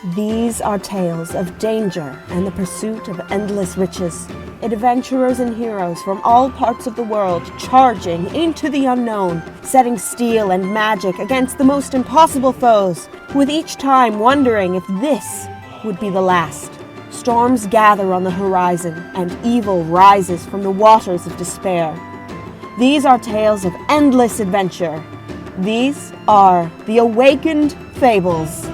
These are tales of danger and the pursuit of endless riches. Adventurers and heroes from all parts of the world charging into the unknown, setting steel and magic against the most impossible foes, with each time wondering if this would be the last. Storms gather on the horizon, and evil rises from the waters of despair. These are tales of endless adventure. These are the Awakened Fables.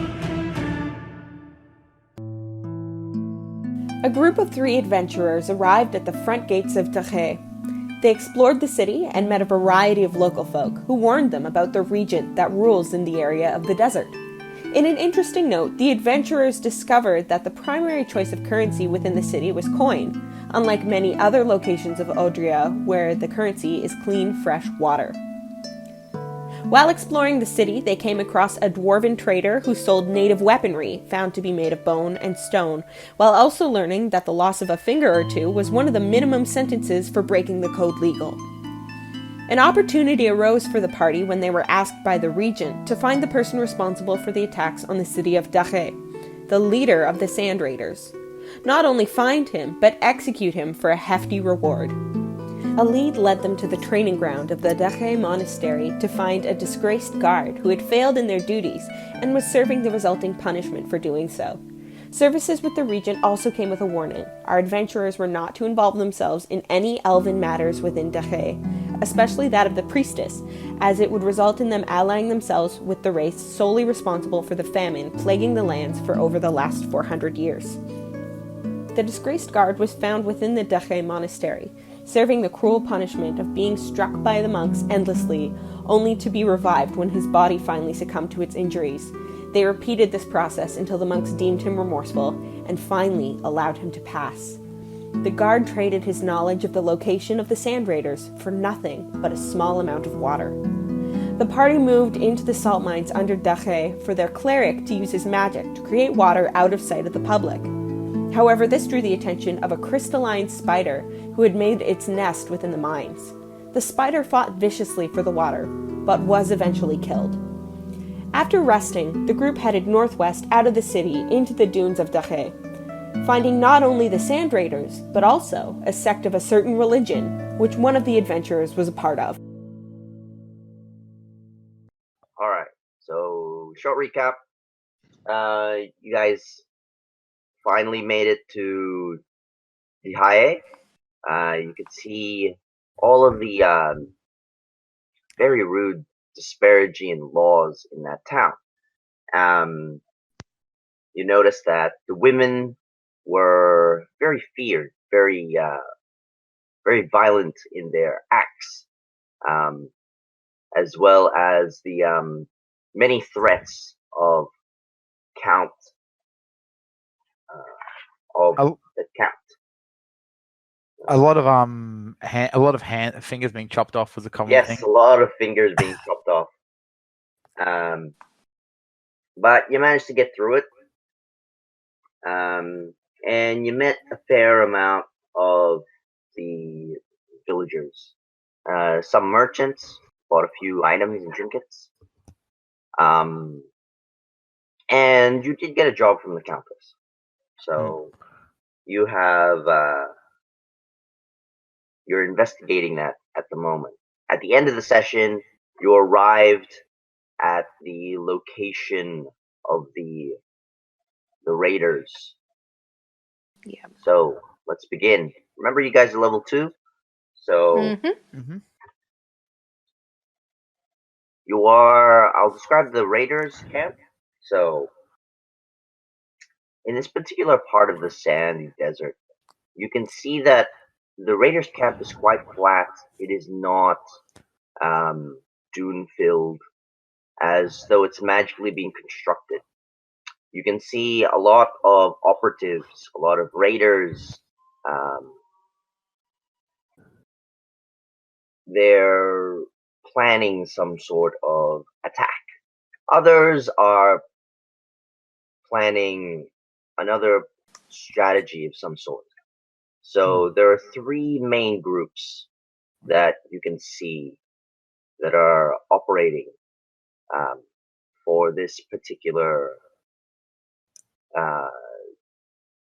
A group of 3 adventurers arrived at the front gates of Daché. They explored the city and met a variety of local folk who warned them about the regent that rules in the area of the desert. In an interesting note, the adventurers discovered that the primary choice of currency within the city was coin, unlike many other locations of Odria where the currency is clean, fresh water. While exploring the city, they came across a dwarven trader who sold native weaponry found to be made of bone and stone, while also learning that the loss of a finger or two was one of the minimum sentences for breaking the code legal. An opportunity arose for the party when they were asked by the regent to find the person responsible for the attacks on the city of Daché, the leader of the Sand Raiders. Not only find him, but execute him for a hefty reward. A lead led them to the training ground of the Daché monastery to find a disgraced guard who had failed in their duties and was serving the resulting punishment for doing so. Services with the regent also came with a warning. Our adventurers were not to involve themselves in any elven matters within Daché, especially that of the priestess, as it would result in them allying themselves with the race solely responsible for the famine plaguing the lands for over the last 400 years. The disgraced guard was found within the Daché monastery, serving the cruel punishment of being struck by the monks endlessly, only to be revived when his body finally succumbed to its injuries. They repeated this process until the monks deemed him remorseful and finally allowed him to pass. The guard traded his knowledge of the location of the Sand Raiders for nothing but a small amount of water. The party moved into the salt mines under Daché for their cleric to use his magic to create water out of sight of the public. However, this drew the attention of a crystalline spider who had made its nest within the mines. The spider fought viciously for the water, but was eventually killed. After resting, the group headed northwest out of the city into the dunes of Daché, finding not only the Sand Raiders, but also a sect of a certain religion, which one of the adventurers was a part of. Alright, so short recap. You guys finally made it to the Haye. You could see all of the very rude, disparaging laws in that town. You notice that the women were very feared, very violent in their acts, as well as the many threats of count of A, the count. a lot of fingers being chopped off was a common thing. Yes, a lot of fingers being chopped off. But you managed to get through it. And you met a fair amount of the villagers. Some merchants bought a few items and trinkets. And you did get a job from the countess. So you have you're investigating that at the moment. At the end of the session, you arrived at the location of the raiders. Yeah. So let's begin. Remember, you guys are level 2, so you are. I'll describe the raiders camp. So in this particular part of the sandy desert, you can see that the raiders camp is quite flat. It is not dune filled, as though it's magically being constructed. You can see a lot of operatives, a lot of raiders. They're planning some sort of attack. Others are planning another strategy of some sort. So there are 3 main groups that you can see that are operating for this particular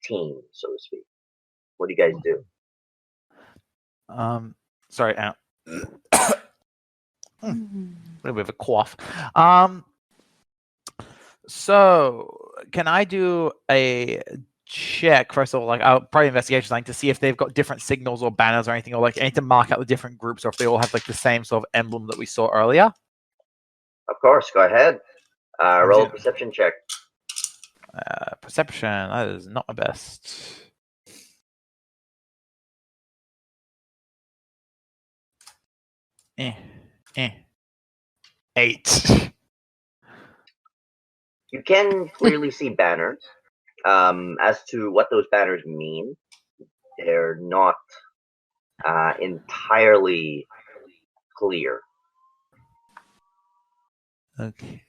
team, so to speak. What do you guys do? Sorry, a little bit of a cough. So can I do a check first of all, like probably investigation, like to see if they've got different signals or banners or anything, or like anything to mark out the different groups, or if they all have like the same sort of emblem that we saw earlier? Of course, go ahead. Roll a perception check. Perception, that is not my best. Eh. 8. You can clearly see banners. As to what those banners mean, they're not entirely clear. Okay.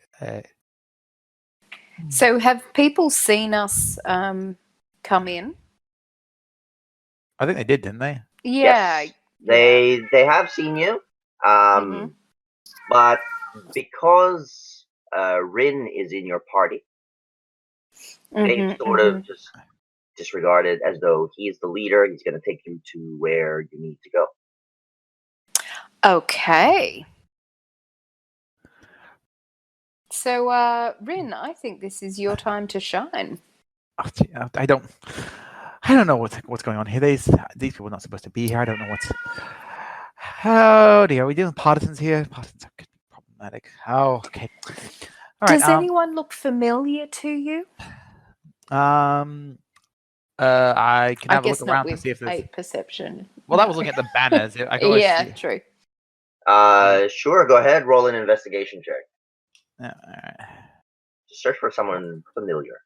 So have people seen us come in? I think they did, didn't they? Yeah. Yes, they have seen you. But because Rin is in your party, they sort of just disregard it as though he's the leader. He's going to take you to where you need to go. Okay. So, Rin, I think this is your time to shine. I don't know what's going on here. These people are not supposed to be here. I don't know what's. Oh dear, are we dealing with partisans here? Partisans could be problematic. Oh, okay. All right. Does anyone look familiar to you? I can have a guess look not around to with see if there's. a perception. Well, that was looking at the banners. I can always Yeah, see. true. Sure, go ahead. Roll an investigation check. All right. Search for someone familiar.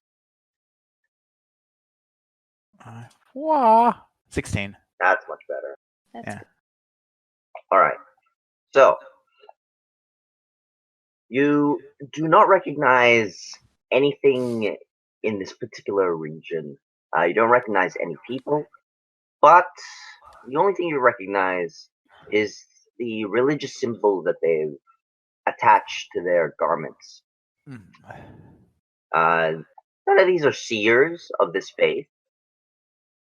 16. That's much better. That's Yeah. good. All right. So, you do not recognize anything in this particular region. You don't recognize any people, but the only thing you recognize is the religious symbol that they've attached to their garments. None of these are seers of this faith,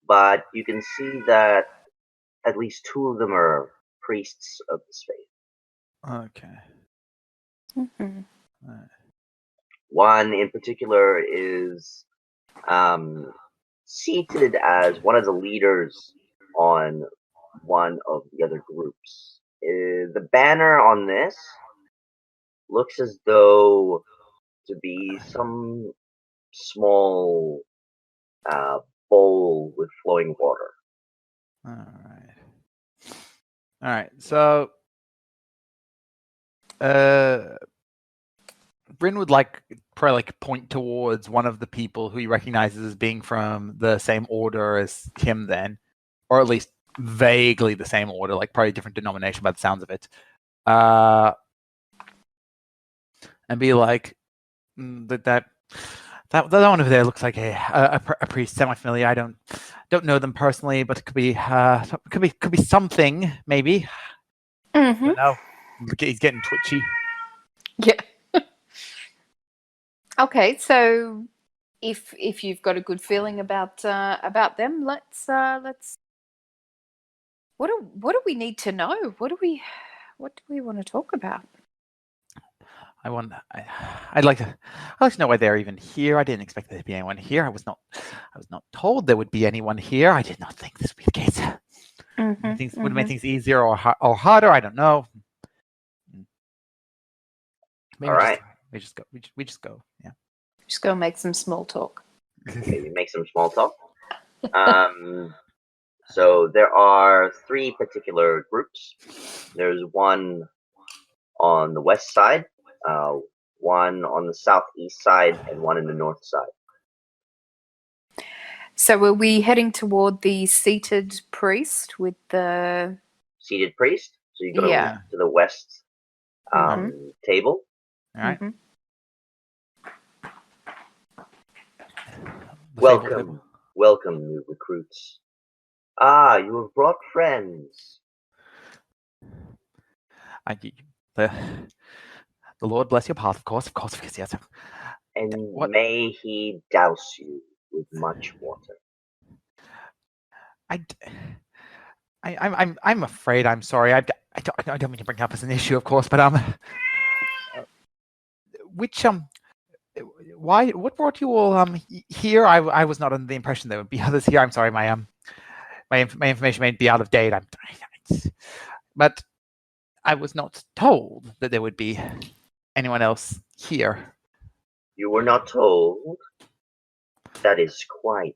but you can see that at least 2 of them are priests of this faith. Okay. One in particular is seated as one of the leaders on one of the other groups. The banner on this looks as though to be some small bowl with flowing water. All right. So, Bryn would probably point towards one of the people who he recognizes as being from the same order as him, then, or at least vaguely the same order, like probably a different denomination by the sounds of it, and be like, that one over there looks like a priest, semi-familiar. I don't know them personally, but it could be something, maybe. I don't know. He's getting twitchy. Yeah. Okay, so if you've got a good feeling about them, let's. What do we need to know? What do we want to talk about? I'd like to know why they're even here. I didn't expect there to be anyone here. I was not told there would be anyone here. I did not think this would be the case. Would it make things easier or harder? I don't know. Maybe all right. We just go. Yeah. Just go make some small talk. Okay, make some small talk. So there are 3 particular groups. There's one on the west side, one on the southeast side, and one in the north side. So are we heading toward the seated priest with the seated priest? So you go to the west table. All right. Welcome, new recruits. You have brought friends. The Lord bless your path, of course, because yes. and What? may he douse you with much water. I'm afraid. I'm sorry. I don't mean to bring it up as an issue, of course, but which why? What brought you all here? I was not under the impression there would be others here. I'm sorry. My information may be out of date. But I was not told that there would be anyone else here. You were not told? That is quite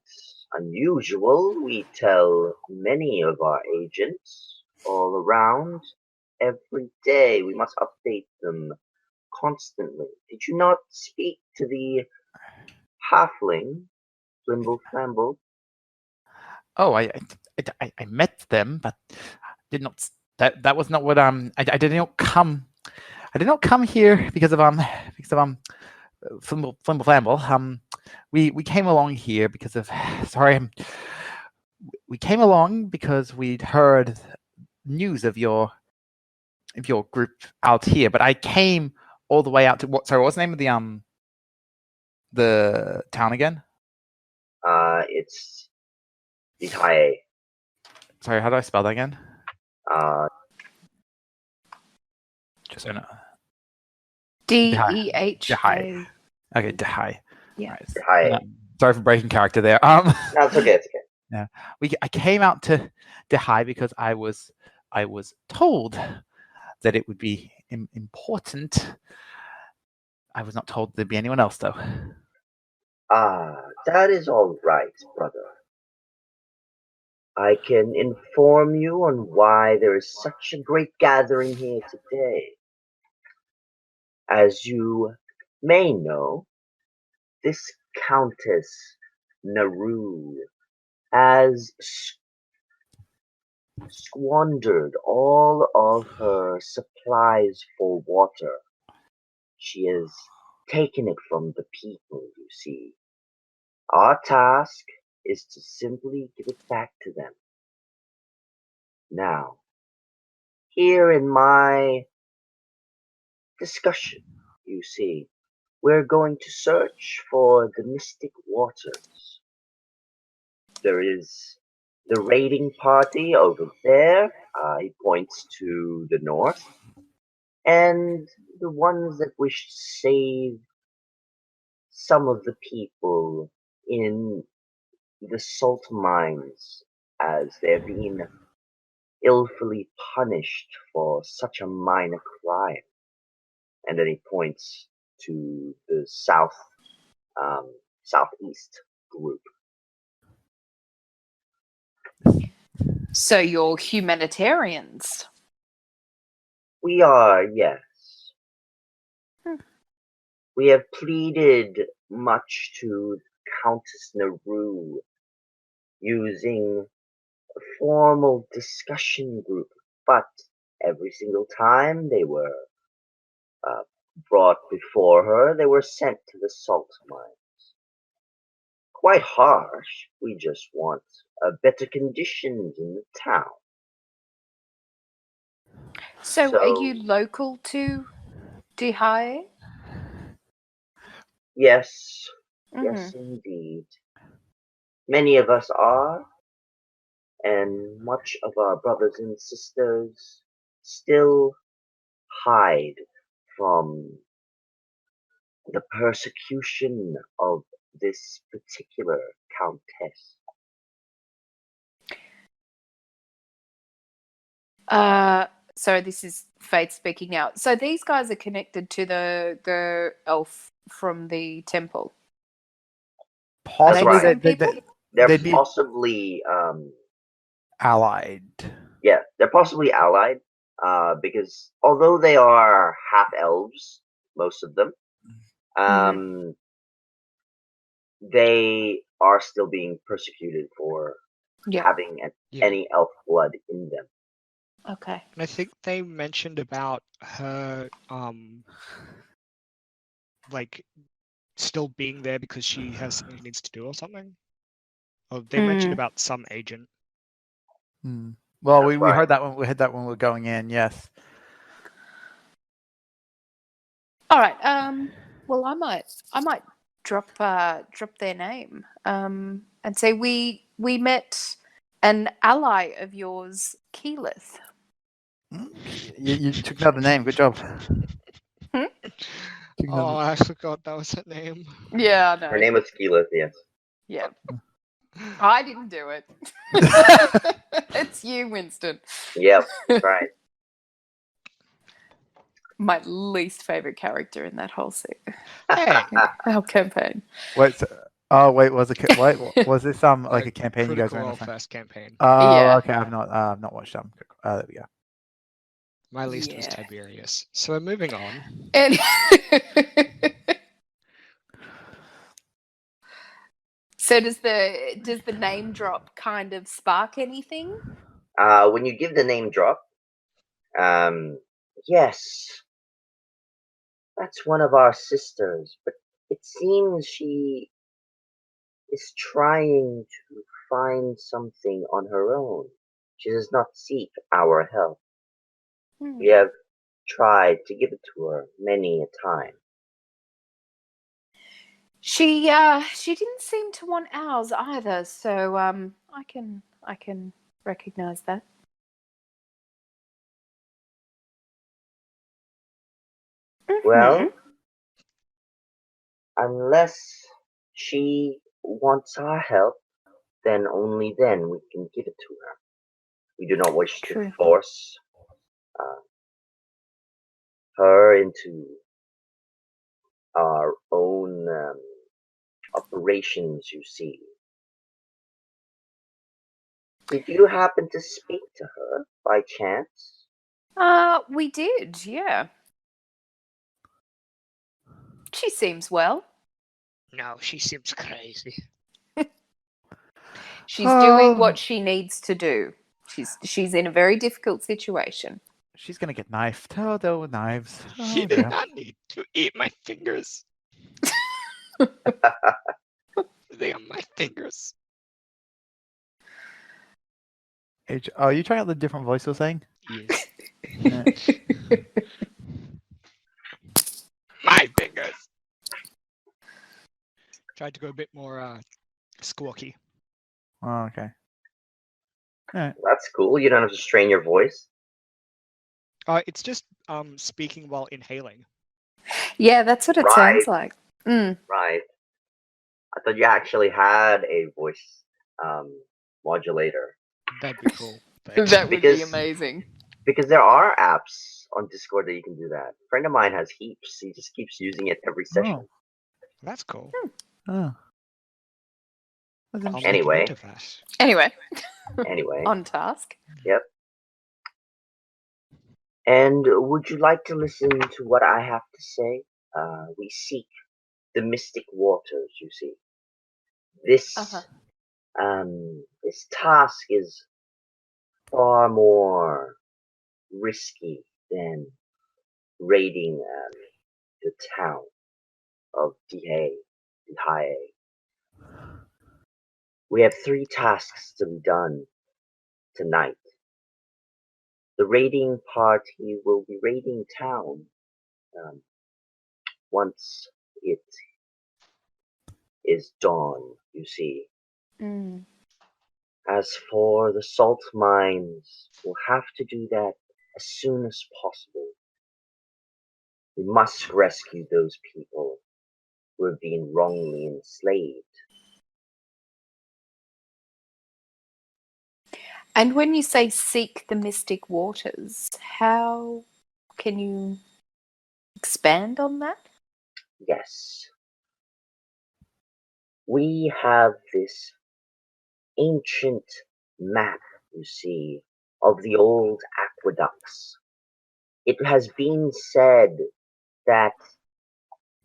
unusual. We tell many of our agents all around every day. We must update them constantly. Did you not speak to the halfling, Flimble Flamble? Oh, I met them, but did not. That was not what I did not come. I did not come here because of Flimble Flamble. We came along here because of we came along because we'd heard news of your group out here, but I came all the way out to what was the name of the town again? It's Detaye. Sorry, how do I spell that again? Just so I know. DEHA. Okay, Dehai. Yeah. Right. Detaye. Sorry for breaking character there. No, it's okay. It's okay. Yeah, I came out to Dehai because I was told that it would be important. I was not told there'd be anyone else, though. That is all right, brother. I can inform you on why there is such a great gathering here today. As you may know, this Countess Naru has squandered all of her supplies for water. She has taken it from the people, you see. Our task is to simply give it back to them. Now, here in my discussion, you see, we're going to search for the mystic waters. There is the raiding party over there. He points to the north. And the ones that wish to save some of the people in the salt mines, as they're being illfully punished for such a minor crime. And then he points to the southeast group. So you're humanitarians. We are, yes. Hmm. We have pleaded much to Countess Naru using a formal discussion group, but every single time they were brought before her, they were sent to the salt mines. Quite harsh. We just want better conditions in the town. So are you local to Dehai? Yes, Mm-hmm. yes indeed. Many of us are, and much of our brothers and sisters still hide from the persecution of this particular countess. So this is Faith speaking out. So these guys are connected to the elf from the temple. Possibly right. Same people? They're they'd be possibly allied. yeah, they're possibly allied, because although they are half elves, most of them, they are still being persecuted for having any elf blood in them. Okay. And I think they mentioned about her, like, still being there because she has something she needs to do or something. Oh, they mentioned about some agent. Well, That's we right. heard that when we were going in. Yes. All right. Well, I might drop their name and say we met an ally of yours, Keyleth. You took another name. Good job. Hmm? Took Oh, another- I forgot that was her name. Yeah, I know. Her name was Keyleth, yes. Yeah, I didn't do it. It's you, Winston. Yep, that's right. My least favorite character in that whole Hey, whole campaign. Wait. Was it? Wait, was this like a campaign you guys Critical ran? Role or something? first campaign. Oh, Yeah. okay. I've not watched them. There we go. My least was Yeah. Tiberius. So we're moving on. And so does the name drop kind of spark anything? When you give the name drop, yes, that's one of our sisters, but it seems she is trying to find something on her own. She does not seek our help. Hmm. We have tried to give it to her many a time. She didn't seem to want ours either, so I can recognize that. Well, unless she wants our help, then only then we can give it to her. We do not wish True. to force her into our own operations, you see. Did you happen to speak to her by chance? We did, yeah. She seems well. No, she seems crazy. She's doing what she needs to do. She's in a very difficult situation. She's gonna get knifed. Oh, the knives. She Oh, did dear. not need to eat my fingers. They are my fingers. Are you trying out the different voice you're saying? Yes. Yeah. My fingers. Tried to go a bit more squawky. Oh, okay. Alright. That's cool. You don't have to strain your voice. It's just speaking while inhaling. Yeah, that's what it sounds like. Mm. Right. I thought you actually had a voice modulator. That'd be cool. But That would be Because- amazing. Because there are apps on Discord that you can do that. A friend of mine has heaps. He just keeps using it every session. that's cool. Oh. That's I'll interesting. make a Anyway. note of that. Anyway, Anyway. on task. And would you like to listen to what I have to say? We seek the mystic waters, you see. This this task is far more risky than raiding the town of Dihei. We have 3 tasks to be done tonight. The raiding party will be raiding town once it is dawn, you see. Mm. As for the salt mines, we'll have to do that as soon as possible. We must rescue those people who have been wrongly enslaved. And when you say seek the mystic waters, how can you expand on that? Yes. We have this ancient map, you see, of the old aqueducts. It has been said that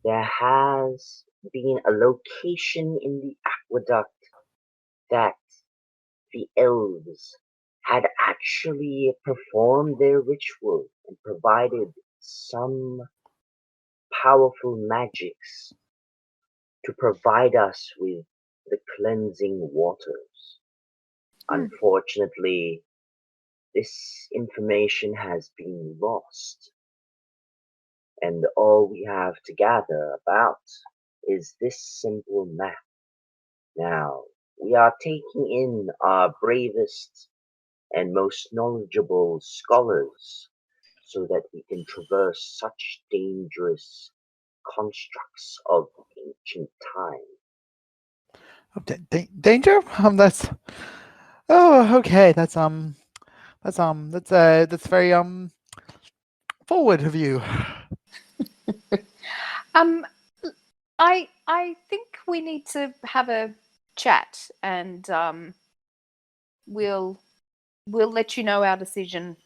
there has been a location in the aqueduct that the elves had actually performed their ritual and provided some powerful magics to provide us with the cleansing waters. Unfortunately, this information has been lost, and all we have to gather about is this simple map. Now, we are taking in our bravest and most knowledgeable scholars so that we can traverse such dangerous constructs of ancient time. Oh, danger? That's. Oh, okay. That's very forward of you. I think we need to have a chat, and we'll let you know our decision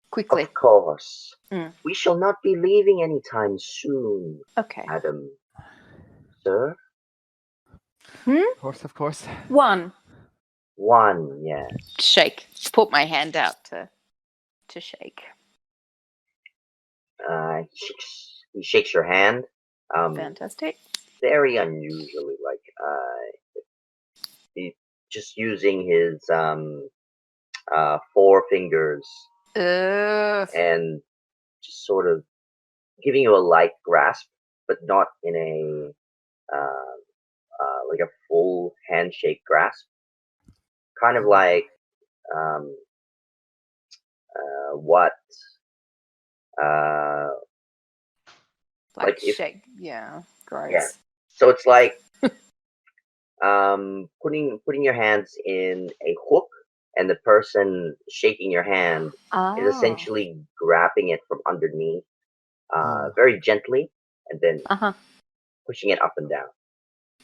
quickly. Of course. Mm. We shall not be leaving anytime soon, Okay. madam. Sir? Of course. One. One, yes. Shake. Put my hand out to shake. He shakes your hand. Fantastic. Very unusually, he's just using his 4 fingers and just sort of giving you a light grasp, but not in a like a full handshake grasp. Kind of like what like if, shake. Yeah. Gross. Yeah. So it's like putting your hands in a hook, and the person shaking your hand is essentially grabbing it from underneath, very gently, and then pushing it up and down.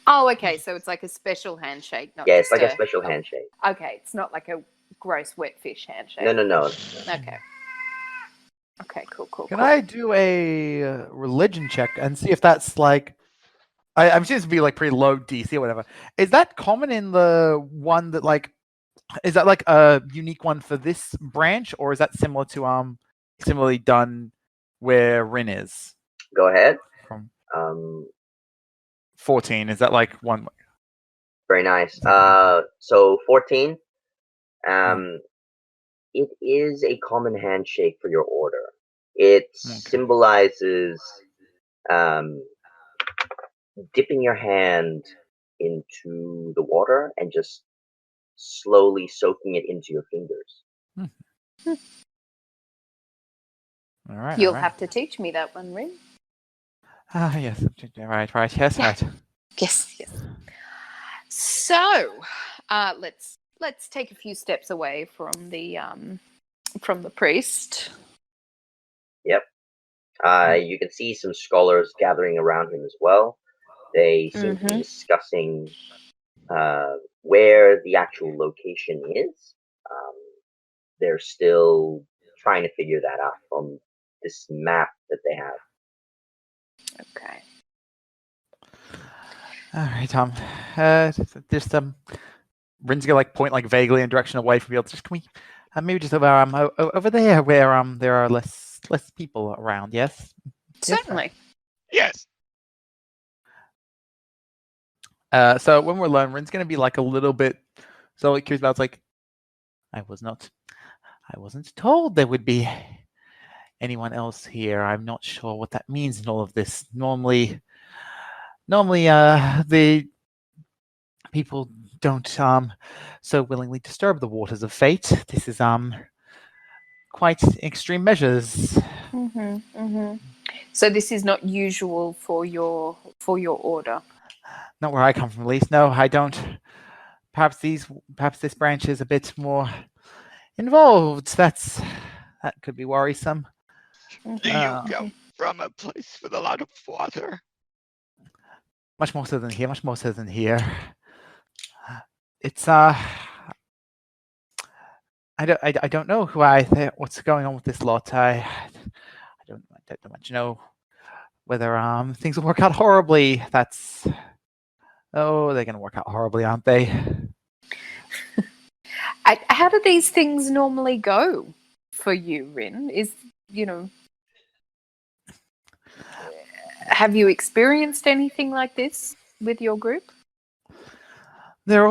Oh, okay. So it's like a special handshake, not Yeah, just it's like a special handshake. Okay, it's not like a gross wet fish handshake. No. Okay. Okay, cool. Can I do a religion check and see if that's like? I'm sure to be like pretty low DC or whatever. Is that common in the one that like? Is that like a unique one for this branch, or is that similar to similarly done where Rin is? Go ahead. From 14. Is that like one? Very nice. So 14. It is a common handshake for your order. It symbolizes dipping your hand into the water and just slowly soaking it into your fingers. All right. You'll have to teach me that one, Rin. Yes. Right. Yes. Right. Yes. So, let's take a few steps away from the priest. Yep. You can see some scholars gathering around him as well. They seem to be discussing where the actual location is. They're still trying to figure that out from this map that they have. Okay. All right, Tom. Just Rin's gonna like point like vaguely in direction away from field. Just can we maybe just over there where there are less people around? Yes. Certainly. Yes. So when we're alone, Rin's gonna be like a little bit so curious about. It's like I wasn't told there would be anyone else here. I'm not sure what that means in all of this. Normally, the people don't so willingly disturb the waters of fate. This is quite extreme measures. So this is not usual for your order. Not where I come from, at least. No, I don't. Perhaps this branch is a bit more involved. That could be worrisome. Do you come from a place with a lot of water? Much more so than here. It's I don't know what's going on with this lot. I don't much know whether things will work out horribly. They're going to work out horribly, aren't they? How do these things normally go for you, Rin? Have you experienced anything like this with your group? There are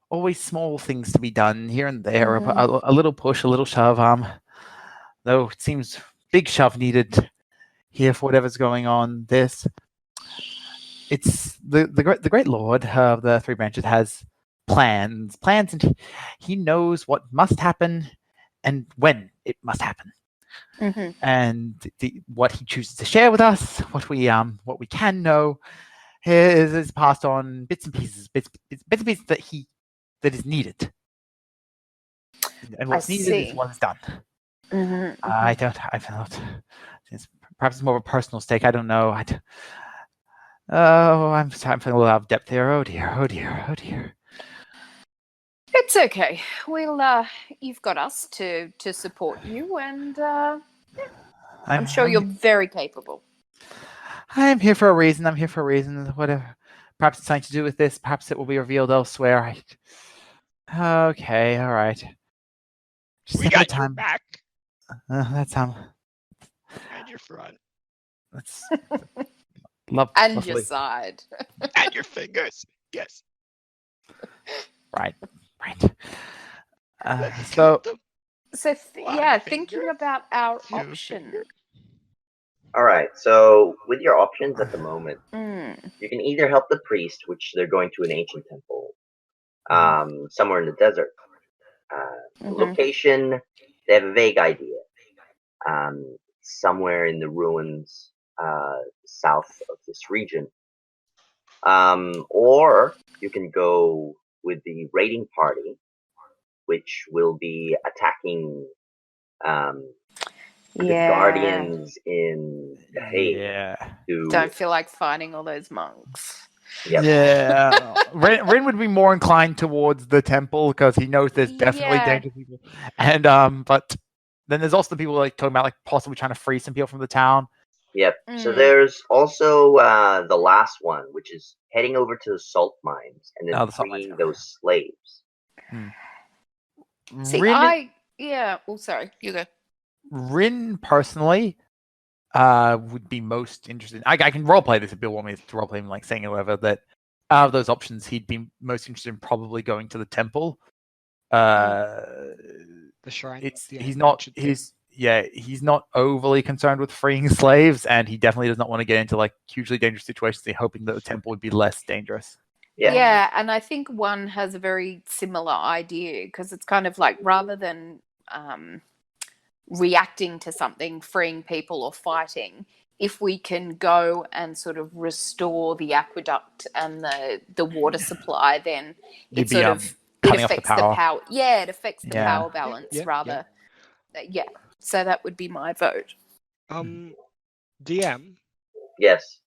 always small things to be done here and there. A little push, a little shove. Though it seems big shove needed here for whatever's going on. It's the great lord of the three branches has plans, and he knows what must happen and when it must happen. Mm-hmm. And what he chooses to share with us, what we can know, is passed on bits and pieces that is needed. And what's needed is what is done. Mm-hmm. I felt perhaps it's more of a personal stake. I don't know. I'm feeling a little out of depth here. Oh dear. It's okay. We'll you've got us to support you, and I'm sure you're very capable. I'm here for a reason. Whatever. Perhaps it's something to do with this. Perhaps it will be revealed elsewhere. Okay, all right. We got your back. That's And your front. That's love. And lovely. your side. And your fingers. Yes. Right. Let's So count them. So One thinking finger, about our 2 option. fingers. All right. So with your options at the moment, Mm. you can either help the priest, which they're going to an ancient temple, somewhere in the desert. The Mhm. location, they have a vague idea. Somewhere in the ruins south of this region. Or you can go with the raiding party, which will be attacking the guardians in the Hague. yeah. Don't feel like fighting all those monks. Yep. Yeah. Rin would be more inclined towards the temple because he knows there's definitely Yeah. dangerous people. And but then there's also the people like talking about like possibly trying to free some people from the town. Yep. So Mm. there's also the last one, which is heading over to the salt mines and then Oh, the salt mines, freeing yeah. those slaves. See, Rin, Oh, sorry. You go. Rin personally would be most interested. I can roleplay this if people want me to roleplay him, like saying whatever. That out of those options, he'd be most interested in probably going to the temple. The shrine. He's not overly concerned with freeing slaves, and he definitely does not want to get into like hugely dangerous situations. He's hoping that the temple would be less dangerous. Yeah. And I think one has a very similar idea because it's kind of like rather than reacting to something, freeing people or fighting, if we can go and sort of restore the aqueduct and the water supply, then it sort of it affects the power. Yeah, it affects the power balance rather. Yeah. So that would be my vote. DM. Yes.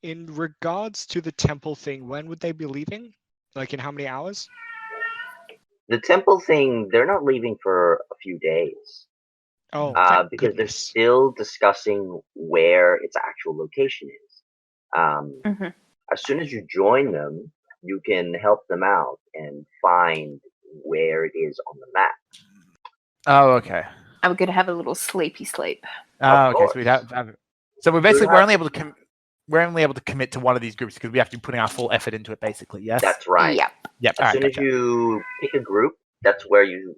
In regards to the temple thing, when would they be leaving? Like in how many hours? The temple thing, they're not leaving for a few days. Oh, because they're still discussing where its actual location is. As soon as you join them, you can help them out and find where it is on the map. Oh, okay. And we're going to have a little sleepy sleep. Oh, okay. So we'd have so we're only able to commit to one of these groups because we have to be putting our full effort into it, basically. Yes. That's right. Yep. As soon as you pick a group, that's where you're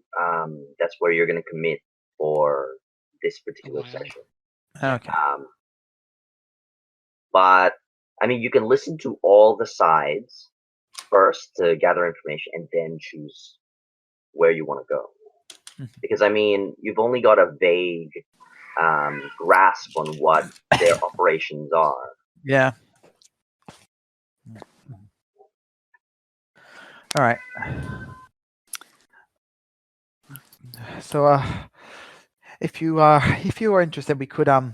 going to commit for this particular session. Okay. But I mean, you can listen to all the sides first to gather information, and then choose where you want to go. Because I mean, you've only got a vague grasp on what their operations are. Yeah. All right. So, if you are interested, we could I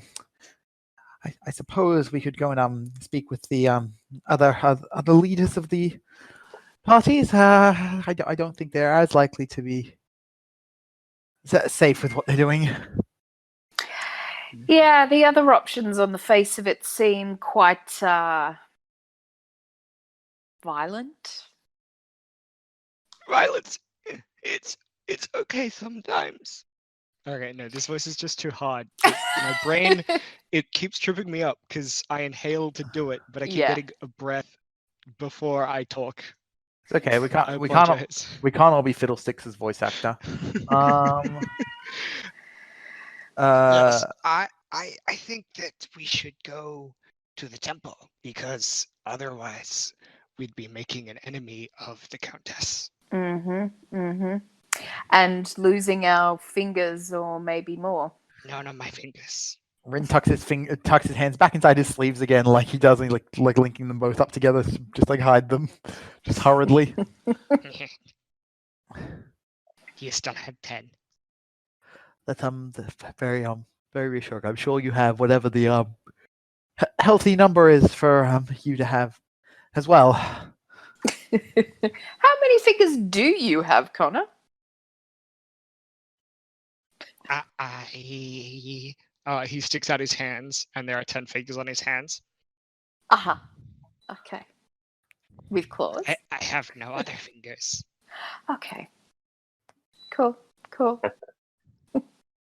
suppose we could go and speak with the other leaders of the parties. I don't think they're as likely to be safe with what they're doing. Yeah, the other options on the face of it seem quite violent. Violence. It's okay sometimes. Okay, no, this voice is just too hard. My brain, it keeps tripping me up because I inhale to do it, but I keep getting a breath before I talk. It's okay. We can't all be Fiddlesticks' voice actor. Yes, I think that we should go to the temple because otherwise we'd be making an enemy of the Countess. And losing our fingers or maybe more. No, not my fingers. Rin tucks his hands back inside his sleeves again, like he does, like linking them both up together, just like hide them, just hurriedly. You still have 10. That's very reassuring. I'm sure you have whatever the healthy number is for you to have as well. How many fingers do you have, Connor? He sticks out his hands, and there are 10 fingers on his hands. Okay. With claws? I have no other fingers. Okay. Cool.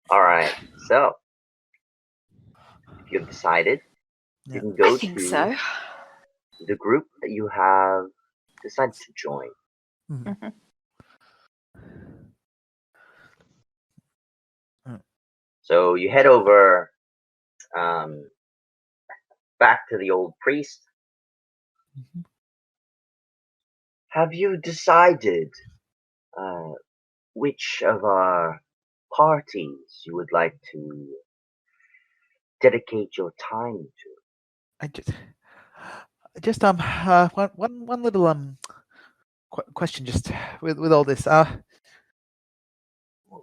All right. So, if you've decided, you can go I think to so. the group that you have decided to join. Mm-hmm. So you head over back to the old priest. Mm-hmm. Have you decided which of our parties you would like to dedicate your time to? I just one little question just with all this.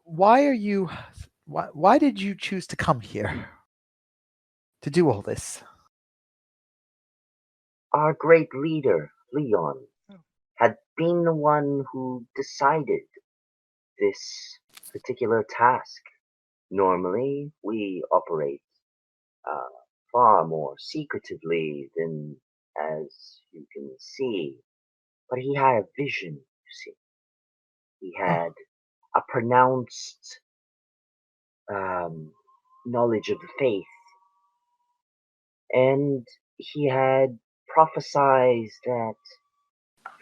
Why did you choose to come here to do all this? Our great leader, Leon, had been the one who decided this particular task. Normally, we operate far more secretively than as you can see, but he had a vision, you see. He had a pronounced knowledge of the faith, and he had prophesied that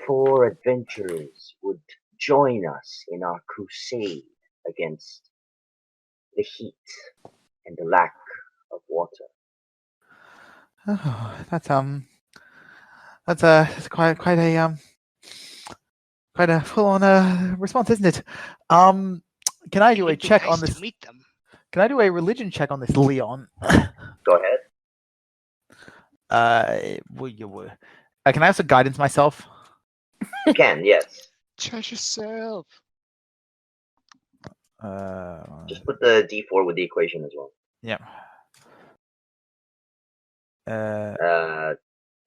4 adventurers would join us in our crusade against the heat and the lack of water. Oh, that's quite a full-on response, isn't it? Can I do a check on this? Meet them. Can I do a religion check on this Leon? Go ahead. Can I also guidance myself? You can, yes. Trust yourself. Just put the D4 with the equation as well. Yeah.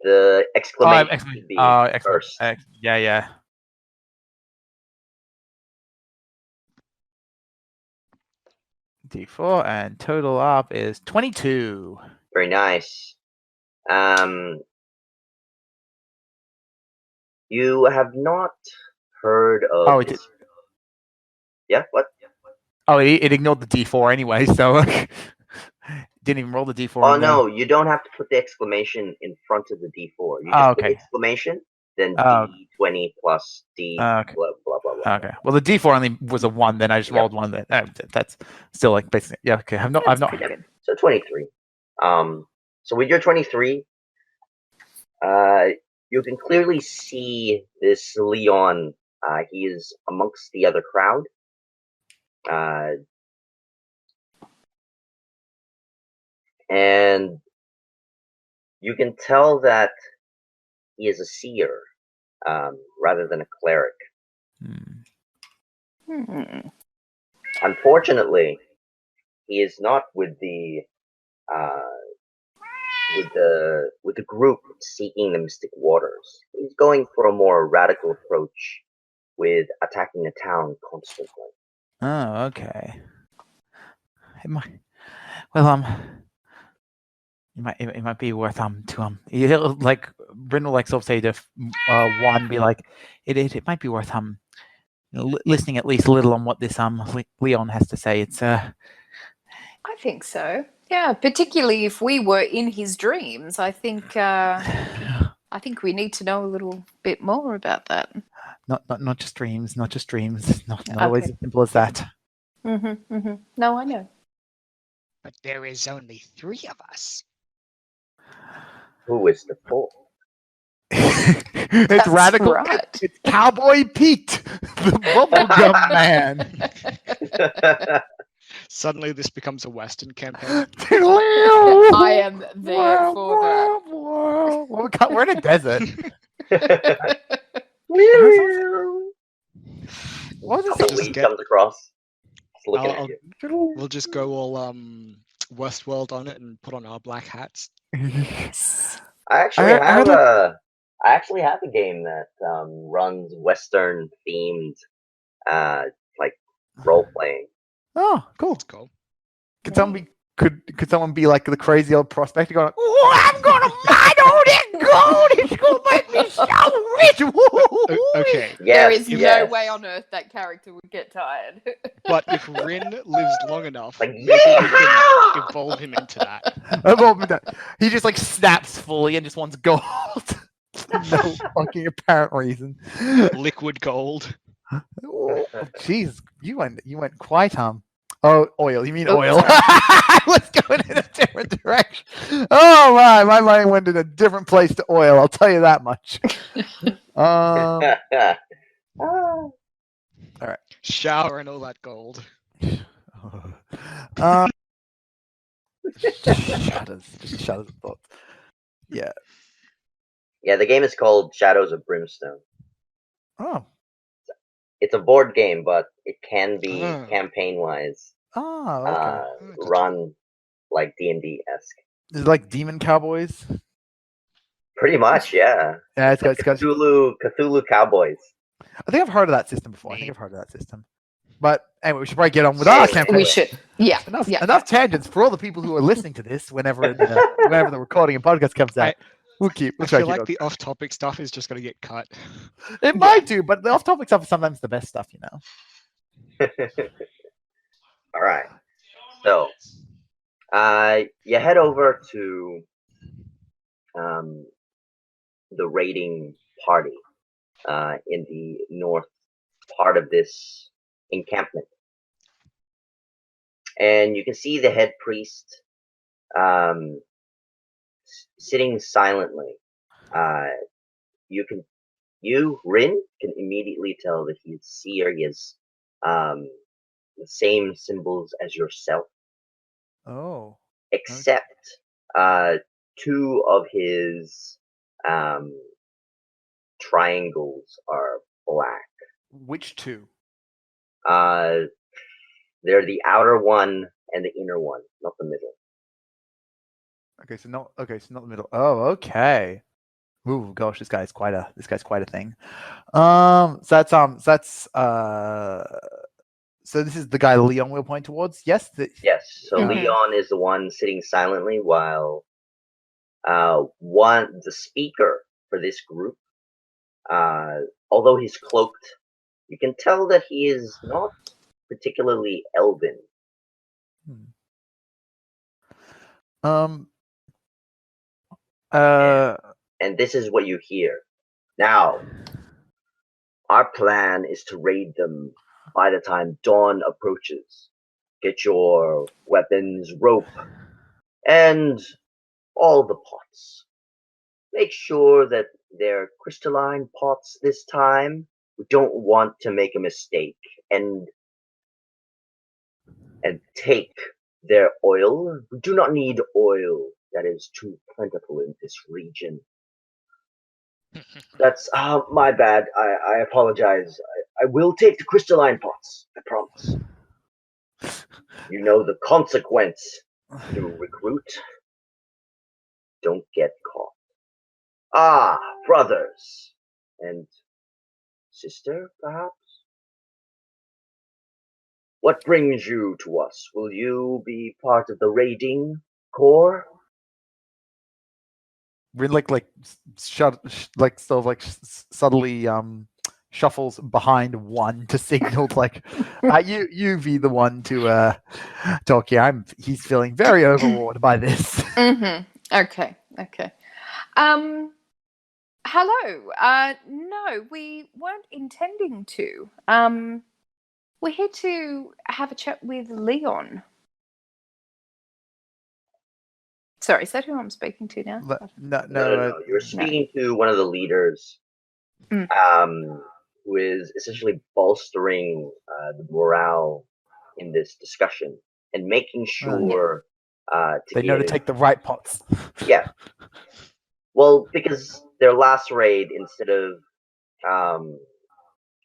The exclamation should be first. Yeah. D4 and total up is 22. Very nice. You have not heard of. Oh, it did. Yeah. What? Oh, it ignored the D4 anyway, so didn't even roll the D4. Oh no, you don't have to put the exclamation in front of the D4. You just put exclamation, then D20 plus D. Blah blah blah. Okay. Well, the D4 only was a 1. Then I just rolled 1. That's still like basically. Yeah. Okay. I've not. So 23. So with your 23, you can clearly see this Leon. He is amongst the other crowd. And you can tell that he is a seer rather than a cleric. Unfortunately, he is not with the group seeking the mystic waters. He's going for a more radical approach with attacking the town constantly. Oh, okay. It might be worth like Bryn will like sort of say to one, be like, it might be worth listening at least a little on what this Leon has to say. It's I think so. Yeah, particularly if we were in his dreams. I think we need to know a little bit more about that. Not just dreams. Not always as simple as that. No, I know. But there is only 3 of us. Who is the fourth? It's That's radical. right. It's Cowboy Pete, the bubblegum man. Suddenly, this becomes a Western campaign. I am there for that. We're in a desert. What is Couple it? weed comes across. Just looking I'll- at you. We'll just go all Westworld on it and put on our black hats. I actually I heard have a game that runs Western themed like role playing. Oh, cool. That's cool. Could someone be like the crazy old prospector going, "Oh, I'm gonna mine all that gold. It's gonna make me so rich." Okay, There Yes, is yes. no way on earth that character would get tired. but if Rin lives long enough, Like, maybe we can evolve him into that. He just like snaps fully and just wants gold. No fucking apparent reason. Liquid gold. Oh, jeez, you went quite Oh, oil. You mean Oops, oil? sorry. I was going in a different direction. Oh my mind went in a different place to oil. I'll tell you that much. All right. Shower and all that gold. Shadows, just shadows of thoughts. Yeah. Yeah, the game is called Shadows of Brimstone. Oh. It's a board game, but it can be Oh. campaign-wise Oh. Okay. run like D&D-esque. Is it like Demon Cowboys? Pretty much, yeah. Yeah, it's got. Cthulhu Cowboys. I think I've heard of that system before. I think I've heard of that system. But anyway, we should probably get on with Yeah, our we campaign. We should. Yeah. Enough tangents for all the people who are listening to this. Whenever the recording and podcast comes out, we'll I try feel to like keep the off-topic stuff is just going to get cut. It might do, but the off-topic stuff is sometimes the best stuff, you know. All right. So, you head over to the raiding party in the north part of this encampment. And you can see the head priest sitting silently. You, Rin, can immediately tell that he's seer. He has the same symbols as yourself, Oh. except 2 of his triangles are black. Which 2? They're the outer one and the inner one, not the middle. Okay, so not the middle. Oh, okay. Ooh, gosh, this guy's quite a thing. So this is the guy Leon will point towards. Yes. Yes. So Mhm. Leon is the one sitting silently, while the speaker for this group, although he's cloaked, you can tell that he is not particularly elven. And this is what you hear. Now, our plan is to raid them by the time dawn approaches. Get your weapons, rope, and all the pots. Make sure that they're crystalline pots this time. We don't want to make a mistake and take their oil. We do not need oil that is too plentiful in this region. That's my bad. I apologize. I will take the crystalline pots. I promise. You know the consequence to recruit. Don't get caught. Ah, brothers and sister, perhaps. What brings you to us? Will you be part of the raiding corps? Rin subtly shuffles behind one to signal you be the one to talk here. He's feeling very overawed by this. Mm-hmm. Okay. Hello. No, we weren't intending to. We're here to have a chat with Leon. Sorry, is that who I'm speaking to now? No. You're speaking to one of the leaders, who is essentially bolstering the morale in this discussion and making sure they know to take the right pots. Yeah. Well, because their last raid, instead of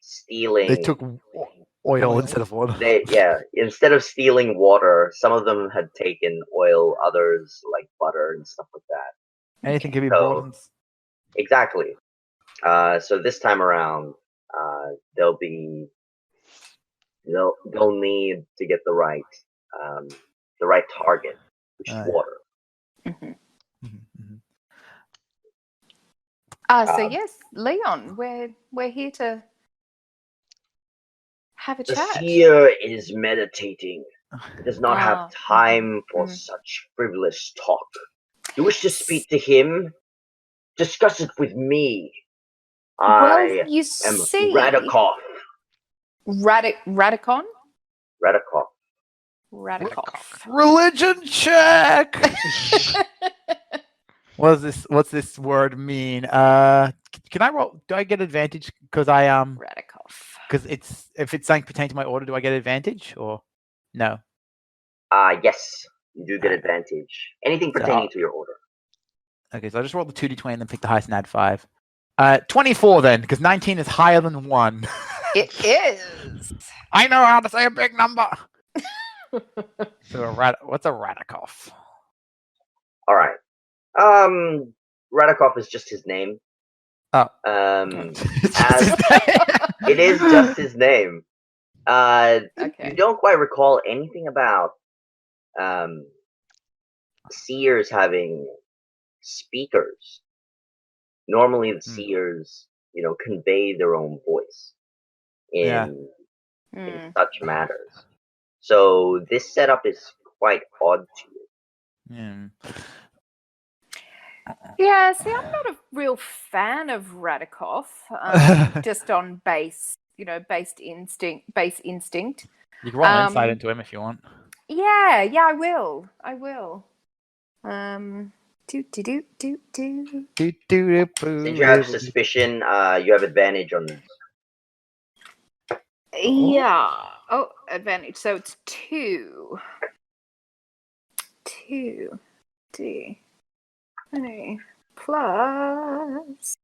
stealing, they took oil instead of water. Instead of stealing water, some of them had taken oil, others like butter and stuff like that. Anything can be brought in. Exactly. So this time around, they'll need to get the right target, which is water. So yes, Leon, we're here to have a the chat. seer is meditating. He does not have time for such frivolous talk. You wish to speak to him? Discuss it with me. I am Radikoff. Radikon? Radikoff. Religion check. What's this word mean? Can I roll? Do I get advantage because I Radikoff? Because if it's something pertaining to my order, do I get advantage or no? Yes, you do get advantage. Anything pertaining to your order. Okay, so I just rolled the 2d20 and then pick the highest and add 5. 24 then, because 19 is higher than 1. It is. I know how to say a big number. So what's a Radikoff? All right. Radikoff is just his name. Oh. It is just his name. Okay. You don't quite recall anything about seers having speakers. Normally, the seers, convey their own voice in such matters. So this setup is quite odd to you. Yeah, see, I'm not a real fan of Radikoff. Just on base instinct. You can roll an insight into him if you want. Yeah, I will. Do. Since you have suspicion, you have advantage on this. Yeah. Oh, advantage. So it's 2. 2D. 20 plus.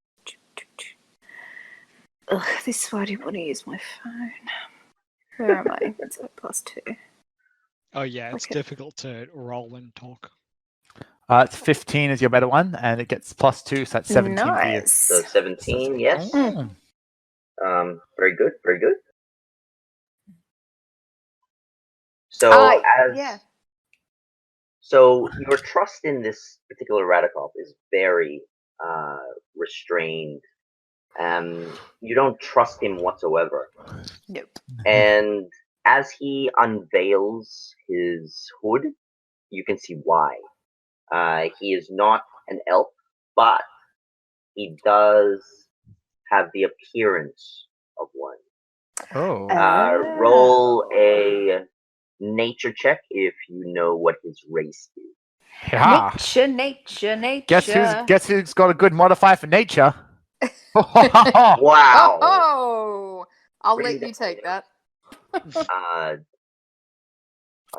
Ugh, this is why I didn't want to use my phone. Where am I? So plus 2. Oh yeah, it's difficult to roll and talk. It's 15 is your better one, and it gets plus 2, so that's 17 for you. So 17, yes. Very good, very good. So So your trust in this particular Radikoff is very restrained. You don't trust him whatsoever. Nope. And as he unveils his hood, you can see why. He is not an elf, but he does have the appearance of one. Roll a nature check if you know what his race is. Yeah. Nature. Guess who's got a good modifier for nature? Wow. Oh, I'll let you take that. All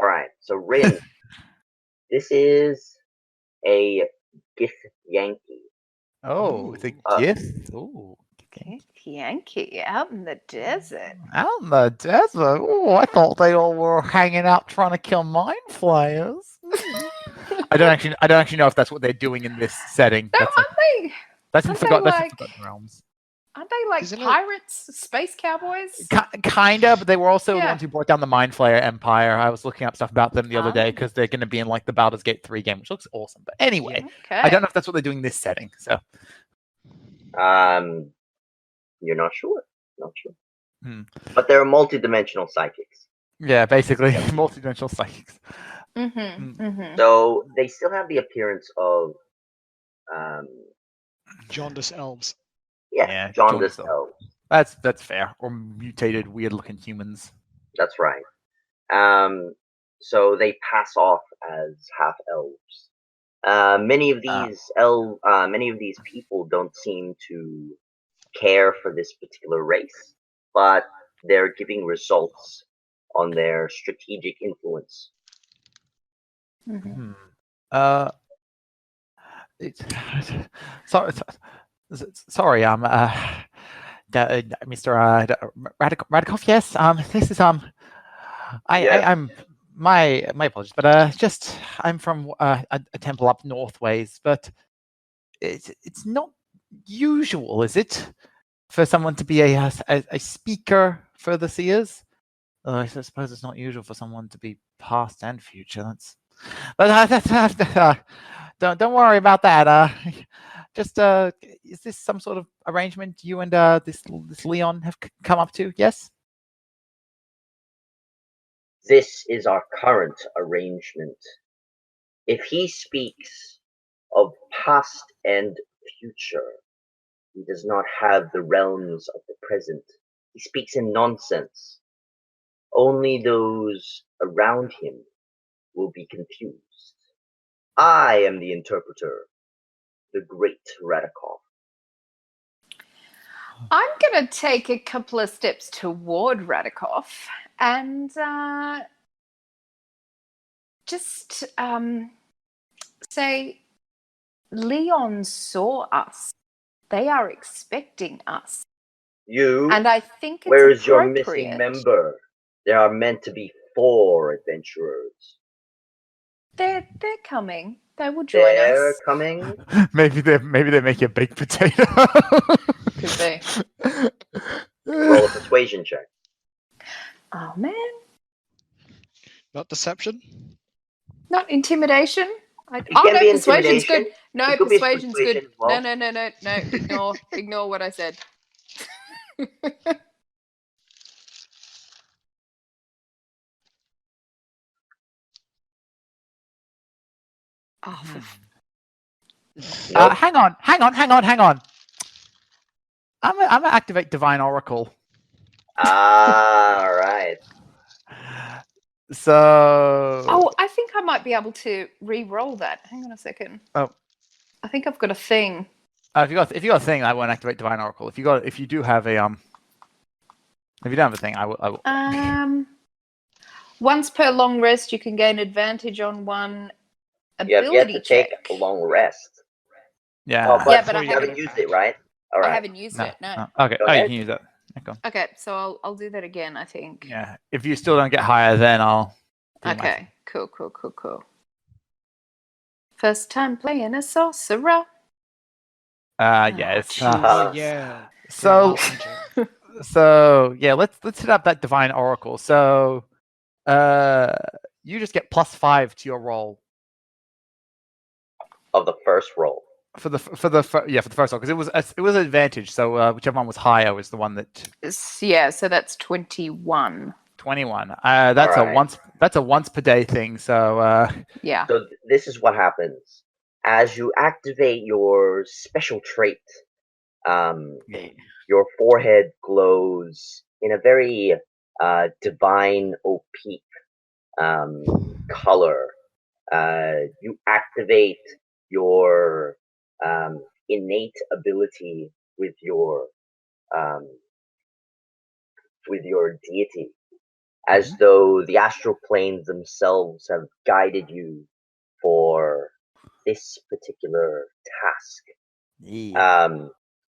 right. So Rin, this is a Gith Yankee. Oh, the Gith. Ooh. Okay. Yankee out in the desert. Out in the desert? Oh, I thought they all were hanging out trying to kill mind flayers. I don't actually know if that's what they're doing in this setting. No, that's in Forgotten Realms. Aren't they like pirates, space cowboys? Kinda, but they were also the ones who brought down the Mind Flayer Empire. I was looking up stuff about them the other day because they're going to be in like the Baldur's Gate 3 game, which looks awesome. But anyway, I don't know if that's what they're doing in this setting. So, you're not sure. But they're multi-dimensional psychics. Yeah, basically multi-dimensional psychics. So they still have the appearance of jaundiced elves. Yeah, jaundiced elves. That's fair. Or mutated, weird-looking humans. That's right. So they pass off as half elves. Many of these people don't seem to care for this particular race, but they're giving results on their strategic influence. Hmm. Sorry, sorry. Mr. Radikoff. Yes. This is I'm my apologies, but just I'm from a temple up north ways, but it's not usual, is it, for someone to be a speaker for the seers? I suppose it's not usual for someone to be past and future. Don't worry about that. Just is this some sort of arrangement you and this Leon have come up to? Yes. This is our current arrangement. If he speaks of past and future, he does not have the realms of the present. He speaks in nonsense. Only those around him will be confused. I am the interpreter, the great Radikoff. I'm going to take a couple of steps toward Radikoff and just say, Leon saw us. They are expecting us. You? And I think it's Where is your appropriate. missing member? There are meant to be 4 adventurers. They're coming. They will join They're us. coming? Maybe they make a baked potato. Could be. Roll a persuasion check. Oh man. Not deception? Not intimidation. It can be persuasion's intimidation. good. No, It could be persuasion's persuasion good. as well. No. Ignore what I said. Oh, Nope. Hang on. I'm gonna activate Divine Oracle. All right. So. Oh, I think I might be able to re-roll that. Hang on a second. Oh. I think I've got a thing. If you got a thing, I won't activate Divine Oracle. If you do have a if you don't have a thing, I will. Once per long rest, you can gain advantage on one You have ability yet to check. take a long rest. Yeah. Oh, but, Yeah, but I you haven't used it, right? All I right. haven't used it. No. Okay. Go Oh, you ahead. can use that. Okay. Okay, so I'll do that again. I think. Yeah. If you still don't get higher, then I'll. do my Okay. thing. Cool. First time playing a sorcerer. Yeah. It's. Oh, yeah. So. Yeah. So yeah, let's hit up that Divine Oracle. So, you just get +5 to your roll Of the first roll. for the first roll, because it was an advantage. So whichever one was higher was the one that. Yeah, so that's 21. 21. That's Alright. a once per day thing. So Yeah. So this is what happens. As you activate your special trait, your forehead glows in a very divine, opaque color. You activate your innate ability with your deity, as though the astral planes themselves have guided you for this particular task.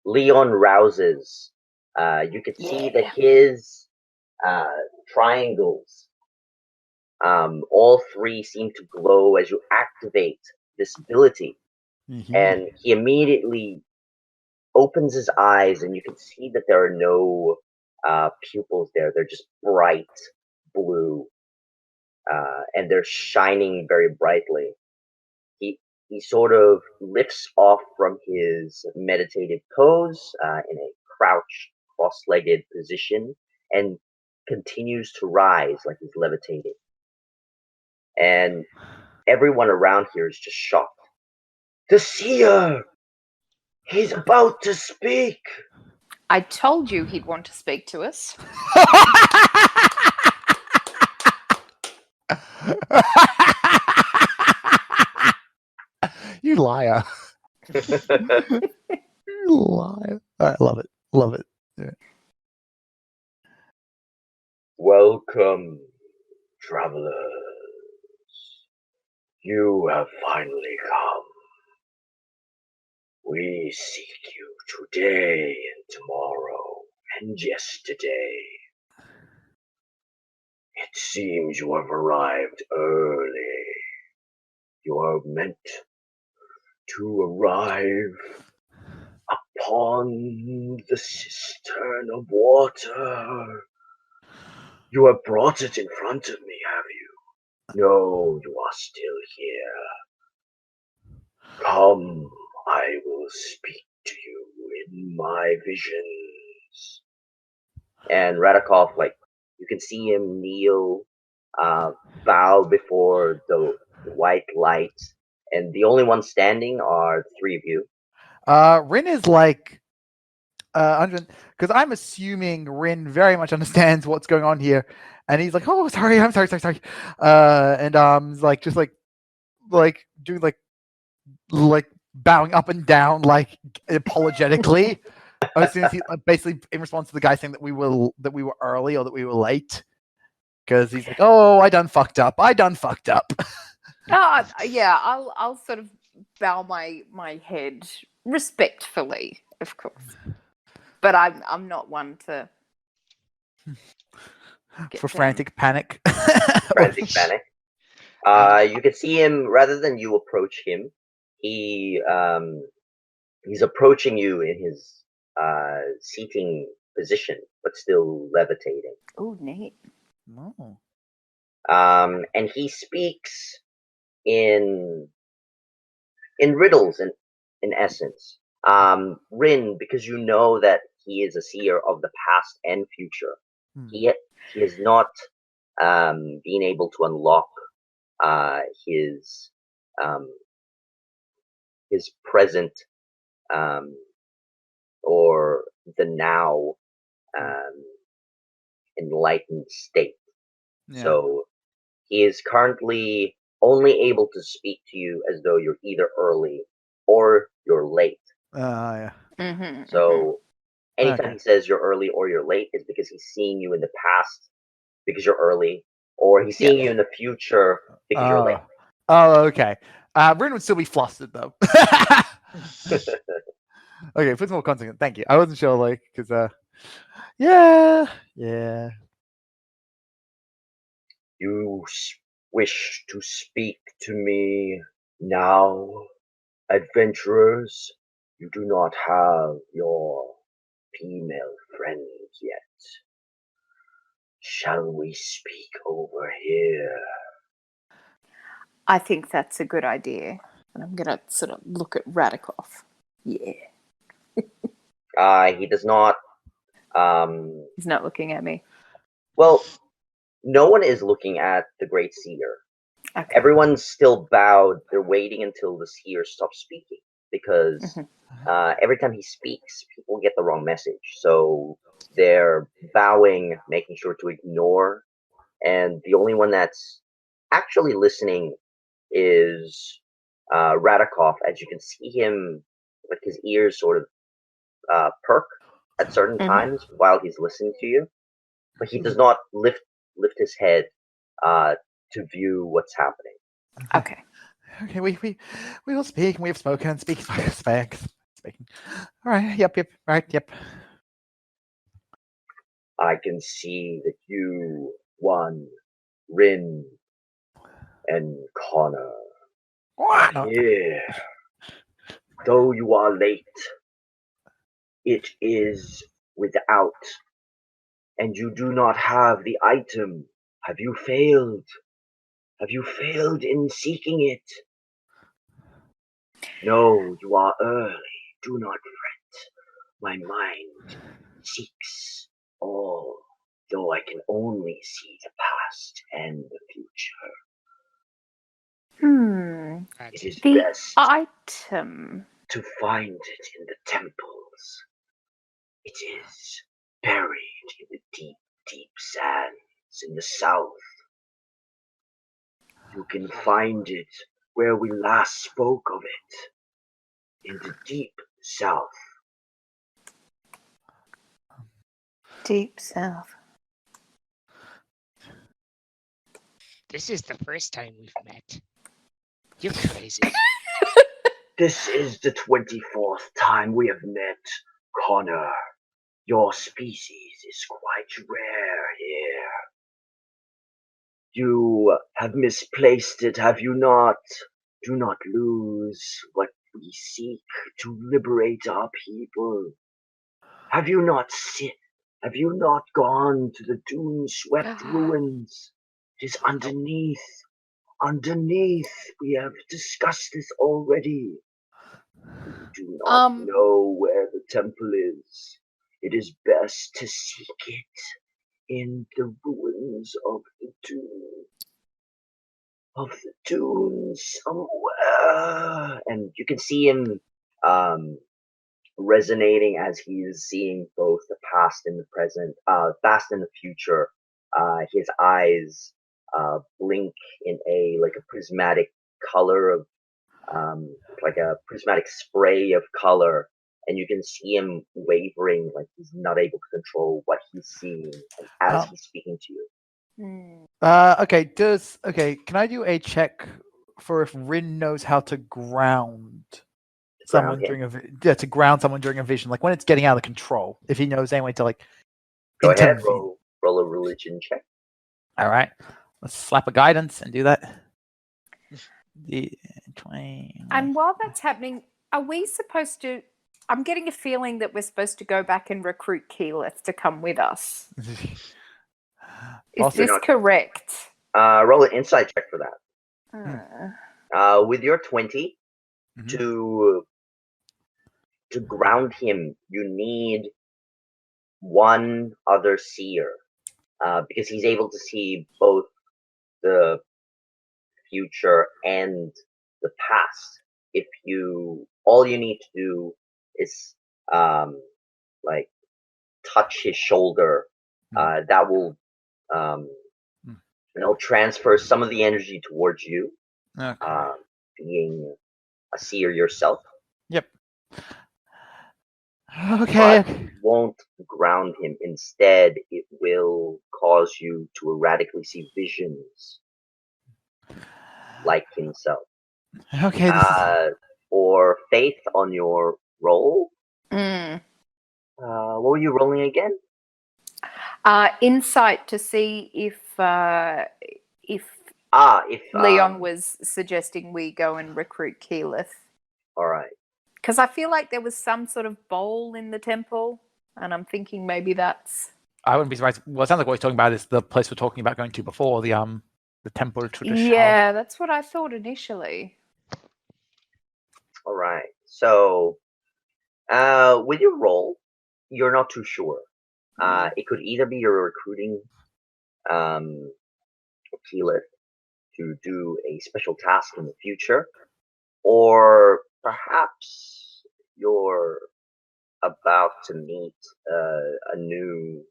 Leon rouses. You can see that his triangles, all 3 seem to glow as you activate this ability. And he immediately opens his eyes, and you can see that there are no pupils there. They're just bright blue, and they're shining very brightly. He sort of lifts off from his meditative pose in a crouched, cross-legged position, and continues to rise like he's levitating. And everyone around here is just shocked. The seer! He's about to speak! I told you he'd want to speak to us. You liar. You liar. I love it. Love it. Yeah. Welcome, travelers. You have finally come. We seek you today and tomorrow and yesterday. It seems you have arrived early. You are meant to arrive upon the cistern of water. You have brought it in front of me, have you? No, you are still here. Come, I will speak to you in my visions. And Radikov, you can see him kneel, bow before the white light, and the only ones standing are the three of you. Rin is like, because I'm assuming Rin very much understands what's going on here, and he's like, "Oh, sorry, I'm sorry, and like just like doing like bowing up and down like apologetically. As soon as he basically in response to the guy saying that we were early or that we were late, because he's like, "Oh, I done fucked up. Yeah, I'll sort of bow my head respectfully, of course, but I'm not one to For frantic panic. Frantic panic. You can see him rather than you approach him. He's approaching you in his seating position, but still levitating. Oh, neat. No. And he speaks in riddles, in essence. Rin, because you know that he is a seer of the past and future, he has not been able to unlock his present or the now enlightened state. Yeah. So he is currently only able to speak to you as though you're either early or you're late. Yeah. So anytime Okay. he says you're early or you're late, is because he's seeing you in the past because you're early, or he's seeing you in the future because you're late. Oh, okay. Rin would still be flustered though. Okay, put some more context. Thank you. I wasn't sure, like, because yeah. You wish to speak to me now, adventurers? You do not have your female friends yet. Shall we speak over here? I think that's a good idea, and I'm gonna sort of look at Radikov. Yeah. He does not. He's not looking at me. Well, no one is looking at the Great Seer. Okay. Everyone's still bowed. They're waiting until the Seer stops speaking, because every time he speaks, people get the wrong message. So they're bowing, making sure to ignore, and the only one that's actually listening is Radikov. As you can see him, like his ears sort of perk at certain times while he's listening to you, but he does not lift his head to view what's happening. Okay. Okay, we will speak, and we have spoken, and speaking. All right, yep, right, yep. I can see that you, Rin, and Connor are here. Though you are late, it is without, and you do not have the item. Have you failed? Have you failed in seeking it? No, you are early. Do not fret. My mind seeks all, though I can only see the past and the future. It is The best item. to find it in the temples. It is buried in the deep, deep sands in the south. You can find it where we last spoke of it, in the deep south. Deep south. This is the first time we've met. You're crazy. This is the 24th time we have met, Connor. Your species is quite rare here. You have misplaced it, have you not? Do not lose what we seek to liberate our people. Have you not Have you not gone to the dune-swept ruins? It is underneath. Underneath. We have discussed this already. You do not know where the temple is. It is best to seek it in the ruins of the dune somewhere. And you can see him resonating as he is seeing both the past and the present, past and the future. His eyes blink in a prismatic color of like a prismatic spray of color, and you can see him wavering, like he's not able to control what he's seeing as he's speaking to you. Okay, can I do a check for if Rin knows how to ground someone during to ground someone during a vision, like when it's getting out of control, if he knows any way to Go ahead, roll a religion check. All right, let's slap a guidance and do that. The 20. And while that's happening, are we supposed to? I'm getting a feeling that we're supposed to go back and recruit Keyleth to come with us. Is this correct? Roll an insight check for that. With your 20, to ground him, you need one other seer, because he's able to see both the future and the past. All you need to do is touch his shoulder, that will transfer some of the energy towards you, being a seer yourself. Yep. Okay. But it won't ground him. Instead, it will cause you to erratically see visions like himself. Okay. For faith on your roll, what were you rolling again? Insight to see if Leon was suggesting we go and recruit Keyleth. All right. Because I feel like there was some sort of bowl in the temple, and I'm thinking maybe that's. I wouldn't be surprised. Well, it sounds like what he's talking about is the place we're talking about going to before, the temple tradition. Yeah, that's what I thought initially. All right. So, with your roll, you're not too sure. It could either be you're recruiting Keyleth to do a special task in the future, or perhaps you're about to meet a new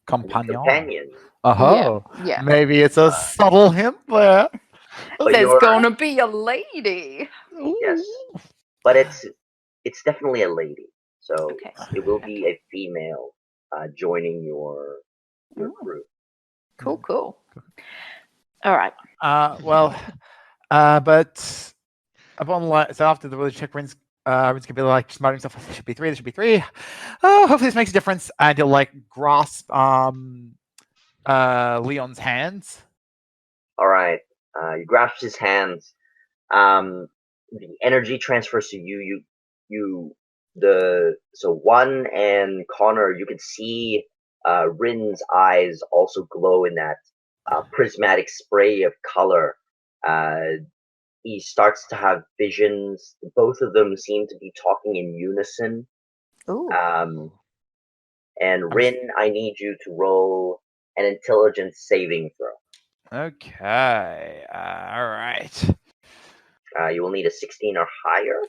companion. Oh, yeah. Maybe it's a subtle hint there. There's gonna be a lady. Yes, but it's definitely a lady. So it will be a female joining your group. Cool. All right. But upon so after the religion check, Rin's gonna be like smarting himself. There should be three. There should be three. Oh, hopefully this makes a difference. And he'll grasp Leon's hands. All right. You grasp his hands. The energy transfers to you. So One and Connor, you can see Rin's eyes also glow in that prismatic spray of color. He starts to have visions. Both of them seem to be talking in unison. Ooh. And Rin, I need you to roll an intelligence saving throw. Okay. All right. You will need a 16 or higher.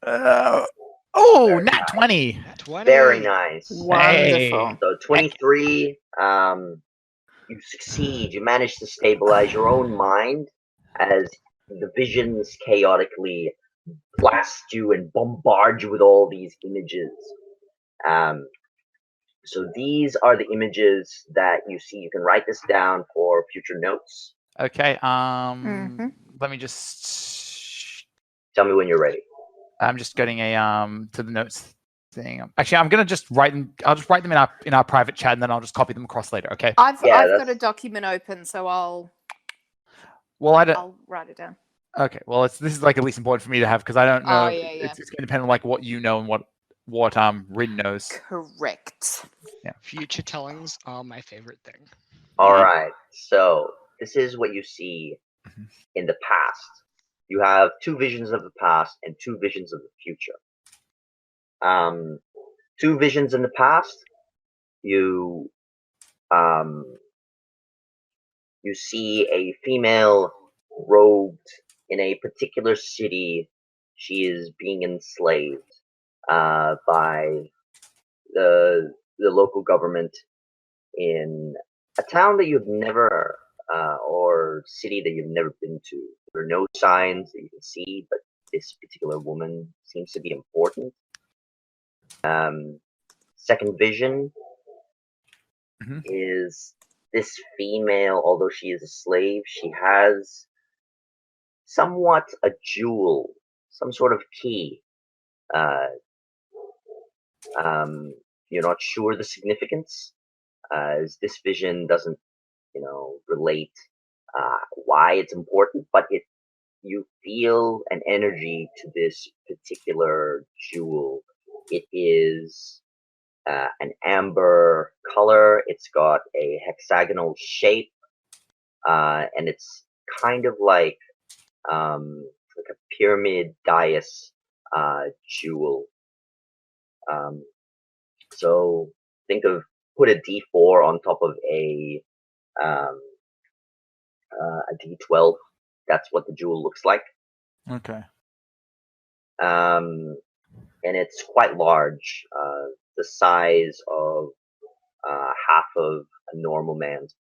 Nat 20. 20. Very nice. Wonderful. So 23, you succeed. You manage to stabilize your own mind as the visions chaotically blast you and bombard you with all these images. So these are the images that you see. You can write this down for future notes. Okay. Let me just tell me when you're ready. I'm just getting a to the notes thing. Actually, I'm gonna just write them. I'll just write them in our private chat, and then I'll just copy them across later. Okay. I've got a document open, so I'll write it down. Okay. Well, this is like at least important for me to have because I don't know. Oh, yeah. It's going to depend on like what you know and what Rin knows. Correct. Yeah. Future tellings are my favorite thing. All right. So this is what you see in the past. You have 2 visions of the past and 2 visions of the future. 2 visions in the past, you see a female robed in a particular city. She is being enslaved by the local government in a town that you've never or city that you've never been to. There are no signs that you can see, but this particular woman seems to be important. Second vision is this female, although she is a slave, she has somewhat a jewel, some sort of key. You're not sure the significance, as this vision doesn't, relate why it's important, but you feel an energy to this particular jewel. It is an amber color. It's got a hexagonal shape, and it's kind of like a pyramid dais jewel. So think of put a D4 on top of a D12. That's what the jewel looks like. Okay. And it's quite large, the size of half of a normal man's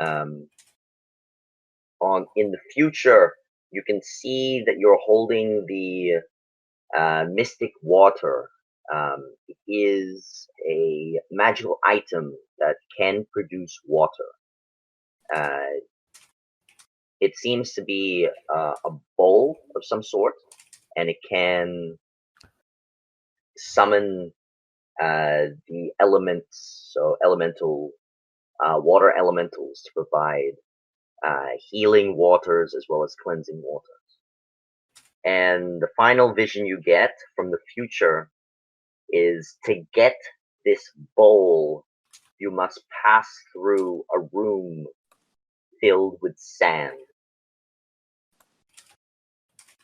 palm. In the future, you can see that you're holding the mystic water. It is a magical item that can produce water. It seems to be a bowl of some sort, and it can summon the elements, so elemental water elementals, to provide healing waters as well as cleansing waters. And the final vision you get from the future is to get this bowl, you must pass through a room filled with sand.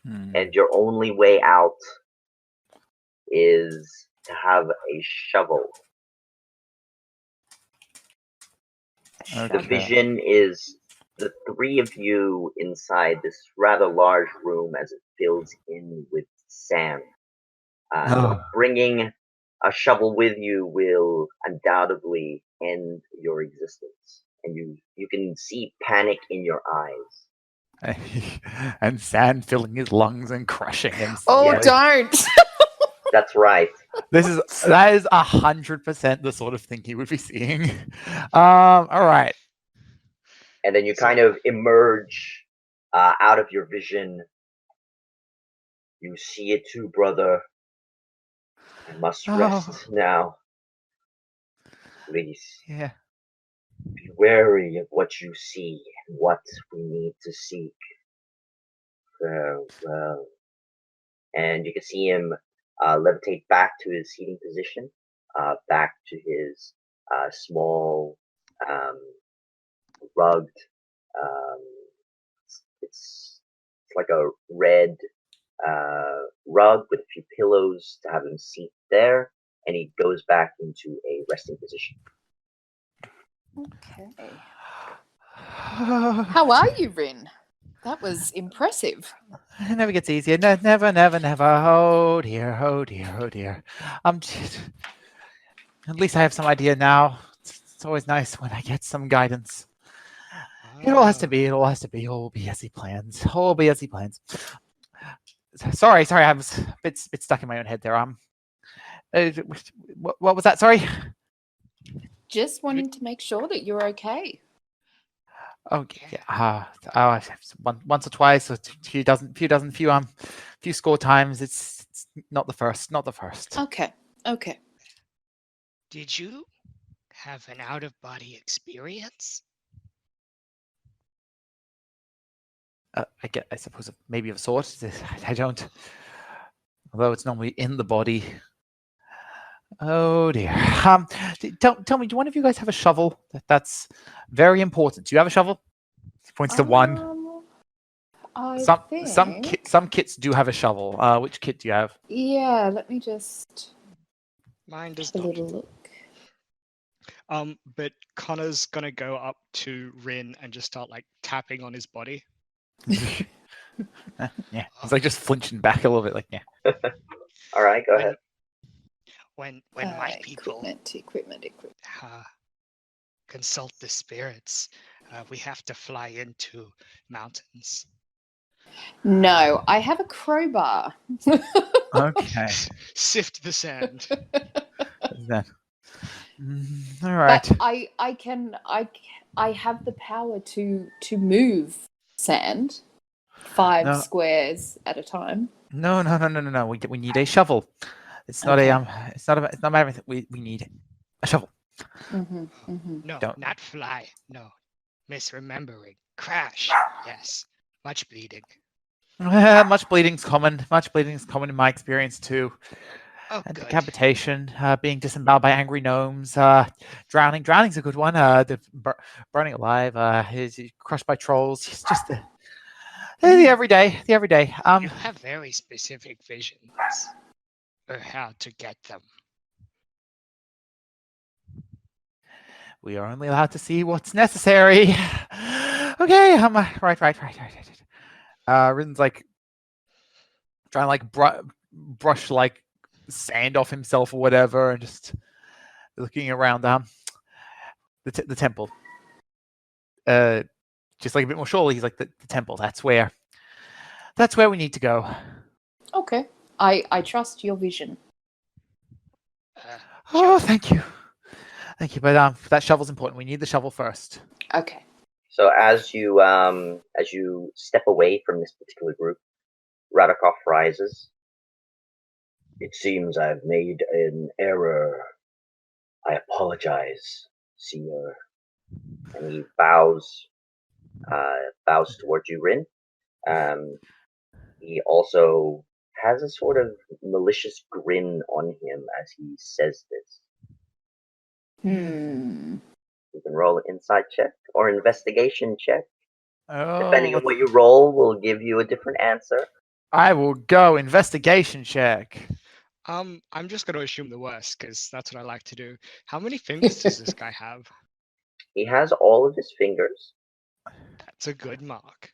And your only way out is to have a shovel. Okay. The vision is the 3 of you inside this rather large room as it fills in with sand. Bringing a shovel with you will undoubtedly end your existence, and you can see panic in your eyes. And sand filling his lungs and crushing him. Oh, don't! That's right. That is 100% the sort of thing he would be seeing. All right. And then you kind of emerge out of your vision. You see it too, brother. I must rest now. Please. Yeah. Be wary of what you see and what we need to seek. Farewell. And you can see him levitate back to his seating position, back to his small, rugged. It's like a red rug with a few pillows to have him seat there, and he goes back into a resting position. Okay. How are you, Rin? That was impressive. It never gets easier. No, never. Oh dear. At least I have some idea now. It's always nice when I get some guidance. It all has to be. It all has to be. All will be as he plans. All will be as he plans. Sorry. I was a bit stuck in my own head there. What was that? Sorry. Just wanting to make sure that you're okay. Okay. Yeah. Once or twice, or few score times. It's not the first. Not the first. Okay. Did you have an out-of-body experience? I suppose maybe of sorts. I don't. Although it's normally in the body. Oh dear. Tell me, do one of you guys have a shovel? That's very important. Do you have a shovel? He points to one. Some kits do have a shovel. Which kit do you have? Yeah, let me just Mine does have a not. little look. But Connor's gonna go up to Rin and just start like tapping on his body. Yeah, he's like just flinching back a little bit, like yeah. All right, go ahead. When my people Equipment. consult the spirits, we have to fly into mountains. No, I have a crowbar. Okay. Sift the sand. Then. All right. But I have the power to move sand 5 squares at a time. No. We need a shovel. It's not it's not everything. We need a shovel. No, Don't. not fly. No, misremembering. Crash. Yes. Much bleeding. Much bleeding's common. Much bleeding's common in my experience too. Oh, good. Decapitation, being disemboweled by angry gnomes, drowning. Drowning's a good one. Burning alive. Is crushed by trolls. It's just the everyday. The everyday. You have very specific visions for how to get them. We are only allowed to see what's necessary. Okay. Right. Rin's like trying to like brush like sand off himself or whatever, and just looking around the temple. Just like a bit more surely, he's like the temple. That's where we need to go. Okay. I trust your vision. Oh, thank you. But that shovel's important. We need the shovel first. Okay. So as you step away from this particular group, Radikoff rises. It seems I've made an error. I apologize, Señor. And he bows towards you, Rin. He also has a sort of malicious grin on him as he says this. You can roll an insight check or investigation check. Depending on what you roll, will give you a different answer. I will go investigation check. I'm just going to assume the worst because that's what I like to do. How many fingers does this guy have? He has all of his fingers. That's a good mark.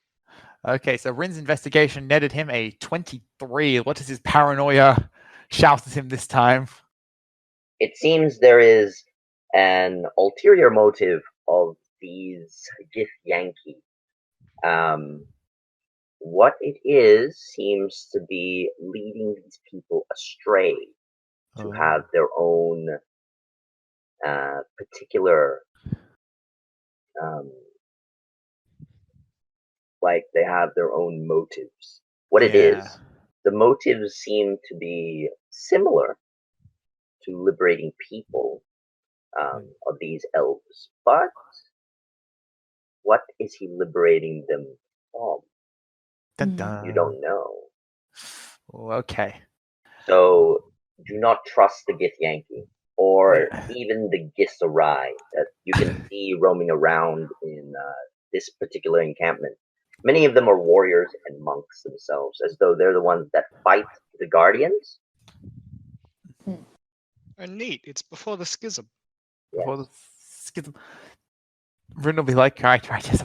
Okay, so Rin's investigation netted him a 23. What is his paranoia shout at him this time? It seems there is an ulterior motive of these Githyanki. What it is seems to be leading these people astray to have their own particular, like they have their own motives. What it is, the motives seem to be similar to liberating people of these elves, but what is he liberating them from? Dun, dun. You don't know. Okay. So do not trust the Githyanki or even the Githzerai that you can see roaming around in this particular encampment. Many of them are warriors and monks themselves, as though they're the ones that fight the guardians. And neat, it's before the schism. Yes. Before the schism. Rin will be like, right, yes,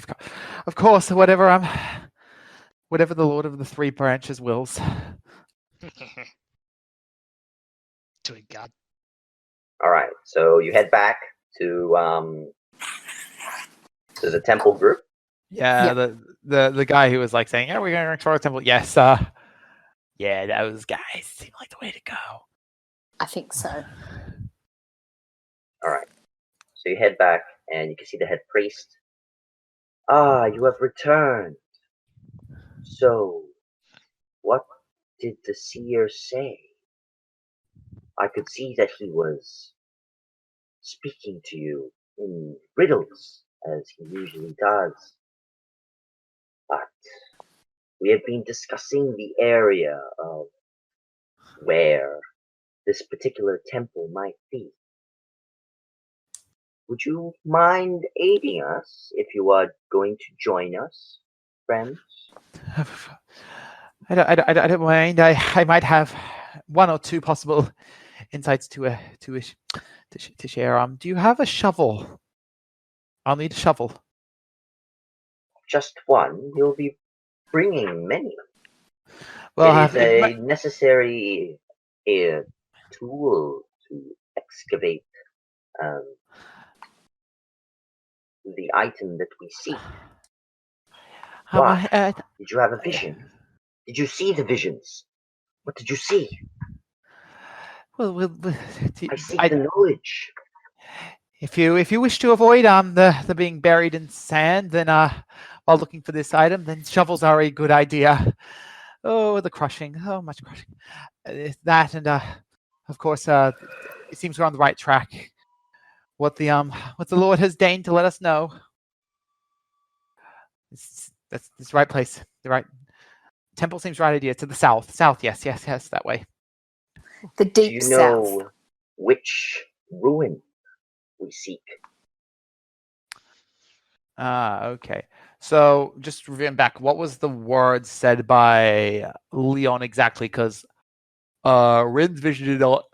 of course, whatever the Lord of the Three Branches wills. To a god. All right, so you head back to the temple group. Yeah, the guy who was like saying, "Yeah, we're going to explore the temple." Yes, yeah, those guys seem like the way to go. I think so. All right. So you head back, and you can see the head priest. Ah, you have returned. So, what did the seer say? I could see that he was speaking to you in riddles, as he usually does. But we have been discussing the area of where this particular temple might be. Would you mind aiding us if you are going to join us, friends? I don't mind. I might have one or two possible insights to share. Do you have a shovel? I'll need a shovel. Just one? You'll be bringing many. Well, it is a necessary tool to excavate the item that we seek. Why? Did you have a vision? Did you see the visions? What did you see? Well, I seek the knowledge. If you wish to avoid the being buried in sand, then while looking for this item, then shovels are a good idea. Oh, the crushing! Oh, much crushing. That and of course, it seems we're on the right track. What the Lord has deigned to let us know. That's the right place. The right temple seems right idea. To the south. South, yes, that way. The deep south. Do you know which ruin we seek? Okay. So just reviewing back, what was the word said by Leon exactly? Because Rin's vision did not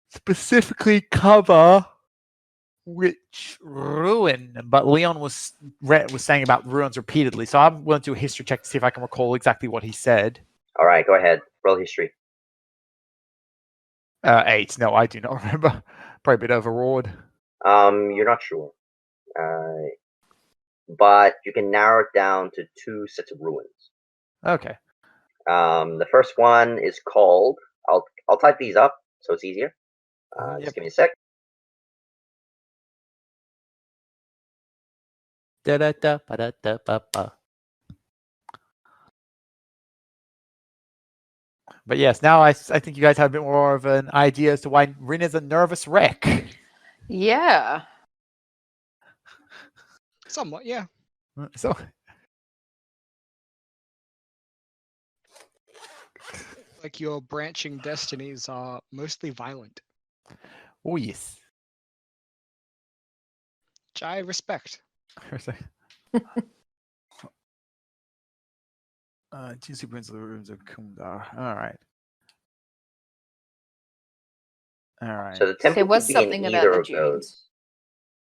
specifically cover which ruin, but Leon was saying about ruins repeatedly. So I'm going to do a history check to see if I can recall exactly what he said. All right, go ahead. Roll history. 8. No, I do not remember. Probably a bit overawed. You're not sure. But you can narrow it down to 2 sets of ruins. Okay. The first one is called. I'll type these up so it's easier. Just give me a sec. But yes, now I think you guys have a bit more of an idea as to why Rin is a nervous wreck. Yeah. Somewhat, yeah. So. Like your branching destinies are mostly violent. Oh yes. Which I respect. Two superins of the rooms of Kumdar. All right. So the temple there was could be something in about either the of dunes. those.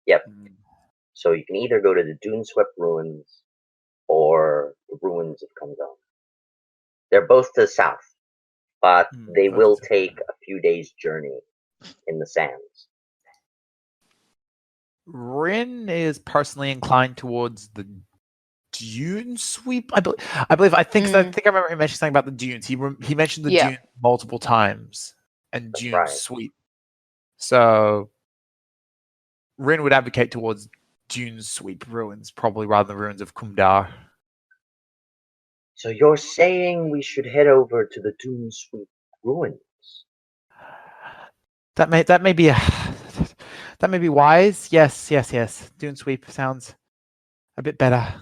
Yep. So you can either go to the dune-swept ruins or the ruins of Kumdar. They're both to the south, but they will take a few days' journey in the sands. Rin is personally inclined towards the dune sweep. I think I remember him mentioning something about the dunes. He mentioned the dune multiple times and That's dune right. sweep. So Rin would advocate towards dune sweep ruins probably rather than the ruins of Kumdar. So you're saying we should head over to the dune sweep ruins? That may be wise. Yes. Dune sweep sounds a bit better.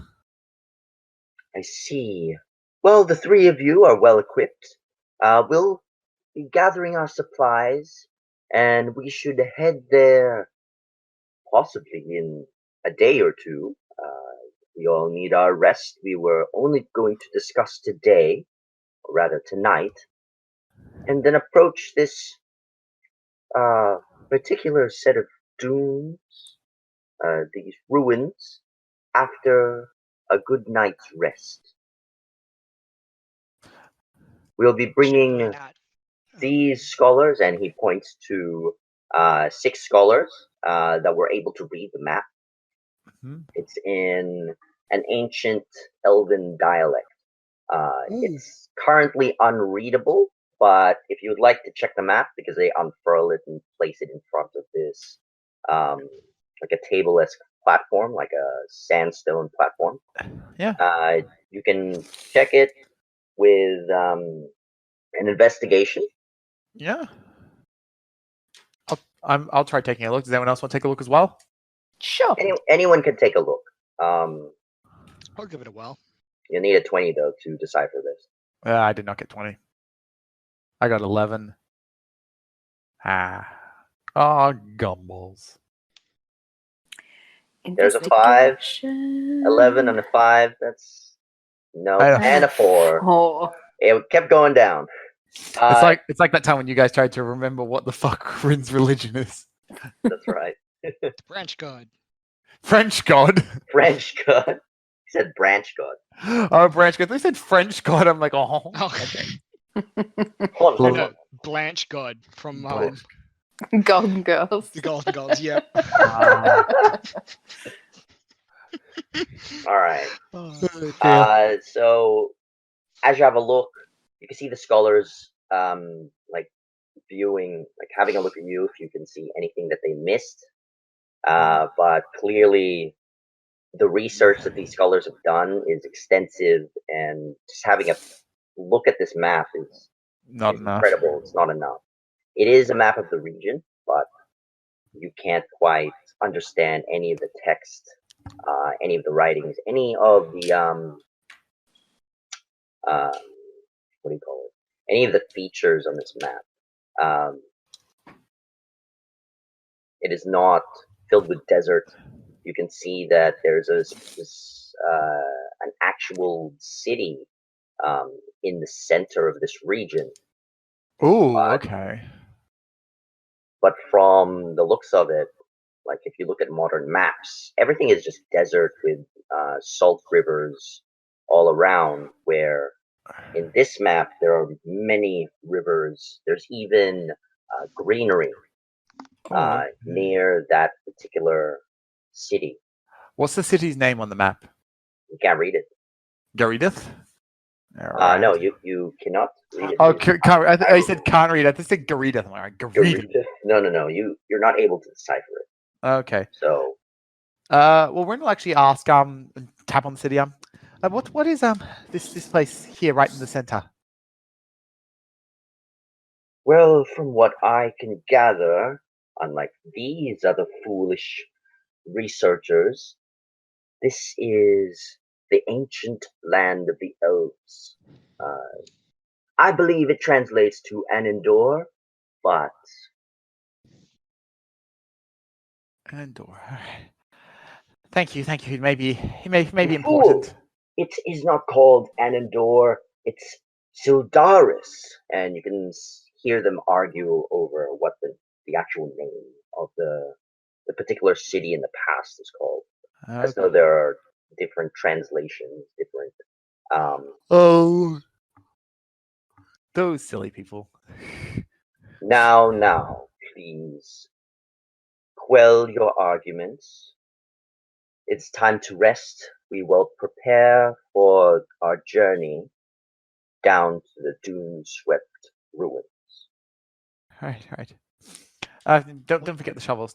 I see. Well, the 3 of you are well equipped. We'll be gathering our supplies, and we should head there possibly in a day or 2. We all need our rest. We were only going to discuss today, or rather tonight, and then approach this particular set of dunes, these ruins, after a good night's rest. We'll be bringing these scholars, and he points to 6 scholars that were able to read the map. Mm-hmm. It's in an ancient Elven dialect. It's currently unreadable, but if you would like to check the map, because they unfurl it and place it in front of this, like a table-esque platform, like a sandstone platform. Yeah. You can check it with an investigation. Yeah. I'll try taking a look. Does anyone else want to take a look as well? Sure. Anyone can take a look. I'll give it a whirl. You need a 20 though to decipher this. I did not get 20. I got 11. Oh, gumballs. There's a 5, 11 and a 5. That's no, and a 4. Oh. It kept going down. It's like that time when you guys tried to remember what the fuck Rin's religion is. That's right. Branch God. French God. French God. He said branch God. Oh, branch God. They said French God. I'm like, oh. Okay. Hold on. No, Blanche God from Golden Girls. the Golden Girls. Yep. All right. Oh. So as you have a look, you can see the scholars like viewing, like having a look at you if you can see anything that they missed. But clearly the research that these scholars have done is extensive, and just having a look at this map is not enough. incredible. It's not enough. It is a map of the region, but you can't quite understand any of the text, any of the writings, any of the what do you call it? Any of the features on this map. It is not filled with desert. You can see that there's an actual city in the center of this region. Oh, okay. But from the looks of it, like if you look at modern maps, everything is just desert with salt rivers all around, where in this map there are many rivers. There's even greenery near that particular city. What's the city's name on the map? You can't read it. Garidith? Right. No, you cannot read it. Oh, I said can't read it. I just said Garidith. I'm like, Garidith. No. You're not able to decipher it. Okay. So, well, we're going to actually ask tap on the city. What is this place here, right in the center? well, from what I can gather, unlike these other foolish researchers, this is the ancient land of the elves. I believe it translates to Anandor, but Anandor. Thank you. It may be important. It is not called Anandor. It's Sildaris, and you can hear them argue over what the actual name of the particular city in the past is called. As though there are different translations, different. Oh, those silly people. Now, please quell your arguments. It's time to rest. We will prepare for our journey down to the dune-swept ruins. Right. Don't forget the shovels.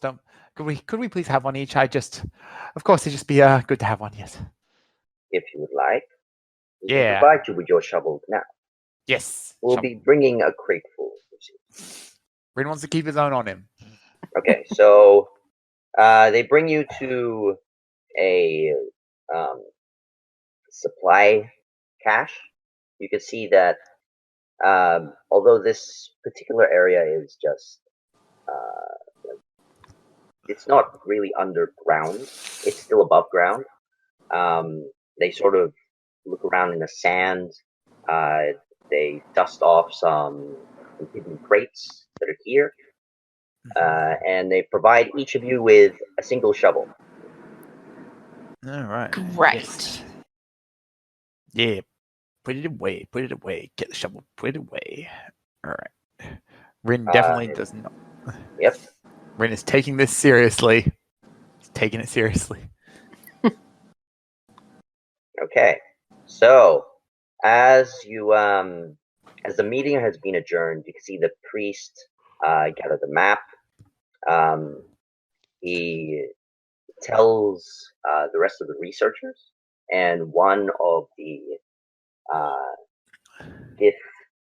Could we please have one each? Of course, it'd just be good to have one. Yes. If you would like, we Yeah. can provide you with your shovels now. Yes. We'll be bringing a crate full. Rin wants to keep his own on him. Okay, so they bring you to a supply cache. You can see that although this particular area is just it's not really underground, it's still above ground. They sort of look around in the sand. They dust off some hidden crates that are here, and they provide each of you with a single shovel. All right. Great. Yes. Yeah. Put it away. Get the shovel. Put it away. All right. Rin definitely does not. Yep. Rin is taking this seriously. He's taking it seriously. Okay, so as as the meeting has been adjourned, you can see the priest gather the map. He tells the rest of the researchers and one of the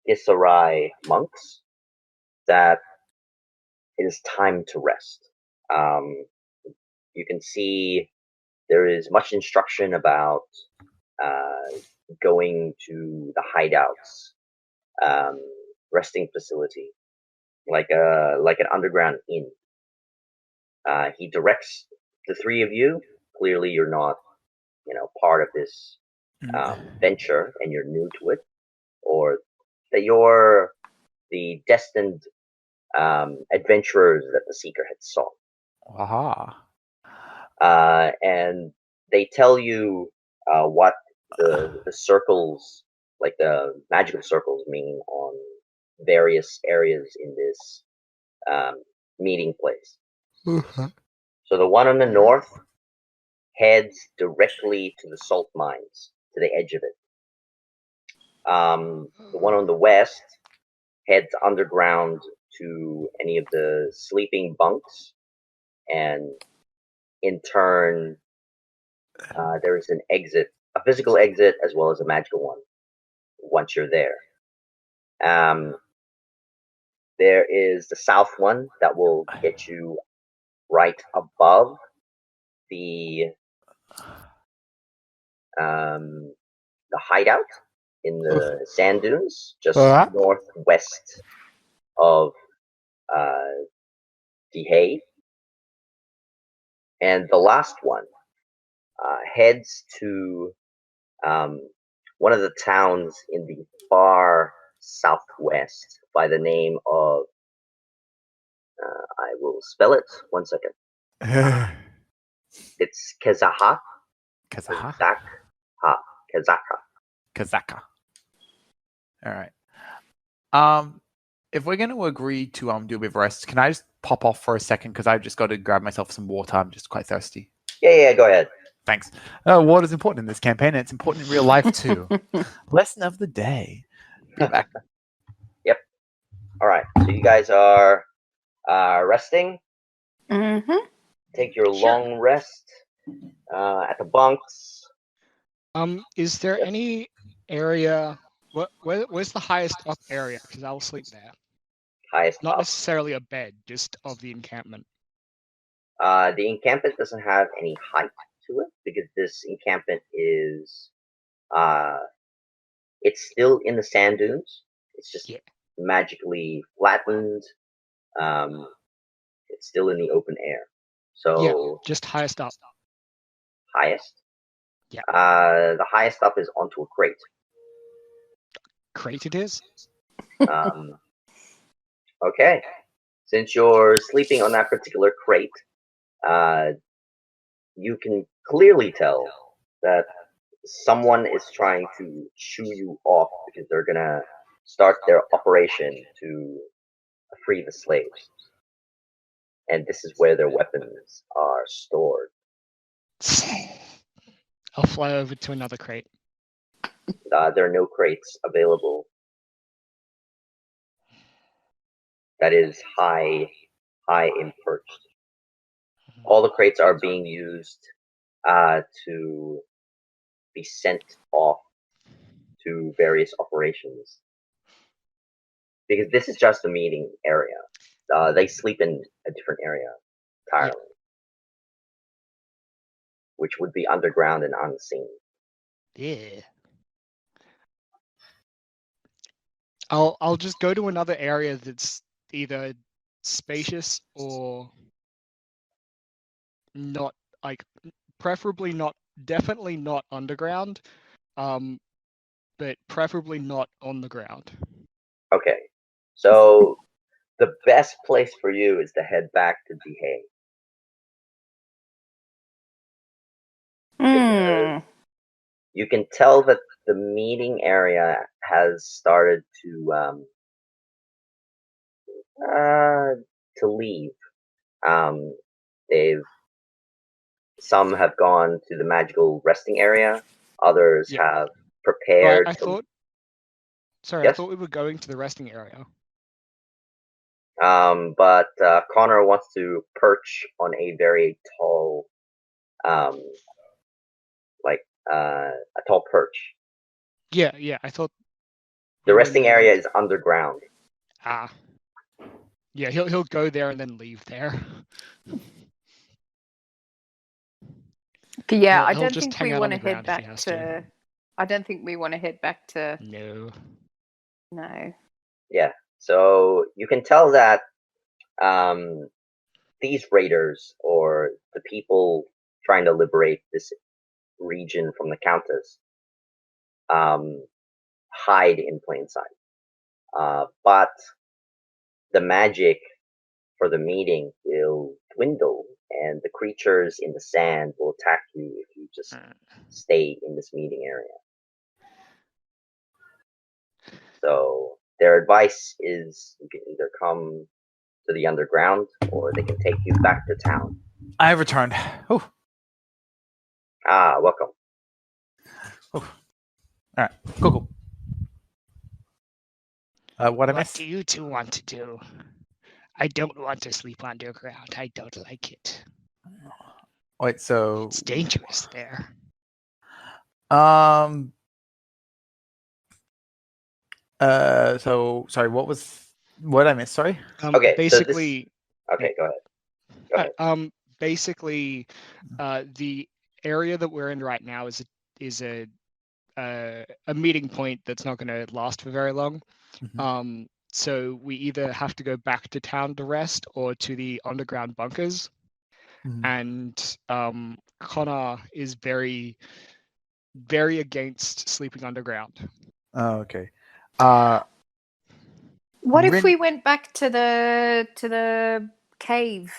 Disarray monks that it is time to rest. You can see there is much instruction about going to the hideouts, resting facility, like an underground inn. He directs the three of you. Clearly, you're not, part of this venture, and you're new to it, or that you're the destined adventurers that the Seeker had sought. Aha. And they tell you what the circles, like the magical circles, mean on various areas in this meeting place. So the one on the north heads directly to the salt mines, to the edge of it. The one on the west heads underground to any of the sleeping bunks, and in turn, there is an exit, a physical exit as well as a magical one once you're there. There is the south one that will get you right above the hideout in the sand dunes, just northwest of Dehay. And the last one heads to one of the towns in the far southwest by the name of, I will spell it, 1 second. It's Kazaha. Kazaha? Kazaka. All right. If we're going to agree to do a bit of rest, can I just pop off for a second? Because I've just got to grab myself some water. I'm just quite thirsty. Yeah, go ahead. Thanks. Water's important in this campaign, and it's important in real life too. Lesson of the day. Be back. Yep. All right. So you guys are resting. Mm-hmm. Take your long rest at the bunks. Is there any area? Where's the highest up area? Because I'll sleep there. Highest Not up. necessarily a bed, just of the encampment. The encampment doesn't have any height to it because this encampment is it's still in the sand dunes. It's just magically flattened. It's still in the open air. So just highest up. Highest? Yeah. The highest up is onto a crate. Crate it is? Okay. Since you're sleeping on that particular crate, you can clearly tell that someone is trying to shoo you off because they're gonna start their operation to free the slaves. And this is where their weapons are stored. I'll fly over to another crate. There are no crates available. That is high in perched. All the crates are being used to be sent off to various operations. Because this is just a meeting area. They sleep in a different area entirely. Which would be underground and unseen. Yeah. I'll just go to another area that's either spacious or not, like, preferably not, definitely not underground, but preferably not on the ground. Okay, so the best place for you is to head back to Dehay. You can tell that the meeting area has started to leave. Some have gone to the magical resting area. Others Yeah. have Well, prepared. I thought. Sorry, I Yes? thought we were going to the resting area. But Connor wants to perch on a very tall, a tall perch. Yeah, I thought. The we were resting near, area like- is underground. Ah. Yeah, he'll go there and then leave there. Yeah, I He'll don't just think hang we out on want the to head ground if he back has to. I don't think we want to head back to. No. No. Yeah. So you can tell that these raiders, or the people trying to liberate this region from the Countess, hide in plain sight. But the magic for the meeting will dwindle, and the creatures in the sand will attack you if you just stay in this meeting area. So their advice is you can either come to the underground or they can take you back to town. I have returned. Oh, Ah, welcome. all right, cool. What I What missed? do you two want to do? I don't want to sleep underground. I don't like it. Wait, so It's dangerous there. So sorry, what I missed? Sorry. Okay, Basically. Okay, go ahead. Basically, the area that we're in right now is a meeting point that's not going to last for very long. Mm-hmm. So we either have to go back to town to rest or to the underground bunkers. Mm-hmm. And Connor is very, very against sleeping underground. Oh, okay. What if Rin- we went back to the cave?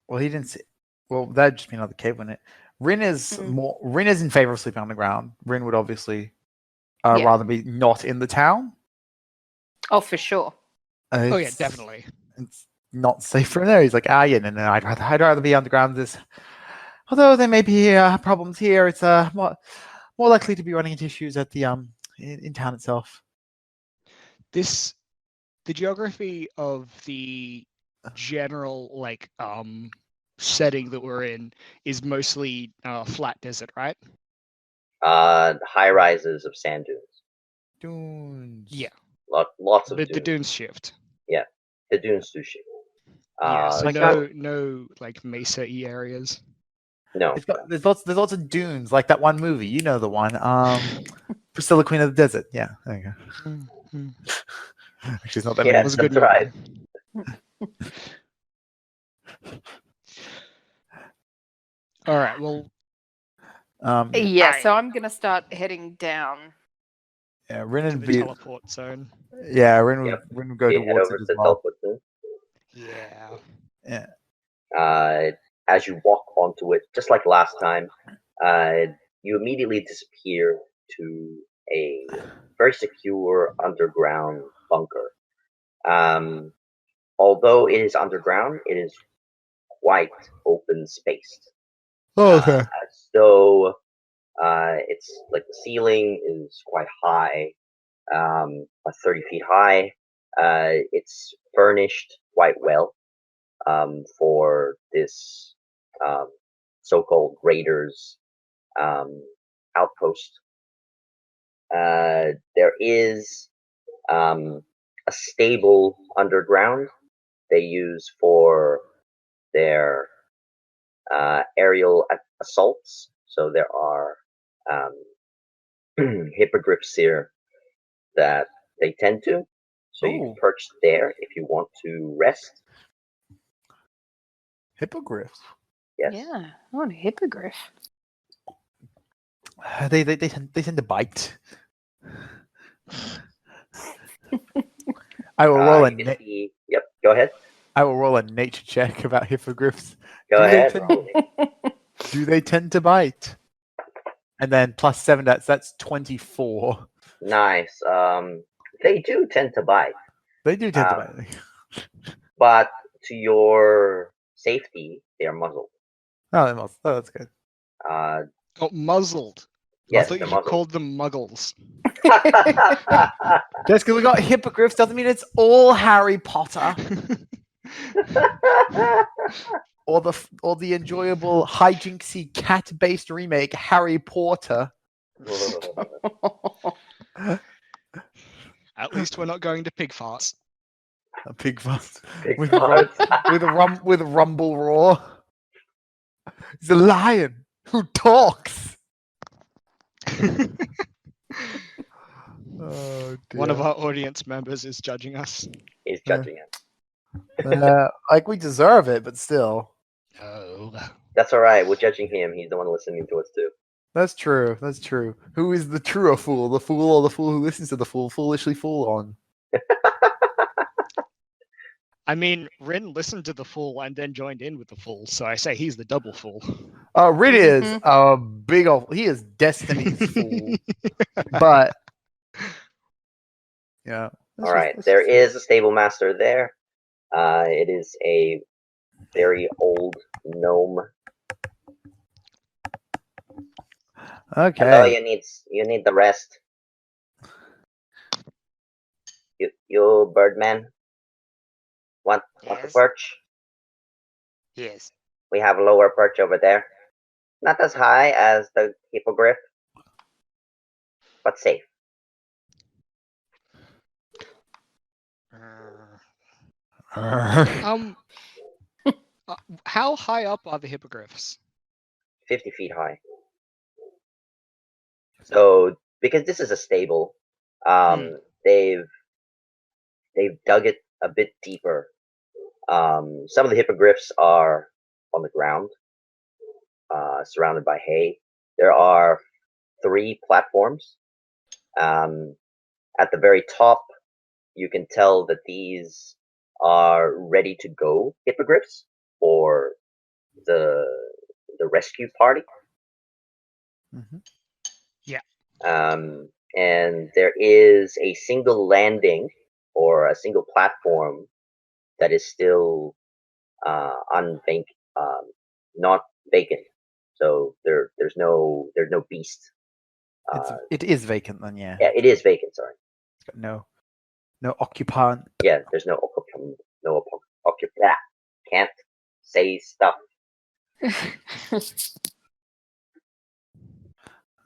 Well, he didn't say. Well, that'd just be another cave, wouldn't it? Rin is in favor of sleeping on the ground. Rin would obviously rather be not in the town. Oh, for sure. Oh yeah, definitely. It's not safe from there. He's like, yeah, no, I'd rather be underground. Although there may be problems here, it's more likely to be running into issues at the in town itself. The geography of the general setting that we're in is mostly flat desert, right? High rises of sand dunes. Dunes. Yeah. Lots of The dunes. dunes shift. Yeah, the dunes do shift. Yeah, so So no like mesa-y areas. no. There's lots of dunes, like that one movie. You know the one. Priscilla, Queen of the Desert. Yeah, there you go. Mm-hmm. Actually, it's not that Yeah, many. It was a good that's movie. right. All right. Well. Yeah. So I'm gonna start heading down. Yeah, Rin To would the be. teleport zone. Yeah, Rin would go You towards head over it as to well. teleport zone. Yeah. Yeah. As you walk onto it, just like last time, you immediately disappear to a very secure underground bunker. Although it is underground, it is quite open spaced. Oh, okay. So it's like the ceiling is quite high, 30 feet high. It's furnished quite well for this so-called raiders outpost. There is a stable underground they use for their aerial assaults. So there are hippogriffs here that they tend to. So you can perch there if you want to rest. Hippogriffs. Yes. Yeah. I want a hippogriff. They tend to bite. I will roll a. Yep. Go ahead. I will roll a nature check about hippogriffs. Go ahead. Do they tend to bite? And then +7. That's 24. Nice. They do tend to bite. They do tend to bite. But to your safety, they are muzzled. Oh, that's good. Uh, Oh, muzzled. yes, I thought they're you muzzled. called them muggles. Just because we got hippogriffs doesn't mean it's all Harry Potter or the enjoyable hijinksy cat-based remake Harry Potter. At least we're not going to pig farts. A pig farts Pig with farts. with a rumble roar. He's a lion who talks. Oh dear. One of our audience members is judging us. He's judging him. Like we deserve it, but still. Oh. That's all right. We're judging him. He's the one listening to us too. That's true. That's true. Who is the truer fool? The fool or the fool who listens to the fool, foolishly fool on? I mean, Rin listened to the fool and then joined in with the fool, so I say he's the double fool. Rin is a big old. He is Destiny's fool. But yeah. All right. There is a stable master there. It is a very old gnome. Okay. Hello, you need the rest. You birdman. Want the Yes. perch? Yes. We have a lower perch over there. Not as high as the hippogriff, but safe. How high up are the hippogriffs? 50 feet high. So, because this is a stable, they've dug it a bit deeper. Some of the hippogriffs are on the ground, surrounded by hay. There are 3 platforms. At the very top, you can tell that these are ready to go hippogriffs for the rescue party. Mm-hmm. Yeah. And there is a single landing or a single platform that is still not vacant. So there's no beast. It is vacant then, yeah. Yeah, it is vacant. Sorry. It's got no occupant. Yeah, there's no occupant. Yeah, can't say stuff.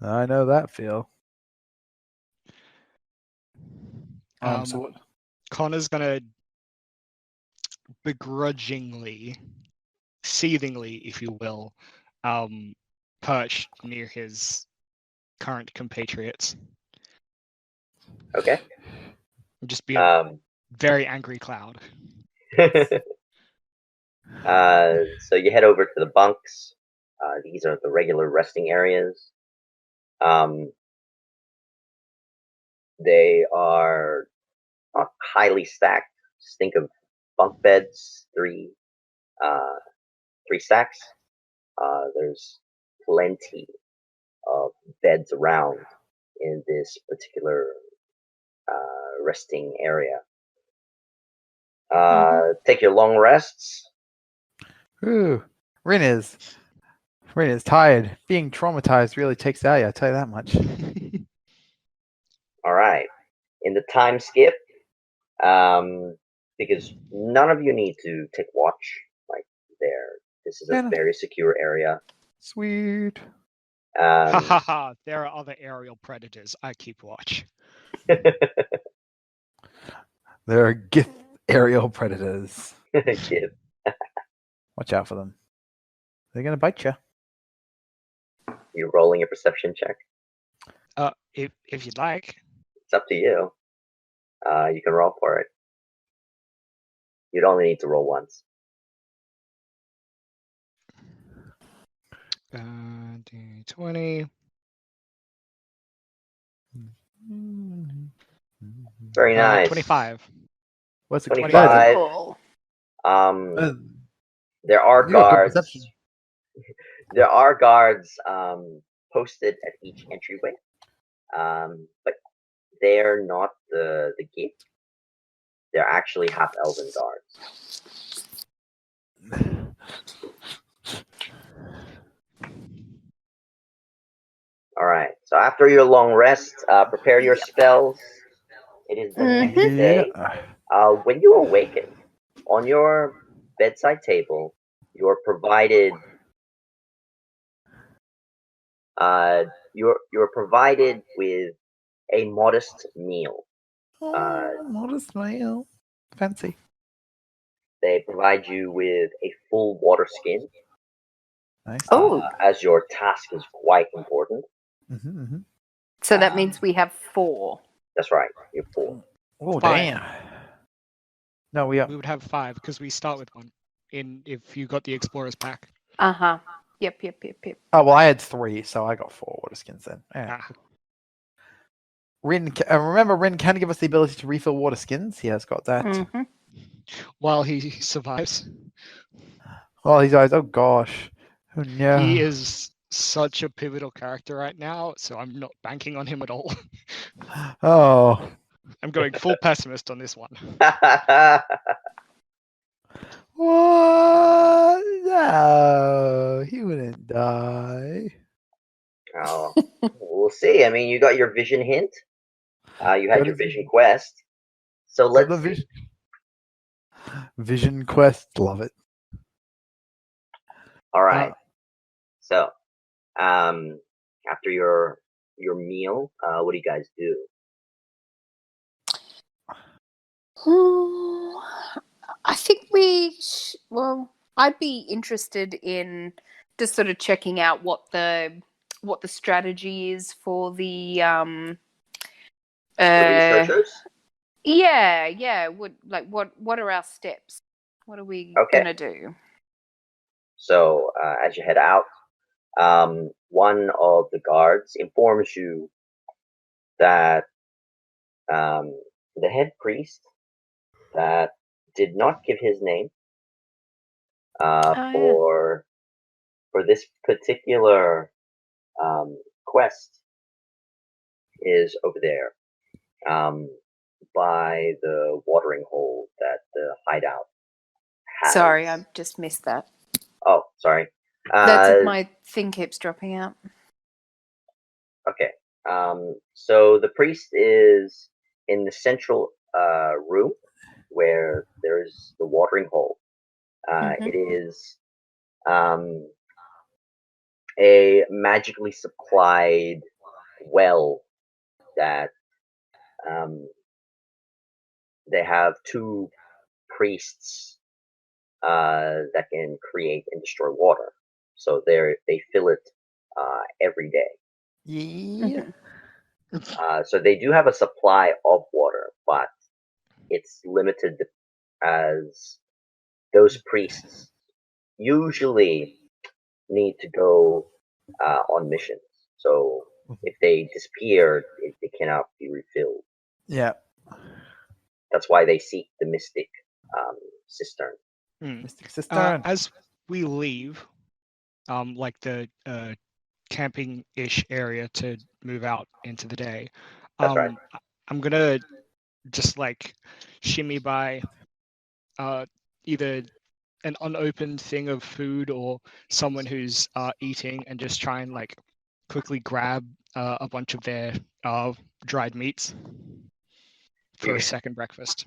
I know that feel. So what? Connor's gonna begrudgingly, seethingly, if you will, perch near his current compatriots. Okay. Just be a very angry cloud. So you head over to the bunks. These are the regular resting areas. They are not highly stacked. Just think of bunk beds, 3 stacks. There's plenty of beds around in this particular resting area. Take your long rests. Ooh, Rin is tired. Being traumatized really takes it out of you, I'll tell you that much. All right. In the time skip, because none of you need to take watch. Like this is a very secure area. Sweet. Ha ha ha! There are other aerial predators. I keep watch. There are Gith aerial predators. Gith. Watch out for them. They're gonna bite you. You're rolling a perception check. If you'd like. It's up to you. You can roll for it. You'd only need to roll once. 20. Very nice. 25. What's it? 25. Cool. There are You got good guards. perception. There are guards posted at each entryway, but they're not the gate. They're actually half elven guards. All right. So after your long rest, prepare your Yep. spells. It is the next day. When you awaken, on your bedside table, you're provided. You're provided with a modest meal. Modest meal. Fancy. They provide you with a full water skin, Nice. as your task is quite important. So that means we have 4. That's right. You're full. Oh, 5. damn. No, we are. We would have 5 because we start with 1. If you got the explorer's pack. Yep. Oh, well, I had 3, so I got 4 water skins then. Yeah. Rin, remember, Rin can give us the ability to refill water skins. He has got that. While he survives. Oh, he's eyes. Oh, gosh. Oh, no. He is such a pivotal character right now, so I'm not banking on him at all. Oh. I'm going full pessimist on this one. What? No, he wouldn't die. Oh, we'll see. I mean, you got your vision hint. You had your vision quest. So let's see. Vision quest, love it. All right. So, after your meal, what do you guys do? I think I'd be interested in just sort of checking out what the strategy is for the researchers? Yeah. What are our steps? What are we gonna do? So, as you head out, one of the guards informs you that the head priest that did not give his name for this particular quest is over there by the watering hole that the hideout has. Sorry, I just missed that. Oh, sorry. That's my thing keeps dropping out. Okay. So the priest is in the central room where there's the watering hole. It is a magically supplied well that they have 2 priests that can create and destroy water. So they fill it every day. Yeah. So they do have a supply of water, but it's limited as those priests usually need to go on missions. So if they disappear, they cannot be refilled. Yeah. That's why they seek the mystic cistern. Mystic cistern. As we leave, like the camping-ish area to move out into the day, That's right. I'm gonna just like shimmy by either an unopened thing of food or someone who's eating and just try and like quickly grab a bunch of their dried meats for a second breakfast.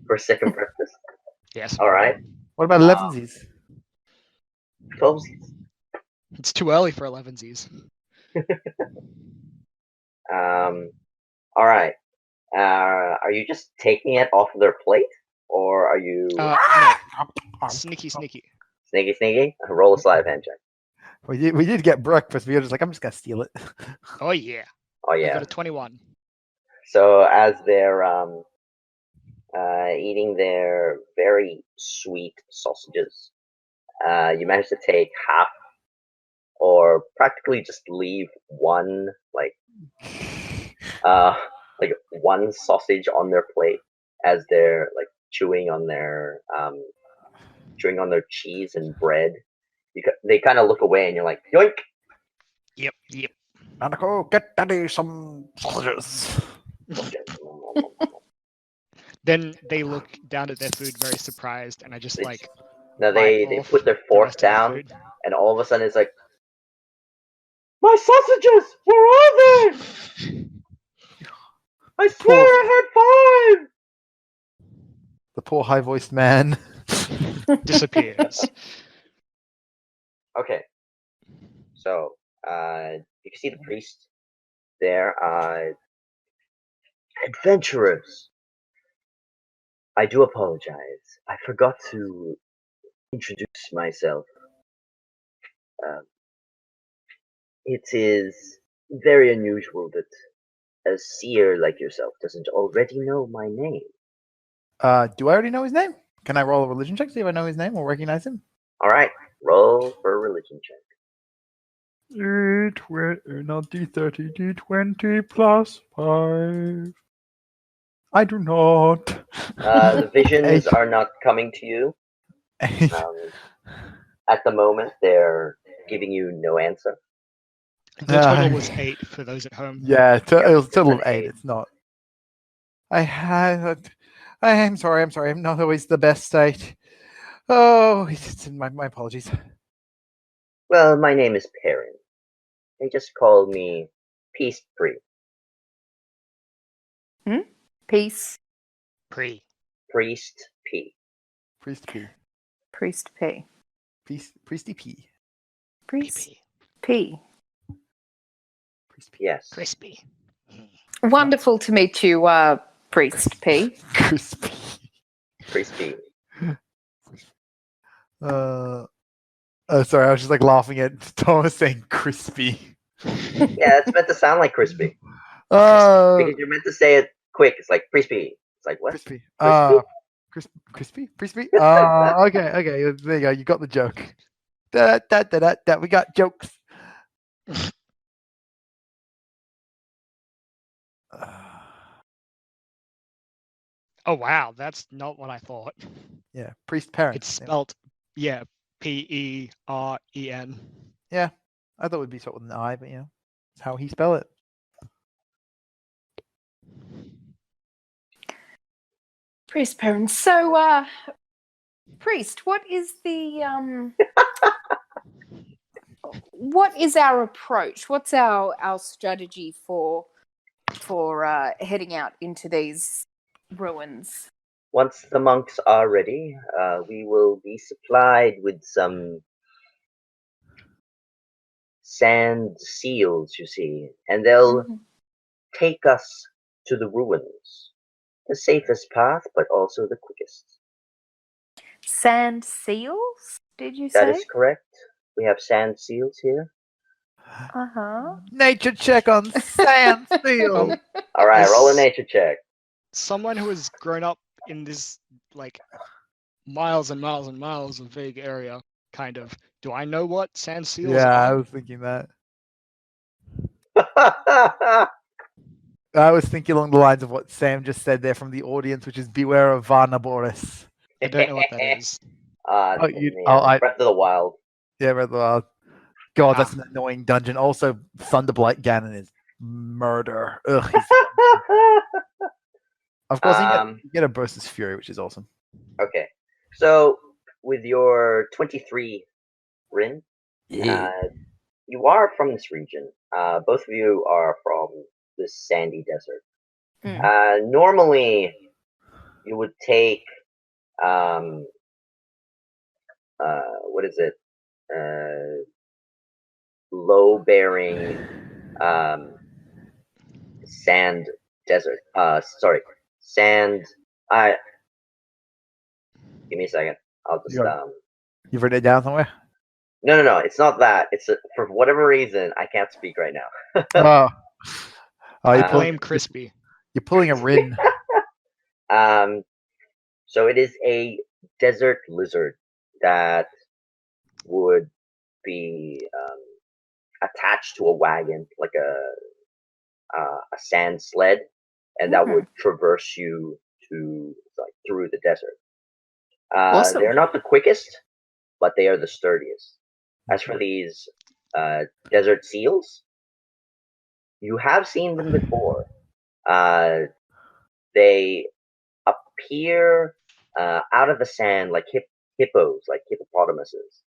For a second breakfast. Yes. All right. What about 11sies? 12sies. It's too early for 11sies. All right. Are you just taking it off of their plate, or are you No. Sneaky. sneaky? Roll a sleight of hand check. We did get breakfast. We were just like, I'm just gonna steal it. Oh yeah. Oh I yeah. got a 21. So as they're eating their very sweet sausages, you manage to take half, or practically just leave one, like one sausage on their plate as they're like chewing on their cheese and bread. They kind of look away, and you're like, yoink. Yep. Anako, get daddy some sausages. Then they look down at their food very surprised, and I just like No, they put their fork down and all of a sudden it's like, my sausages! Where are they? I swear I had 5! The poor high-voiced man. Disappears. Okay. So, you can see the priest there. Adventurers! I do apologize. I forgot to introduce myself. It is very unusual that a seer like yourself doesn't already know my name. Do I already know his name? Can I roll a religion check to see if I know his name or recognize him? Alright, roll for a religion check. Not D30, D20 plus 5. I do not. The visions are not coming to you. 8. At the moment, they're giving you no answer. The total was 8 for those at home. Yeah, it was a total of an 8. eight. It's not. I'm sorry. I'm not always the best state. Oh, my apologies. Well, my name is Perrin. They just call me Peace Free. Peace. Pre. Priest P. Priest P. Priest P. Priesty P. Priest PP. P. Priest P. Yes. Crispy. Wonderful to meet you, Priest P. Crispy. Priest P. Sorry, I was just like laughing at Thomas saying crispy. Yeah, it's meant to sound like crispy. Uh, Because you're meant to say it quick. It's like crispy. It's like, what? crispy. Crispy? Crispy. Okay. There you go. You got the joke. Da. We got jokes. Oh wow, that's not what I thought. Yeah, priest parent. It's spelt P-E-R-E-N. Yeah, I thought it would be spelled with an I, but you know, it's how he spell it. Priest parent. So, Priest, what is the what is our approach? What's our strategy for heading out into these ruins? Once the monks are ready, we will be supplied with some sand seals, you see, and they'll take us to the ruins. The safest path, but also the quickest. Sand seals? Did you That say? is correct. We have sand seals here. Nature check on sand seal. All right, As roll a nature check. someone who has grown up in this like miles and miles and miles of vague area, kind of. Do I know what sand seals Yeah, I are? was thinking that. I was thinking along the lines of what Sam just said there from the audience, which is beware of Varnaboris. I don't know what that is. I- Breath of the Wild. Yeah, Red Wild. God, Ah. that's an annoying dungeon. Also, Thunderblight Ganon is murder. Ugh. Of course, you get a Burst's Fury, which is awesome. Okay, so with your 23 Rin, you are from this region. Both of you are from this sandy desert. Normally, you would take what is it? Low-bearing sand desert. Sorry, sand. Give me a second. I'll just You've written it down somewhere? No. It's not that. It's for whatever reason I can't speak right now. You're Blame Crispy. You're pulling a Rin. So it is a desert lizard that would be attached to a wagon, like a sand sled, and that would traverse you to through the desert. Awesome. They're not the quickest, but they are the sturdiest. As for these desert seals, you have seen them before. They appear out of the sand like hippos, like hippopotamuses,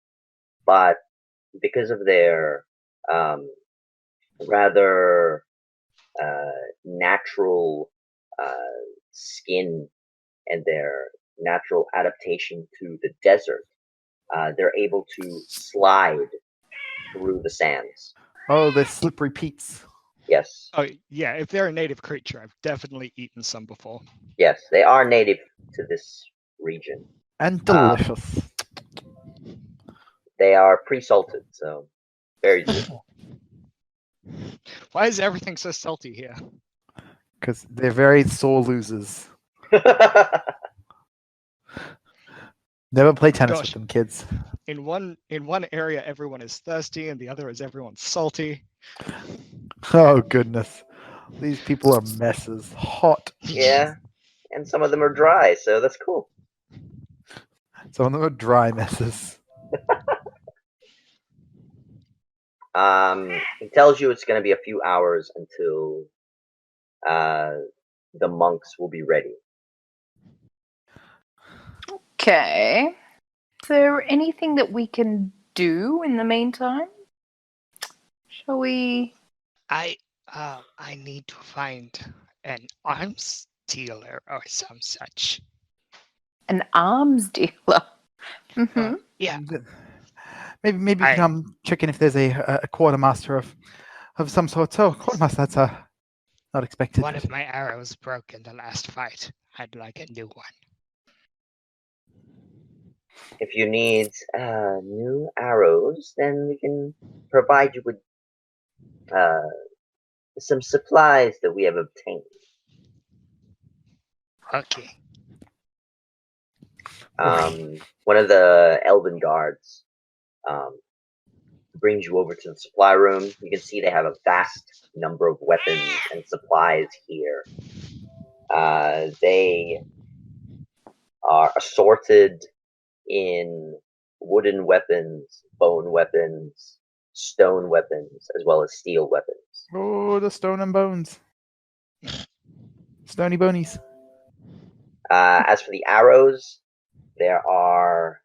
but because of their rather natural skin and their natural adaptation to the desert, they're able to slide through the sands. Oh, they're slippery Pete's. Yes. Oh yeah, if they're a native creature, I've definitely eaten some before. Yes, they are native to this region. And delicious. They are pre-salted, so very good. Why is everything so salty here? Because they're very sore losers. Never play tennis with them, kids. In one area, everyone is thirsty, and the other is everyone's salty. Oh, goodness. These people are messes. Hot. Yeah, and some of them are dry, so that's cool. Some of them are dry messes. He tells you it's going to be a few hours until the monks will be ready. Okay. Is there anything that we can do in the meantime? Shall we? I need to find an arms dealer or some such. An arms dealer. Mm-hmm. Yeah. Maybe you can check in if there's a quartermaster of some sort. So quartermaster, that's not expected. One of my arrows broke in the last fight. I'd like a new one. If you need new arrows, then we can provide you with some supplies that we have obtained. Okay. One of the elven guards brings you over to the supply room. You can see they have a vast number of weapons and supplies here. They are assorted in wooden weapons, bone weapons, stone weapons, as well as steel weapons. Oh, the stone and bones. Stony bonies. As for the arrows, there are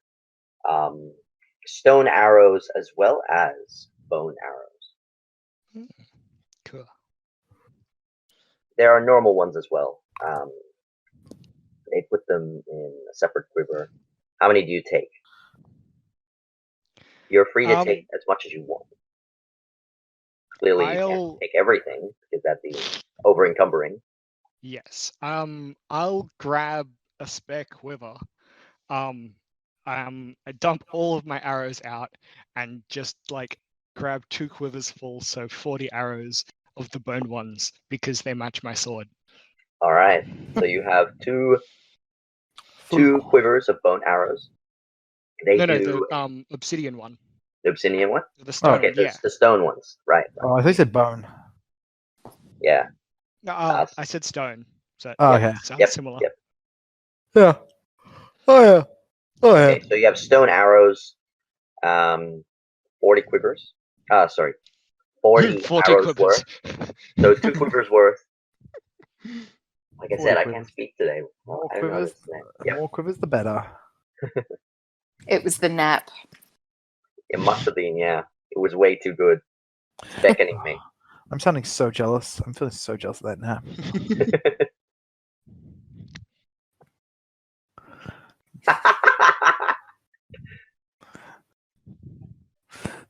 stone arrows as well as bone arrows. Cool. There are normal ones as well. They put them in a separate quiver. How many do you take? You're free to take as much as you want. Clearly, you can't take everything because that'd be over encumbering. Yes. I'll grab a spare quiver. I dump all of my arrows out and just like grab 2 quivers full, so 40 arrows of the bone ones because they match my sword. All right. So you have two quivers of bone arrows. The obsidian one. The obsidian one? The stone, okay, yeah. the stone ones, right. Oh, I think said bone. Yeah. No, I said stone. So okay. Sounds similar. Yep. Yeah. Oh yeah. Oh yeah. Okay, so you have stone arrows, 40 quivers. 40 arrows quivers. worth. So 2 quivers worth. Like I said, I can't speak today. More I don't know quivers, more quivers, the better. It was the nap. It must have been, yeah. It was way too good. Beckoning me. I'm sounding so jealous. I'm feeling so jealous of that nap.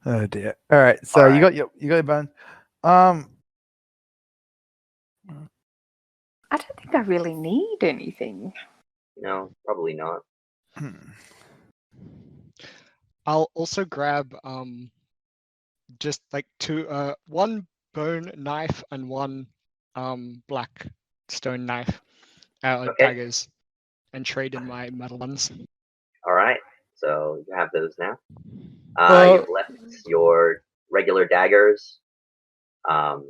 Oh dear. All right. So you got your bone. I don't think I really need anything. No, probably not. I'll also grab just like 2 one bone knife and 1 black stone knife daggers and trade in my metal ones. All right. So you have those now. You've left your regular daggers to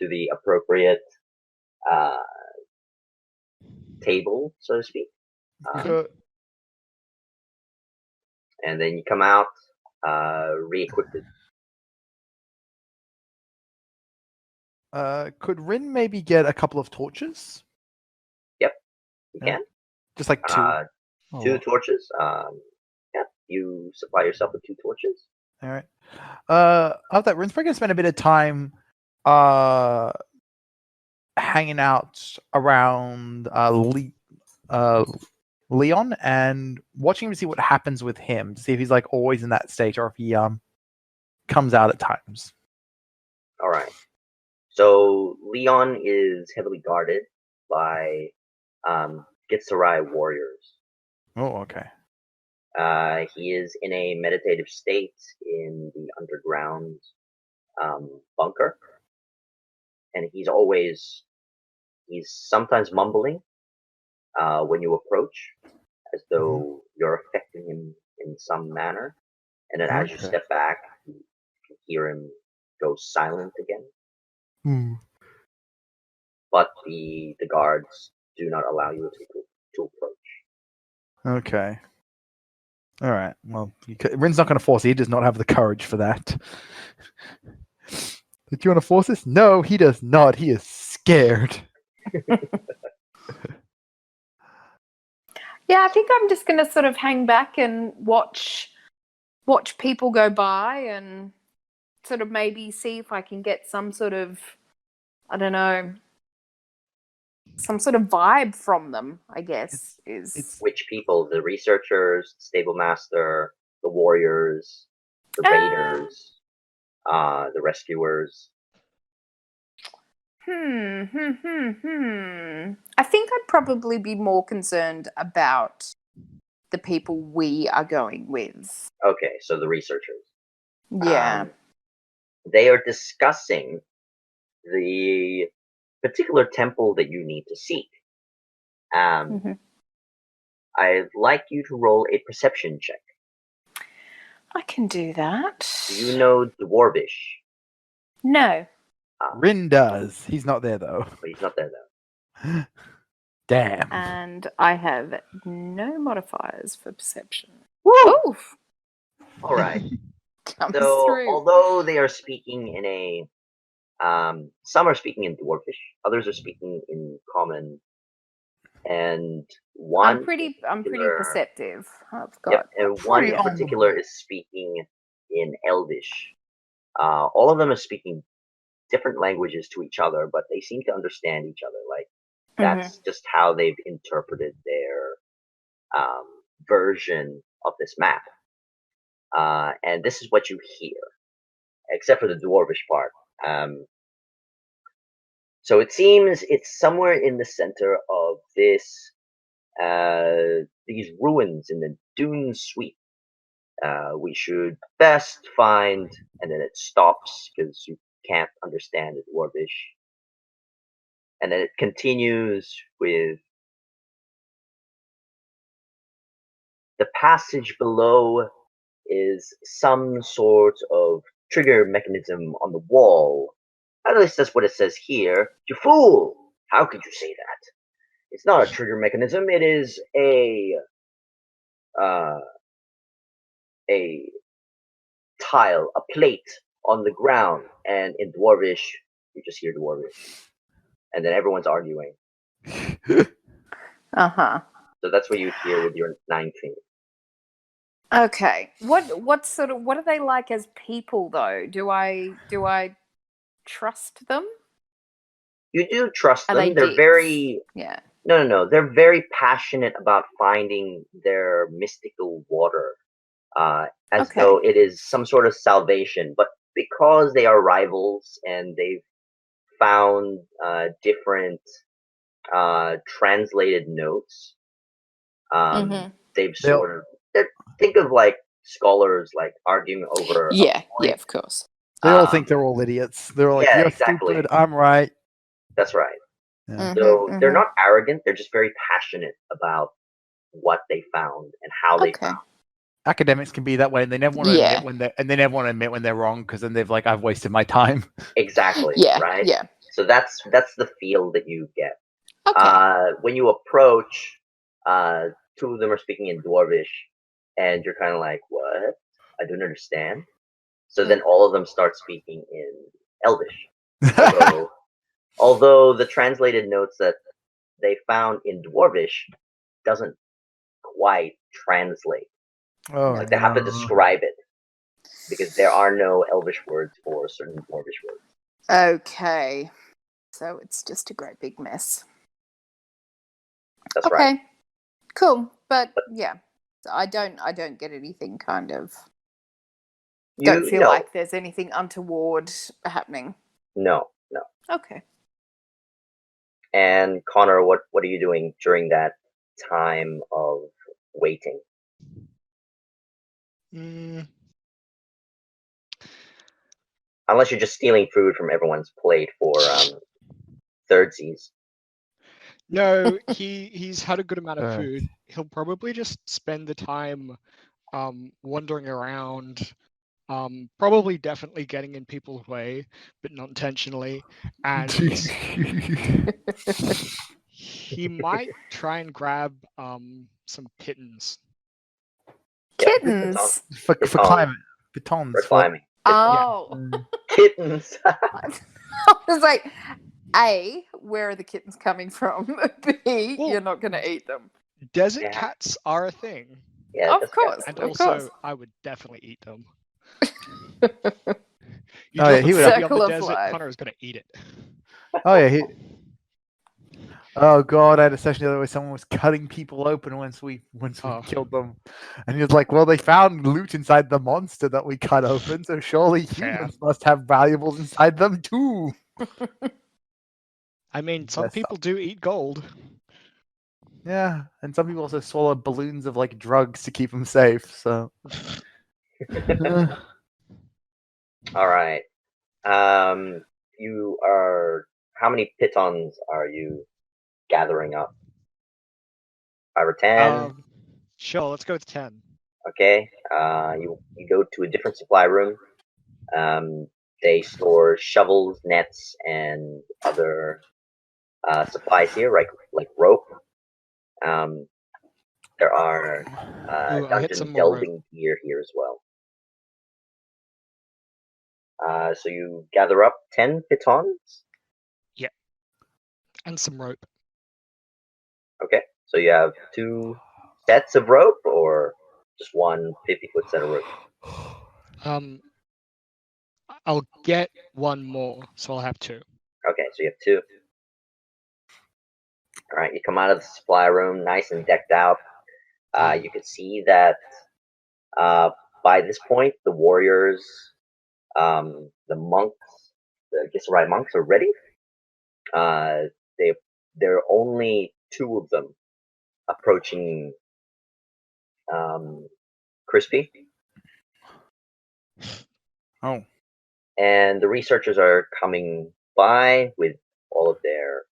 the appropriate table, so to speak. And then you come out re-equipped. Could Rin maybe get a couple of torches? Yep, you can. Just like 2. 2 torches. Yeah, you supply yourself with 2 torches. All right. Of that, Rin's probably gonna spend a bit of time, hanging out around Leon and watching him to see what happens with him, to see if he's like always in that state or if he comes out at times. All right. So Leon is heavily guarded by Gitsarai warriors. Oh, okay. He is in a meditative state in the underground bunker, and he's sometimes mumbling when you approach, as though you're affecting him in some manner, and then as you Okay. step back, you can hear him go silent again. But the guards do not allow you to approach. Okay. All right. Well, Rin's not going to force it. He does not have the courage for that. Did you want to force this? No, he does not. He is scared. Yeah, I think I'm just going to sort of hang back and watch people go by and sort of maybe see if I can get some sort of, I don't know, some sort of vibe from them, I guess. Which people? The researchers, the stable master, the warriors, the raiders, the rescuers. I think I'd probably be more concerned about the people we are going with. Okay, so the researchers. Yeah. They are discussing the particular temple that you need to seek. I'd like you to roll a perception check. I can do that. Do you know Dwarvish? No. Rin does. He's not there though. But he's not there though. Damn. And I have no modifiers for perception. Woo! Oof. All right. Comes So, through. although they are speaking in a, some are speaking in Dwarvish, others are speaking in Common, and one I'm pretty perceptive. I've got. Yep, and one in pretty on the particular is speaking in Elvish. All of them are speaking different languages to each other, but they seem to understand each other. Like that's just how they've interpreted their version of this map. And this is what you hear, except for the Dwarvish part. So it seems it's somewhere in the center of this, these ruins in the Dune Sweep. We should best find, and then it stops because you can't understand the Dwarvish. And then it continues with the passage below is some sort of trigger mechanism on the wall. At least that's what it says here. You fool! How could you say that? It's not a trigger mechanism. It is a tile, a plate on the ground. And in Dwarvish, you just hear Dwarvish. And then everyone's arguing. So that's what you hear with your 9 fingers. Okay. What are they like as people though? Do I trust them? You do trust them. They're dicks? Very No. They're very passionate about finding their mystical water, as though it is some sort of salvation. But because they are rivals and they've found different translated notes, they've sort of think of like scholars like arguing over. Yeah, of course. They all think they're all idiots. They're all like, "You're stupid. I'm right." That's right. So they're not arrogant. They're just very passionate about what they found and how they found. Academics can be that way, and they never want to admit when they're wrong, because then they've like, "I've wasted my time." Exactly. Right. Yeah. So that's the feel that you get. Okay. When you approach, 2 of them are speaking in Dwarvish, and you're kind of like, "What? I don't understand." So then all of them start speaking in Elvish. Although the translated notes that they found in Dwarvish doesn't quite translate. They have to describe it. because there are no Elvish words for certain Dwarvish words. Okay. So it's just a great big mess. That's right. Okay. Cool. But yeah. I don't get anything kind of don't feel like there's anything untoward happening. No. Okay. And Connor, what are you doing during that time of waiting? Unless you're just stealing food from everyone's plate for thirdsies. No, he's had a good amount of food. He'll probably just spend the time wandering around, probably definitely getting in people's way, but not intentionally. And he might try and grab some kittens. Kittens? For climbing. Pitons. For climbing. Oh. Kittens. I was like, A, where are the kittens coming from? B, Well, you're not going to eat them. Desert cats are a thing. Yeah, Of course. And of also, course. I would definitely eat them. Oh, yeah, he would have- on Circle the of desert, life. Connor is going to eat it. Oh yeah, oh god, I had a session the other way. Someone was cutting people open once we killed them, and he was like, "Well, they found loot inside the monster that we cut open, so surely humans must have valuables inside them too." I mean, some people do eat gold. Yeah, and some people also swallow balloons of like drugs to keep them safe. So. All right. You are. How many pitons are you gathering up? 5 or 10? Sure, let's go with 10. Okay. You go to a different supply room. They store shovels, nets, and other supplies here, like rope. There are dungeon delving gear here as well. So you gather up 10 pitons? Yeah. And some rope. Okay. So you have 2 sets of rope or just one 50-foot set of rope? I'll get one more, so I'll have 2. Okay, so you have 2. Alright, you come out of the supply room nice and decked out. You can see that by this point, the warriors, the monks, the Gisserai monks are ready. There are only 2 of them approaching Crispy. Oh. And the researchers are coming by with all of their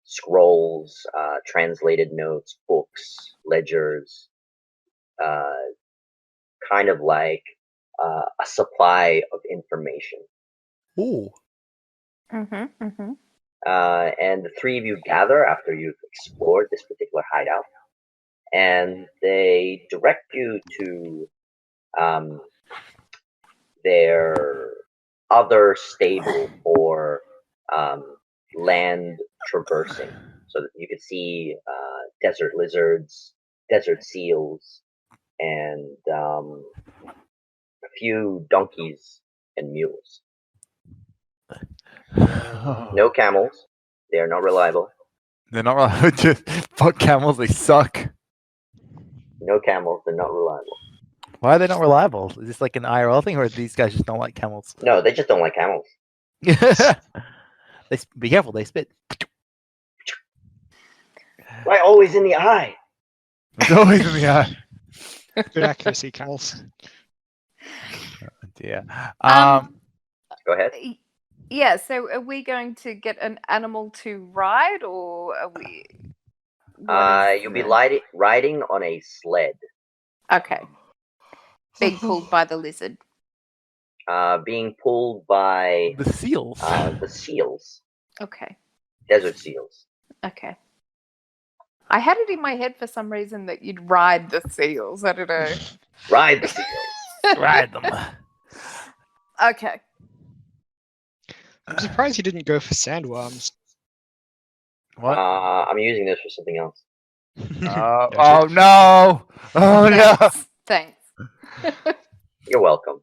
scrolls, translated notes, books, ledgers, kind of like a supply of information. Ooh. And the 3 of you gather after you've explored this particular hideout, and they direct you to their other stable for land traversing, so that you can see desert lizards, desert seals, and a few donkeys and mules. No camels. They are not reliable. They're not reliable. Just fuck camels. They suck. No camels. They're not reliable. Why are they not reliable? Is this like an IRL thing, or these guys just don't like camels? No, they just don't like camels. Be careful. They spit. Right, always in the eye. It's always in the eye. Good accuracy, camels. Oh, dear. Go ahead. Yeah, so are we going to get an animal to ride, or are we... You'll be riding on a sled. Okay. Being pulled by the lizard. Being pulled by... The seals. The seals. Okay. Desert seals. Okay. I had it in my head for some reason that you'd ride the seals. I don't know. Ride the seals. Ride them. Okay. I'm surprised you didn't go for sandworms. What? I'm using this for something else. Oh no! Oh no! Thanks. You're welcome.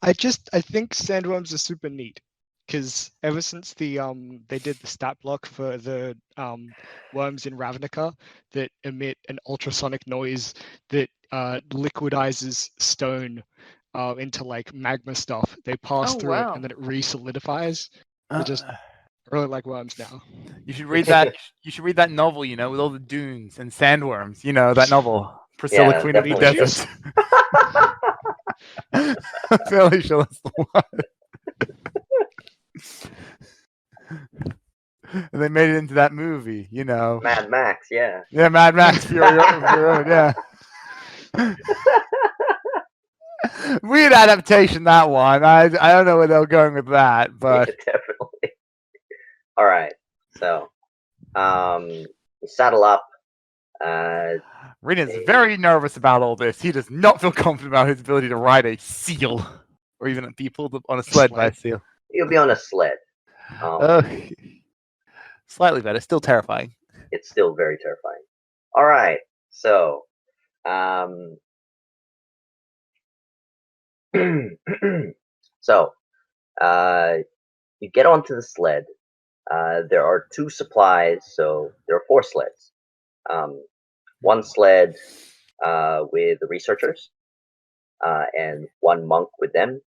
I think sandworms are super neat because ever since they did the stat block for the worms in Ravnica that emit an ultrasonic noise that liquidizes stone into like magma stuff. They pass through it and then it re-solidifies. I really like worms now. You should read that. You should read that novel. You know, with all the dunes and sandworms. You know that novel, Priscilla, Yeah, Queen of the definitely Desert. I'm fairly sure that's the one. And they made it into that movie. You know, Mad Max, yeah. Yeah, Mad Max Fury Road. Yeah. Weird adaptation, that one. I don't know where they're going with that, but yeah, definitely. All right, so you saddle up. Rin is very nervous about all this. He does not feel confident about his ability to ride a seal, or even be pulled on a sled by a seal. You'll be on a sled. Slightly better. Still terrifying. It's still very terrifying. All right, so so you get onto the sled. There are 2 supplies, so there are 4 sleds. One sled with the researchers, and 1 monk with them,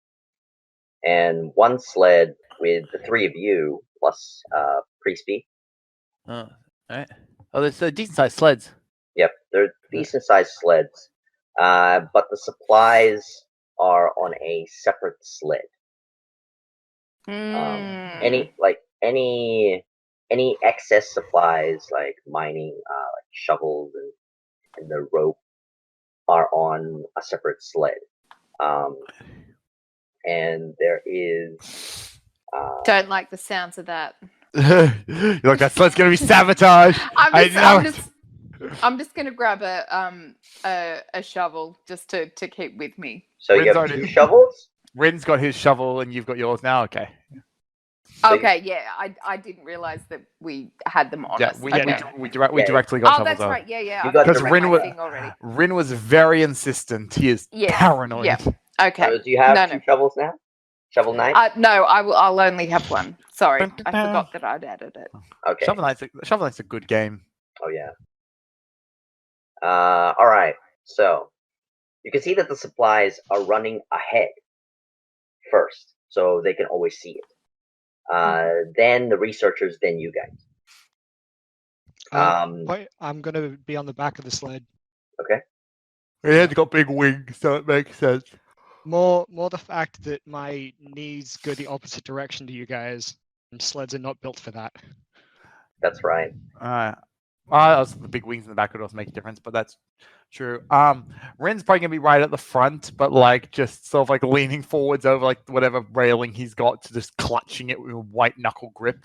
and 1 sled with the 3 of you plus Priesty. All right. Oh, there's decent-sized sleds. Yep, they're decent-sized sleds, but the supplies are on a separate sled. Any excess supplies like mining, like shovels and the rope are on a separate sled. And there is. Don't like the sounds of that. You're like, that sled's gonna be sabotaged. I'm just gonna grab a shovel just to keep with me. So you have 2 shovels? Rin's got his shovel and you've got yours now. Okay. Okay, yeah, I didn't realize that we had them on us. We directly got shovels. Oh, that's right. Yeah. Because Rin was very insistent. He is paranoid. Yeah. Okay. So do you have 2 shovels now? Shovel Knight? No, I'll only have 1. Sorry, I forgot that I'd added it. Okay. Shovel Knight's a good game. Oh yeah. All right. So you can see that the supplies are running ahead first, so they can always see it. Then the researchers, then you guys. Wait, I'm gonna be on the back of the sled. Okay. It's got big wings, so it makes sense. More the fact that my knees go the opposite direction to you guys, and sleds are not built for that. That's right. Also, the big wings in the back would also make a difference, but that's true. Rin's probably gonna be right at the front, but like just sort of like leaning forwards over like whatever railing he's got, to just clutching it with a white knuckle grip.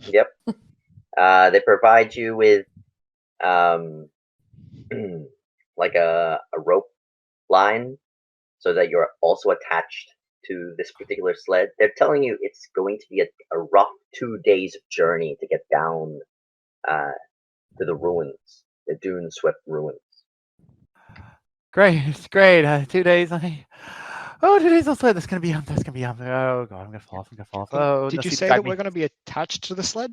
Yep. They provide you with like a rope line, so that you're also attached to this particular sled. They're telling you it's going to be a rough 2 days of journey to get down to the ruins, the dune-swept ruins. Great, it's great. 2 days. 2 days on sled. That's gonna be. Oh god, I'm gonna fall off. Oh, did you say that we're gonna be attached to the sled?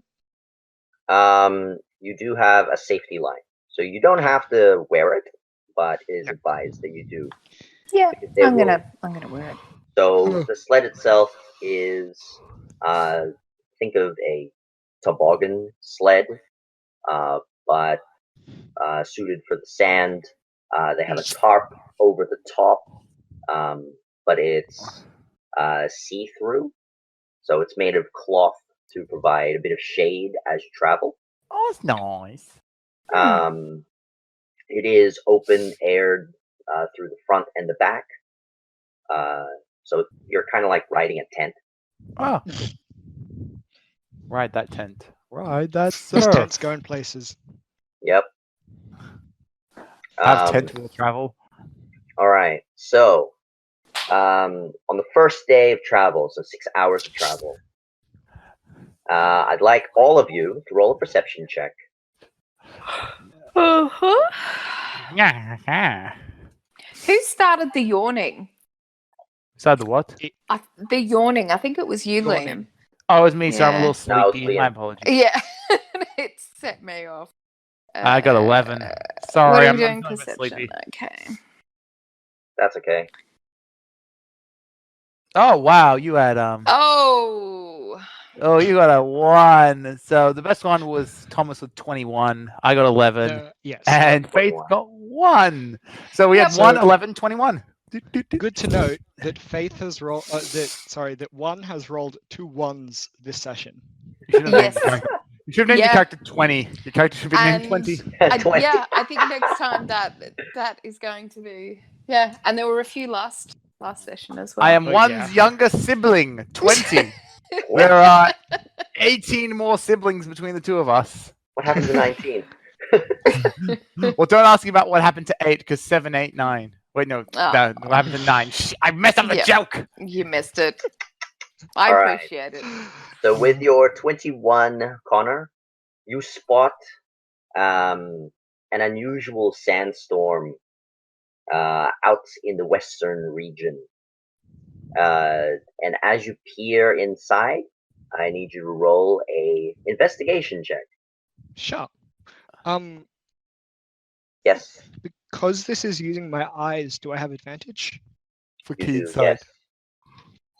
You do have a safety line, so you don't have to wear it, but it is advised that you do. Yeah, I'm gonna wear it. So the sled itself is, think of a toboggan sled, but suited for the sand. They have a tarp over the top, but it's see-through, so it's made of cloth to provide a bit of shade as you travel. Oh, it's nice. It is open-aired through the front and the back, so you're kind of like riding a tent. Oh. Ride that tent. Ride that Those surf. tents going places. Yep. Have tent will travel. All right. So, on the first day of travel, so 6 hours of travel, I'd like all of you to roll a perception check. Who started the yawning? Started the what? The yawning. I think it was you, Yawning. Liam. Oh, it was me, so I'm a Yeah. little sleepy. No, it's My Liam. apologies. Yeah, it set me off. I got 11. What Sorry, are I'm you doing? feeling a bit Perception. sleepy. Okay. That's okay. Oh wow, you had Oh. Oh, you got a 1. So the best one was Thomas with 21. I got 11. Yes. And Faith 21. got 1. So we Yep. had 1, So- 11, 21. Good to note that Faith has rolled. That one has rolled 2 1s this session. You should have named, Yes. your character. You should have named your Yeah. character 20. Your character should be named 20. Yeah, I think next time that is going to be and there were a few last session as well. I am Oh, one's yeah. younger sibling, 20. There are 18 more siblings between the two of us. What happened to 19? Well, don't ask me about what happened to 8, because 7, 8, 9. Wait, no, Oh. no, what happened to 9? I messed up the Yeah. joke. You missed it. I All right. appreciate it. So with your 21, Connor, you spot an unusual sandstorm out in the western region. And as you peer inside, I need you to roll a investigation check. Sure. Yes, Because this is using my eyes, do I have advantage? For you key do. inside.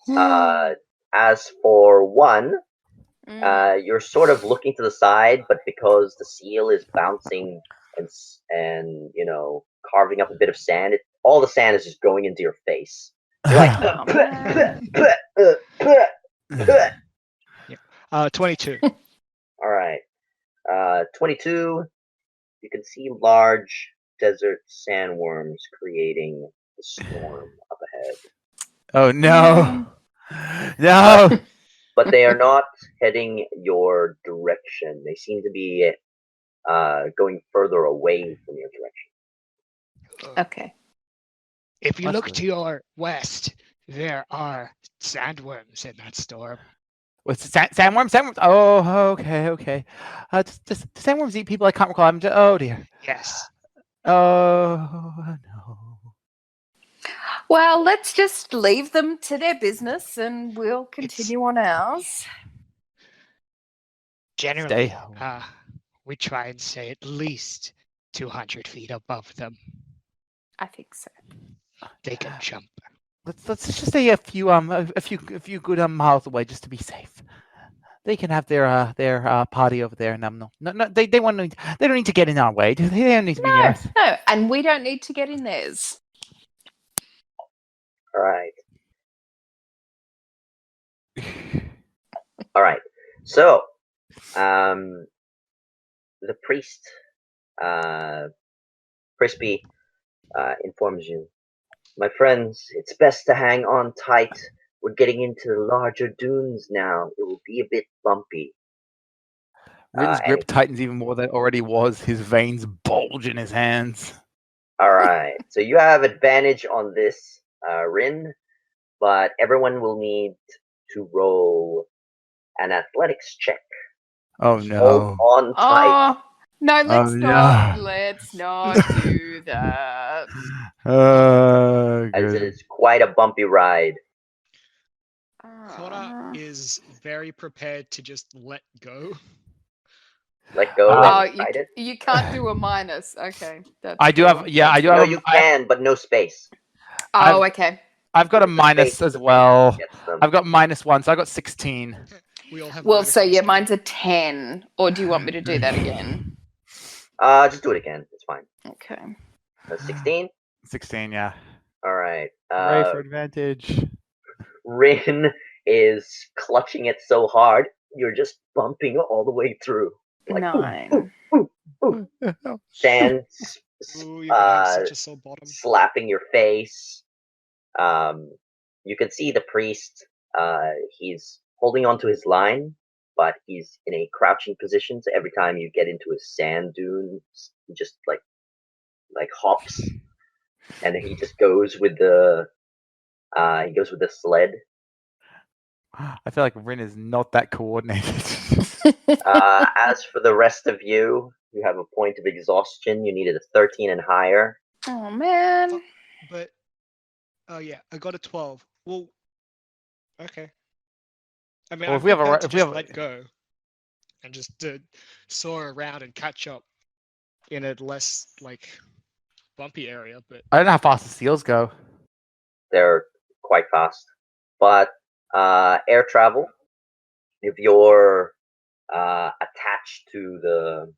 Yes. As for 1, Mm. you're sort of looking to the side, but because the seal is bouncing and carving up a bit of sand, all the sand is just going into your face. You're like, Oh, man. 22. all right. 22. You can see large desert sandworms creating the storm up ahead, Oh, no. No. but they are not heading your direction. They seem to be going further away from your direction. Okay. If you That's look good. to your west, there are sandworms in that storm. What's the sandworms? Sandworms. Oh, okay. Does sandworms eat people? I can't recall. Oh, dear. Yes. Oh, no. Well, let's just leave them to their business and we'll continue on ours. Generally, home. we try and stay at least 200 feet above them. I think so. They can jump. Let's just stay a few good miles away just to be safe. They can have their party over there, and no, they don't need to get in our way. They don't need to be near No, us. no, and we don't need to get in theirs. All right. All right. So, the priest, Crispy, informs you, my friends, it's best to hang on tight. We're getting into the larger dunes now. It will be a bit bumpy. Rin's grip and- tightens even more than it already was. His veins bulge in his hands. All right. So you have advantage on this, Rin, but everyone will need to roll an athletics check. Oh Hold no! on tight. Oh, no, let's Oh, not. no. Let's not do that. As it Good. is quite a bumpy ride. Connor is very prepared to just let go. Let go Oh, and ride it. you can't do a minus. Okay. That's I do cool. have. Yeah, I do No, have. you can, but no space. Oh, okay. I've got a The minus space as is the well. thing that gets them. I've got -1, so I got 16. We all have. Well, so minuses yeah, too. mine's a 10. Or do you want me to do that again? Just do it again. It's fine. Okay. 16. 16, yeah. All right. Hooray for advantage. Rin is clutching it so hard, you're just bumping all the way through. Like, 9. sand Ooh, you're gonna have such a sore bottom. slapping your face. You can see the priest. He's holding onto his line, but he's in a crouching position. So every time you get into a sand dune, he just like hops, and then he just goes with the sled. I feel like Rin is not that coordinated. As for the rest of you, you have a point of exhaustion. You needed a 13 and higher. Oh, man. But oh yeah, I got a 12. Well, okay. I mean, Well, I'm if we have prepared to if we just have let go and just soar around and catch up in a less like bumpy area. But I don't know how fast the seals go. They're quite fast. But air travel, if you're attached to the...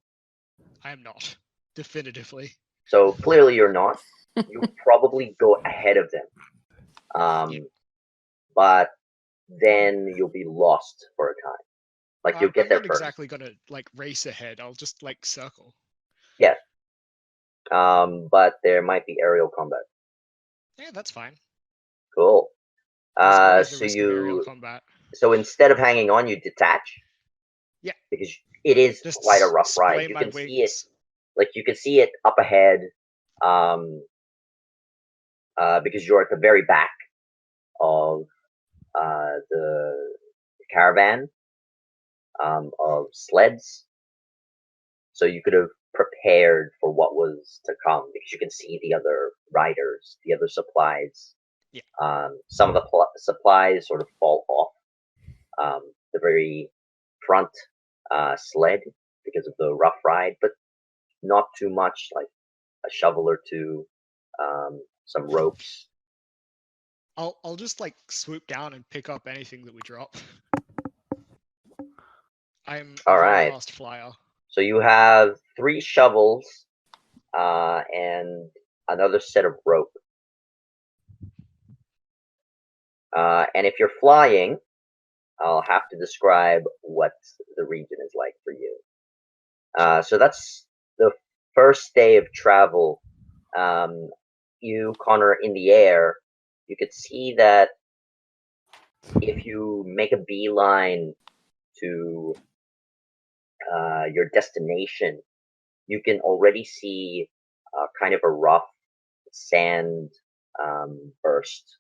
I am not, definitively. So clearly you're not. You probably go ahead of them. Yeah. But then you'll be lost for a time. Like you'll get I'm there not first. exactly gonna like race ahead. I'll just like circle. Yes. But there might be aerial combat. Yeah, that's fine. Cool. There's always the So risk of aerial you... combat. So instead of hanging on, you detach. Yeah. Because it is Just quite a rough ride. splay You my can see it. wings. Like you can see it up ahead. Because you're at the very back of the caravan of sleds. So you could have prepared for what was to come because you can see the other riders, the other supplies. Yeah. Some of the supplies sort of fall off the very front sled because of the rough ride, but not too much, like a shovel or two, some ropes. I'll just like swoop down and pick up anything that we drop. I'm a very fast flyer. So you have 3 shovels and another set of rope. And if you're flying, I'll have to describe what the region is like for you. So that's the first day of travel. You, Connor, in the air, you could see that if you make a beeline to your destination, you can already see kind of a rough sand burst,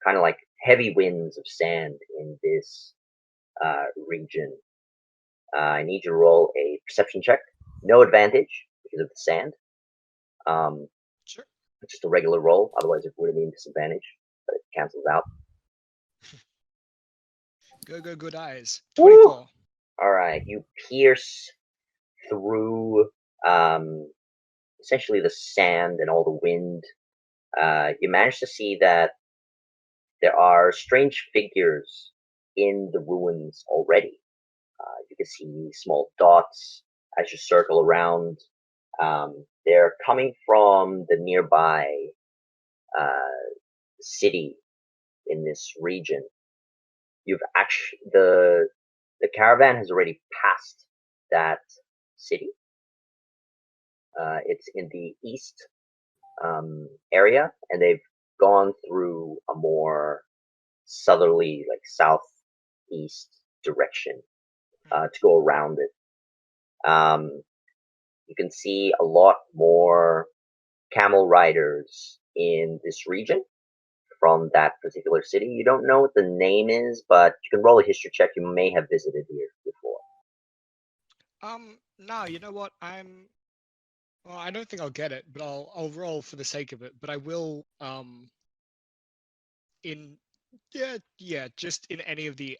kind of like heavy winds of sand in this region. I need you to roll a perception check. No advantage because of the sand. Sure. Just a regular roll, otherwise it would have been disadvantage, but it cancels out. Go, good eyes. 24. Woo! All right, you pierce through essentially the sand and all the wind. You manage to see that there are strange figures in the ruins already. You can see small dots as you circle around. They're coming from the nearby city in this region. You've actually the caravan has already passed that city. It's in the east area, and they've gone through a more southerly, like southeast direction to go around it. You can see a lot more camel riders in this region from that particular city. You don't know what the name is, but you can roll a history check. You may have visited here before. No, you know what? Well, I don't think I'll get it, but I'll roll for the sake of it. But I will just in any of the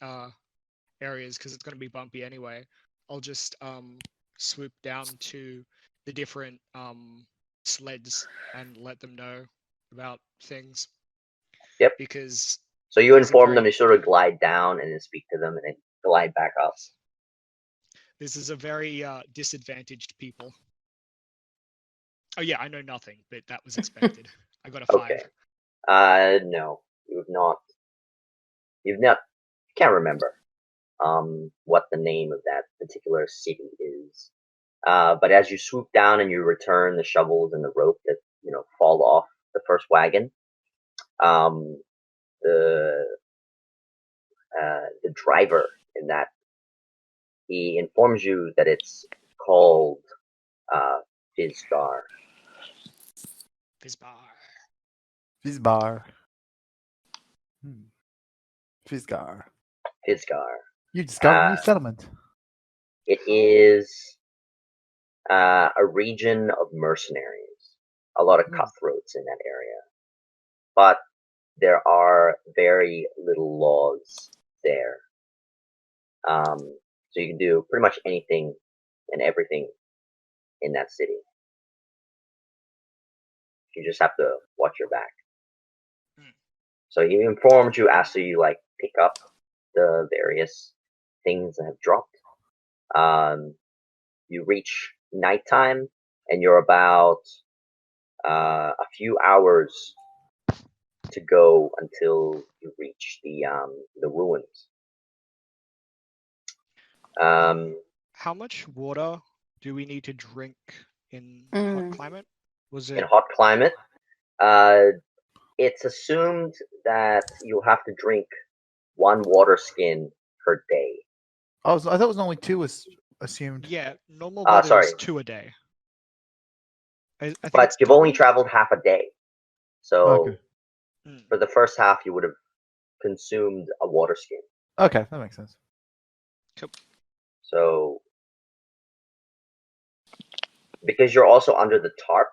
areas because it's going to be bumpy anyway. I'll just swoop down to the different sleds and let them know about things. Yep. Because so you inform them to sort of glide down and then speak to them and then glide back up. This is a very disadvantaged people. Oh yeah, I know nothing, but that was expected. I got a 5. Okay. No, you've not. Can't remember what the name of that particular city is. But as you swoop down and you return the shovels and the rope that fall off the first wagon, the driver in that, he informs you that it's called Fizgar. Fizbar. Fizgar. You discovered a new settlement. It is a region of mercenaries. A lot of cutthroats in that area. but there are very little laws there. So you can do pretty much anything and everything in that city. You just have to watch your back. So he informed you after you pick up the various things that have dropped. You reach nighttime, and you're about a few hours to go until you reach the ruins. How much water do we need to drink in hot climate? In hot climate, it's assumed that you'll have to drink 1 water skin per day. Oh, I thought it was only 2 was assumed. Yeah, normal water is 2 a day. I think but you've only traveled half a day. So for the first half, you would have consumed a water skin. Okay, that makes sense. Cool. So, because you're also under the tarp,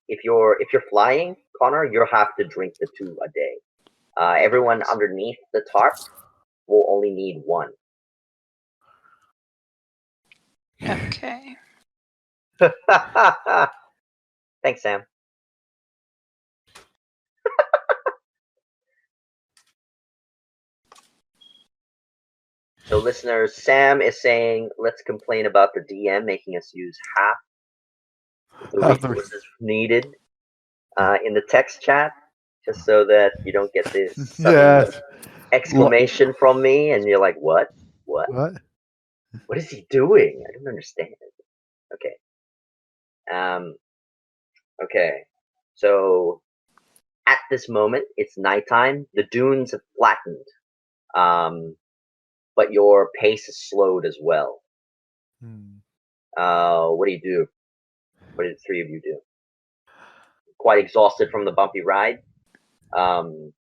if you're flying, Connor, you'll have to drink the 2 a day. Everyone underneath the tarp will only need 1. Okay. Thanks, Sam. So, listeners, Sam is saying, let's complain about the DM making us use half the resources needed in the text chat, just so that you don't get this sudden exclamation from me, and you're like, what? What? What is he doing? I don't understand. Okay. Okay. So, at this moment, it's nighttime. The dunes have flattened. But your pace is slowed as well. What do you do? What did the 3 of you do? Quite exhausted from the bumpy ride. 1,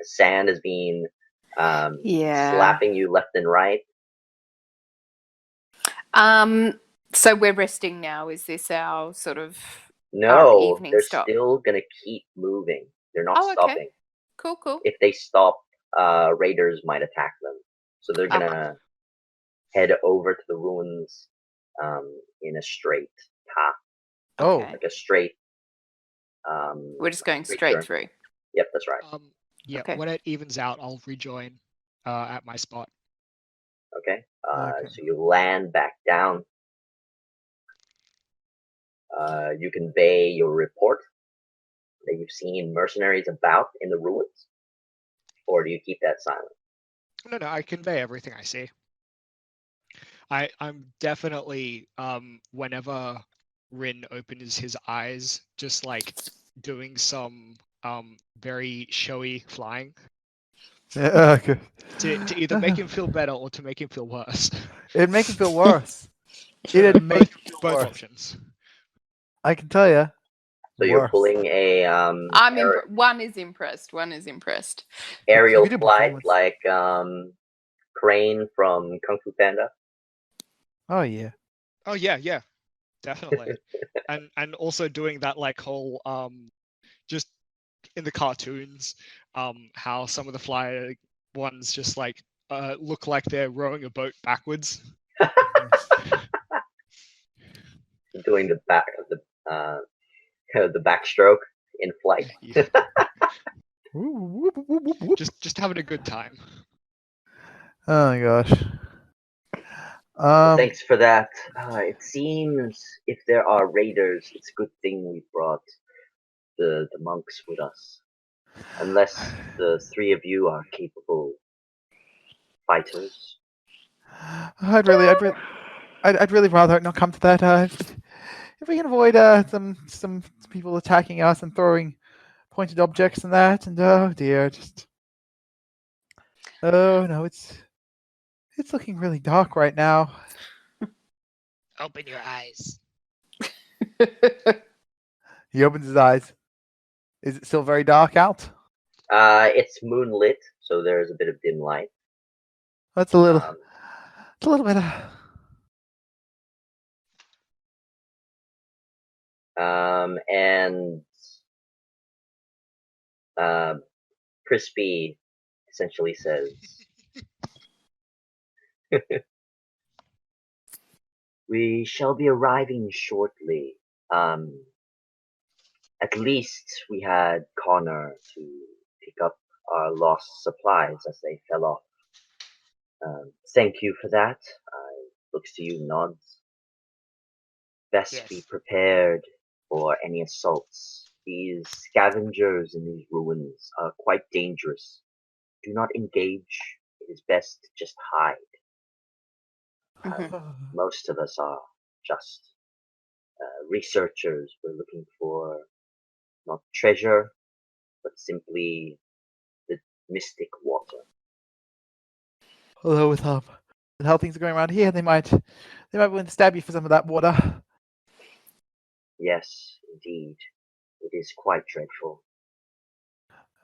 sand has been slapping you left and right. So we're resting now. Is this our sort of No, evening they're stop? still gonna keep moving. They're not stopping. Cool. If they stop, raiders might attack them. So they're gonna head over to the ruins in a straight path. Oh, Okay. Like a straight. We're just going straight through. Yep, that's right. Yeah, Okay. when it evens out, I'll rejoin at my spot. Okay. So you land back down. You convey your report that you've seen mercenaries about in the ruins, or do you keep that silent? No, I convey everything I see. I'm definitely whenever Rin opens his eyes, just doing some very showy flying. Yeah, okay. To either make him feel better or to make him feel worse. It'd make him feel worse. It'd make him feel both worse. options. I can tell you. So you're pulling a one is impressed. aerial We did flight performance. like Crane from Kung Fu Panda. Oh yeah. Oh yeah, definitely. and also doing that whole just in the cartoons, how some of the flyer ones just look like they're rowing a boat backwards. Doing the back of the backstroke in flight. Yeah. just having a good time. Oh my gosh. Thanks for that. It seems if there are raiders, it's a good thing we brought the monks with us. Unless the 3 of you are capable fighters. I'd really rather not come to that. If we can avoid some people attacking us and throwing pointed objects and that, and oh dear, oh no, it's looking really dark right now. Open your eyes. He opens his eyes. Is it still very dark out? It's moonlit, so there's a bit of dim light. That's a little bit. And Crispy essentially says, "We shall be arriving shortly. At least we had Connor to pick up our lost supplies as they fell off. Thank you for that." Looks to you, nods. Best be prepared for any assaults. These scavengers in these ruins are quite dangerous. Do not engage. It is best to just hide. Most of us are just researchers. We're looking for not treasure, but simply the mystic water. Although with how things are going around here, they might be willing to stab you for some of that water. Yes, indeed. It is quite dreadful.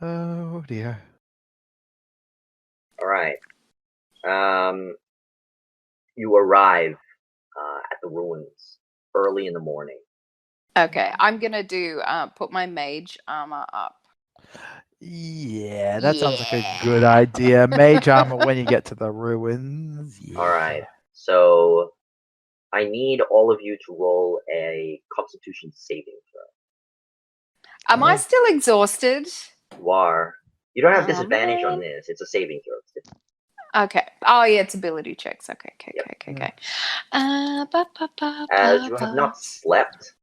Oh dear. All right. You arrive at the ruins early in the morning. Okay, I'm gonna do put my mage armor up. Yeah, that sounds like a good idea. Mage armor when you get to the ruins. Yeah. All right. So I need all of you to roll a Constitution saving throw. Am I still exhausted? You are. You don't have disadvantage on this. It's a saving throw. Okay. Oh yeah, it's ability checks. Okay. As you have not slept.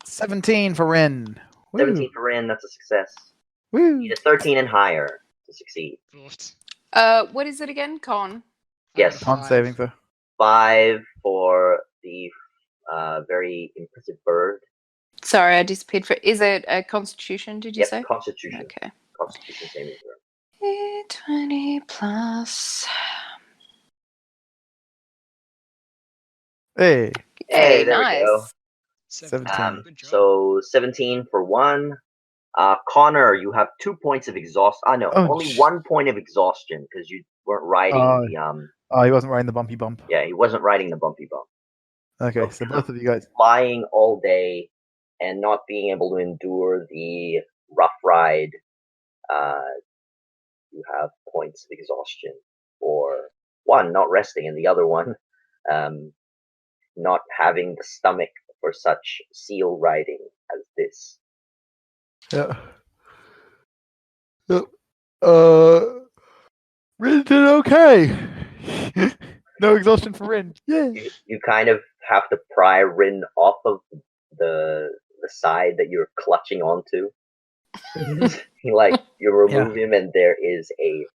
17 for Rin. 17 for Rin, that's a success. Woo. You need a 13 and higher to succeed. What is it again? Con? Yes. Con saving throw. 5 for the very impressive bird. Sorry, I disappeared for. Is it a Constitution? Did you say? Constitution. Okay. Constitution saving throw. 20 plus. Hey, there nice. we go. 17. So 17 for 1. Connor, you have 2 points of exhaustion. Only 1 point of exhaustion because you weren't riding the he wasn't riding the bumpy bump. Yeah, he wasn't riding the bumpy bump. Okay, so both of you guys flying all day and not being able to endure the rough ride. You have points of exhaustion for one, not resting, and the other one, not having the stomach for such seal riding as this. Yeah. Rin did okay. No exhaustion for Rin. Yeah. You kind of have to pry Rin off of the side that you're clutching onto. You remove him, and there is a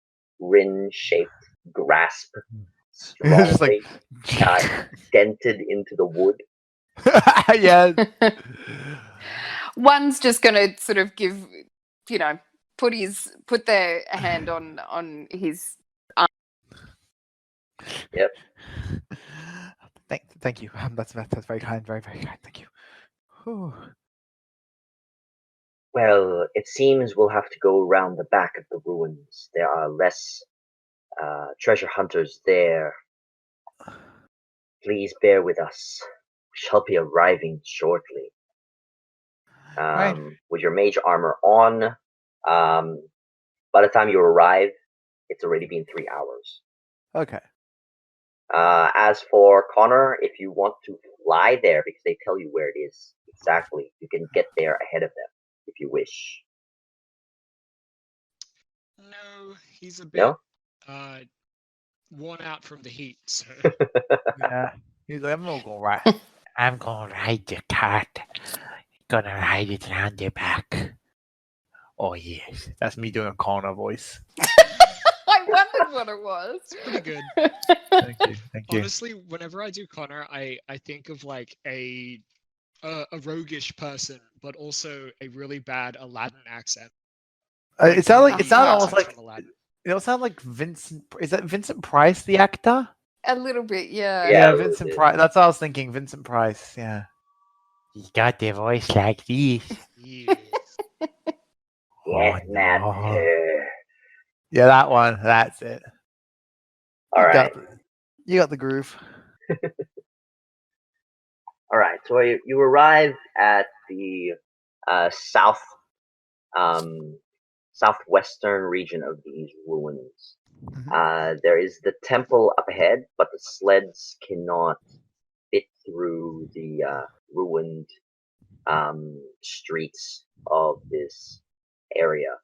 Rin-shaped grasp, strongly dented into the wood. Yeah. One's just gonna sort of give, put their hand on his arm. Yep. Thank you. That's very kind. Very, very kind. Thank you. Whew. Well, it seems we'll have to go around the back of the ruins. There are less treasure hunters there. Please bear with us. We shall be arriving shortly. Right. With your mage armor on, by the time you arrive, it's already been 3 hours. Okay. As for Connor, if you want to fly there, because they tell you where it is exactly, you can get there ahead of them if you wish. No, he's a bit worn out from the heat. So. Yeah. He's like, I'm not gonna ride. I'm gonna ride the cart. Gonna ride it around the back. Oh yes, that's me doing a Connor voice. I wondered what it was. It's pretty good. Thank you. Honestly, whenever I do Connor, I think of like a roguish person, but also a really bad Aladdin accent. It sounds almost like Aladdin. It sounds like Vincent. Is that Vincent Price, the actor? A little bit, yeah. Yeah, Vincent Price. That's what I was thinking. Vincent Price. Yeah. He got the voice like this. Yes. Yes, master. Yeah, that one. That's it. All right. You got the groove. All right. So you arrive at the southwestern region of these ruins. Mhm. There is the temple up ahead, but the sleds cannot fit through the ruined streets of this area.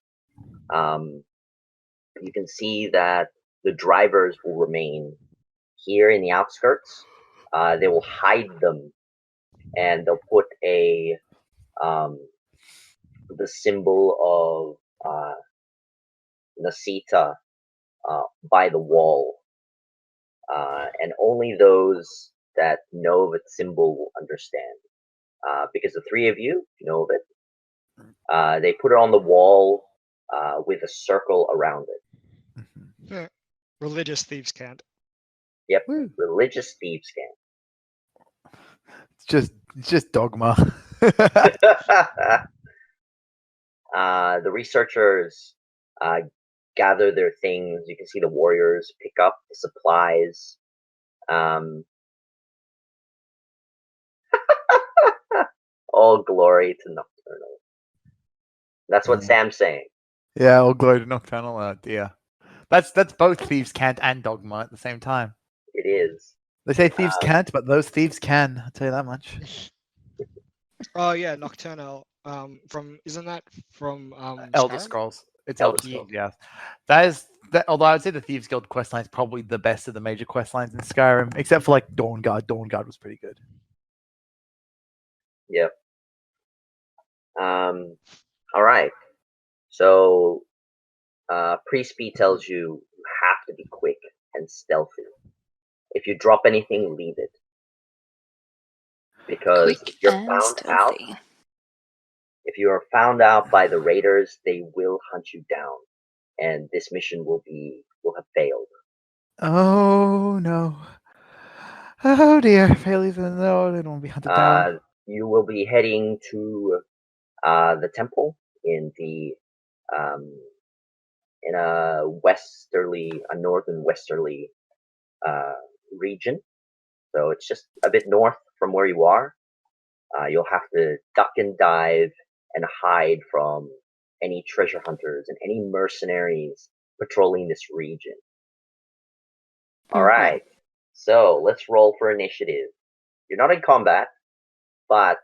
You can see that the drivers will remain here in the outskirts. They will hide them, and they'll put the symbol of Nasita by the wall, and only those that know of its symbol will understand. Because the three of you know of it. They put it on the wall with a circle around it. Mhm. Religious thieves can't. Yep, Woo. religious thieves can. It's just dogma. The researchers gather their things. You can see the warriors pick up the supplies. All glory to Nocturnal. That's what Sam's saying. Yeah, all glory to Nocturnal. Oh dear. That's both thieves can't and dogma at the same time. It is. They say thieves can't, but those thieves can. I'll tell you that much. Oh yeah, Nocturnal. Isn't that from Elder Skyrim? Scrolls. It's Elder Elder Scrolls. Scrolls, yeah. That is that. Although I'd say the Thieves Guild questline is probably the best of the major questlines in Skyrim, except for like Dawnguard. Dawnguard was pretty good. Yep. All right. So, Priest B tells you have to be quick and stealthy. If you drop anything, leave it. Because Quick if you're and found out, stealthy. if you are found out by the raiders, they will hunt you down, and this mission will have failed. Oh no. Oh dear. Failures no, they don't want to be hunted down. You will be heading to the temple in a northern westerly region. So it's just a bit north from where you are. You'll have to duck and dive and hide from any treasure hunters and any mercenaries patrolling this region. All right. So let's roll for initiative. You're not in combat, but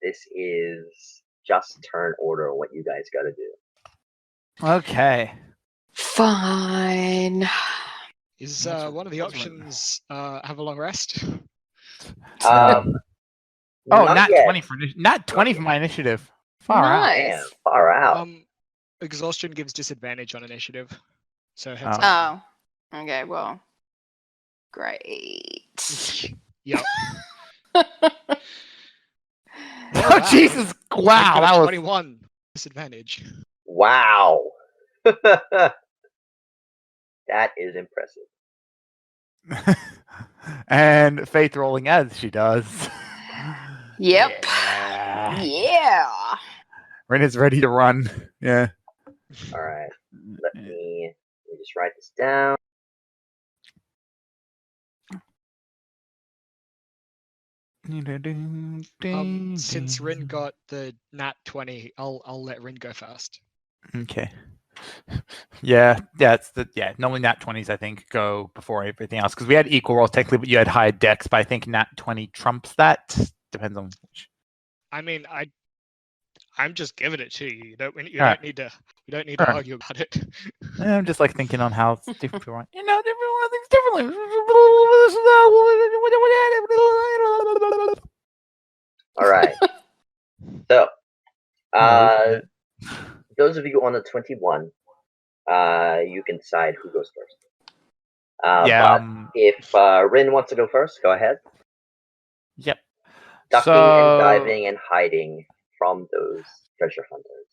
this is just turn order on what you guys got to do. Okay. Fine. Is That's one of the right. options have a long rest? Oh, Not nat yet. 20 for nat 20 for my initiative. Far out. Nice. Damn, far out. Exhaustion gives disadvantage on initiative, so heads up. Oh. Okay, well. Great. Yep. Oh Jesus! Wow, that was 21 disadvantage. Wow. That is impressive. and Faith rolling as she does. Yep. Yeah. Yeah. Ren is ready to run. Yeah. All right. Let me just write this down. Since Rin got the nat 20, I'll let Rin go first. Okay. Yeah, normally nat 20s I think go before everything else because we had equal rolls technically, but you had high dex. But I think nat 20 trumps that. Depends on which. I mean, I'm just giving it to you. You don't need to Alright. argue about it. I'm just like thinking on how different people are. Different things differently. All right. So, those of you on the 21, you can decide who goes first. But if Rin wants to go first, go ahead. Yep. Ducking and diving and hiding from those treasure hunters.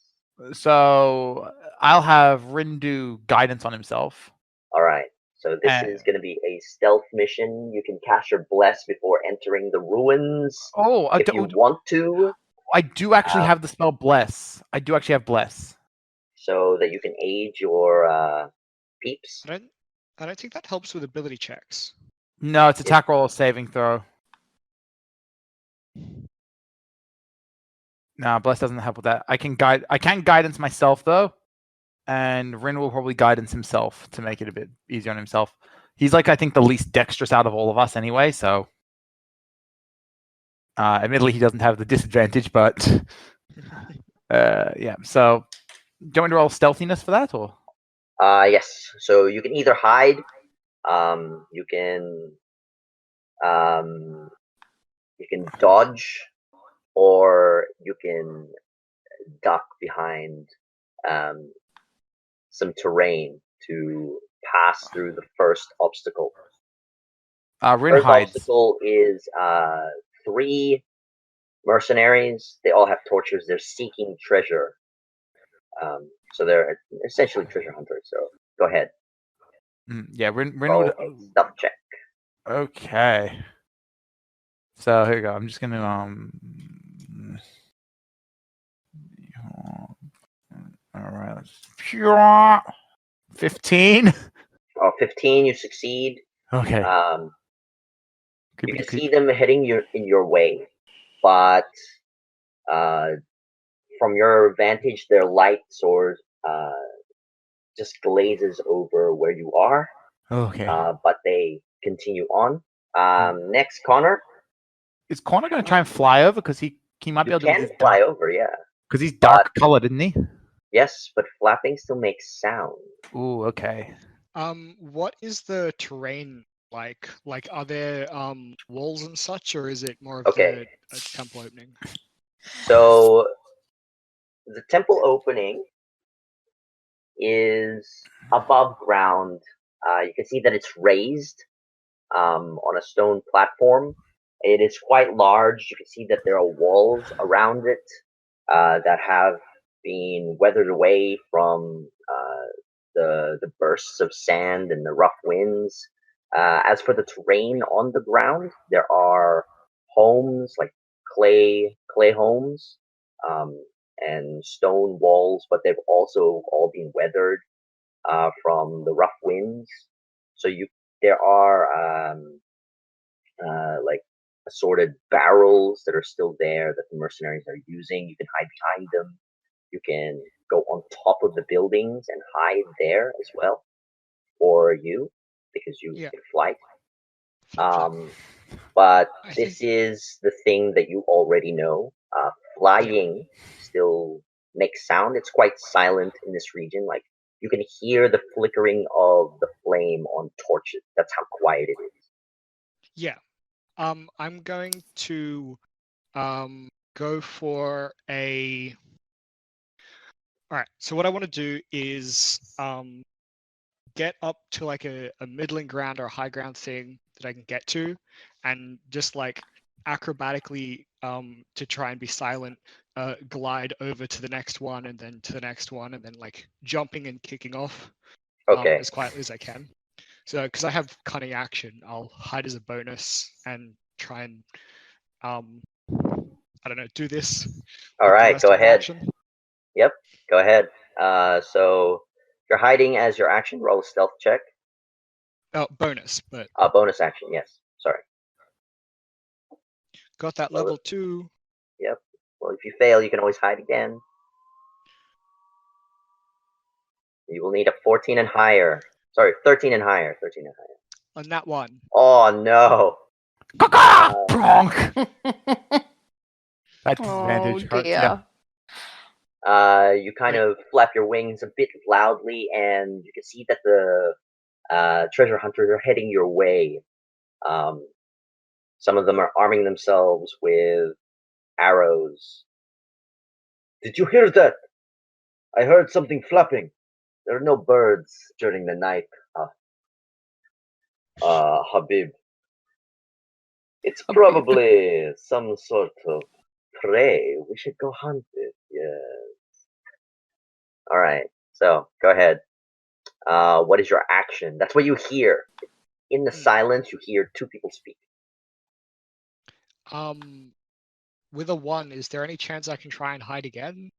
So I'll have Rin do guidance on himself. All right. So this is going to be a stealth mission. You can cast your bless before entering the ruins. If you want to. I do actually have the spell bless. I do actually have bless. So that you can aid your peeps. I don't think that helps with ability checks. No, it's attack roll or saving throw. Nah, Bless doesn't help with that. I can guidance myself though, and Rin will probably guidance himself to make it a bit easier on himself. He's like, I think, the least dexterous out of all of us anyway, so admittedly he doesn't have the disadvantage, but yeah. So do you want me to roll stealthiness for that, or? Yes. So you can either hide, you can dodge, or you can duck behind some terrain to pass through the first obstacle. Rin First hides. obstacle is 3 mercenaries. They all have torches. They're seeking treasure. So they're essentially treasure hunters. So go ahead. Yeah, Rin Roll would. a stealth check. Okay. So here we go. I'm just gonna all right. 15. Oh, 15, you succeed. Okay. You can see them heading in your way, but from your vantage, their light source just glazes over where you are. Okay. But they continue on. Next, Connor. Is Connor going to try and fly over? Because he might be able to. Can fly over, yeah. Because he's dark colored, isn't he? Yes, but flapping still makes sound. Ooh, okay. What is the terrain like? Like, are there walls and such, or is it more of a temple opening? So the temple opening is above ground. You can see that it's raised on a stone platform. It is quite large. You can see that there are walls around it that have been weathered away from the bursts of sand and the rough winds. As for the terrain on the ground, there are homes, like clay homes, and stone walls, but they've also all been weathered from the rough winds. So there are like assorted barrels that are still there that the mercenaries are using. You can hide behind them. You can go on top of the buildings and hide there as well, or because you can fly. But this is the thing that you already know. Flying still makes sound. It's quite silent in this region. Like, you can hear the flickering of the flame on torches. That's how quiet it is. Yeah. I'm going to go for a. All right. So what I want to do is get up to like a middling ground or a high ground thing that I can get to, and just like acrobatically to try and be silent, glide over to the next one and then to the next one, and then like jumping and kicking off as quietly as I can. So because I have cunning action, I'll hide as a bonus and try and I don't know, do this. All right, go ahead. Yep, go ahead. So you're hiding as your action. Roll a stealth check. Oh, bonus, but bonus action. Yes, sorry. Got that level 2. Yep. Well, if you fail, you can always hide again. You will need a 14 and higher. Sorry, 13 and higher. 13 and higher. On that one. Oh no. Bronk. That's advantage. Oh dear. You kind of flap your wings a bit loudly, and you can see that the treasure hunters are heading your way. Some of them are arming themselves with arrows. Did you hear that? I heard something flapping. There are no birds during the night, Habib. It's probably some sort of prey. We should go hunt it. Yes. All right. So go ahead. What is your action? That's what you hear. In the silence, you hear 2 people speak. With a 1, is there any chance I can try and hide again?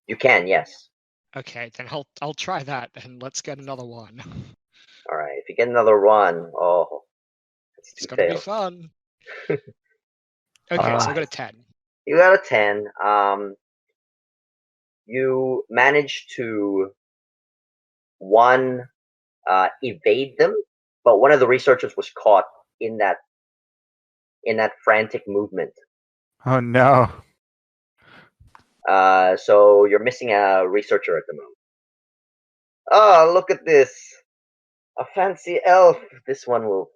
You can, yes. Okay, then I'll try that, and let's get another 1. All right. If you get another 1, it's gonna be fun. Okay, so I got a 10. You got a 10. You managed to evade them, but one of the researchers was caught in that frantic movement. Oh no. So you're missing a researcher at the moment. Oh, look at this! A fancy elf. This one will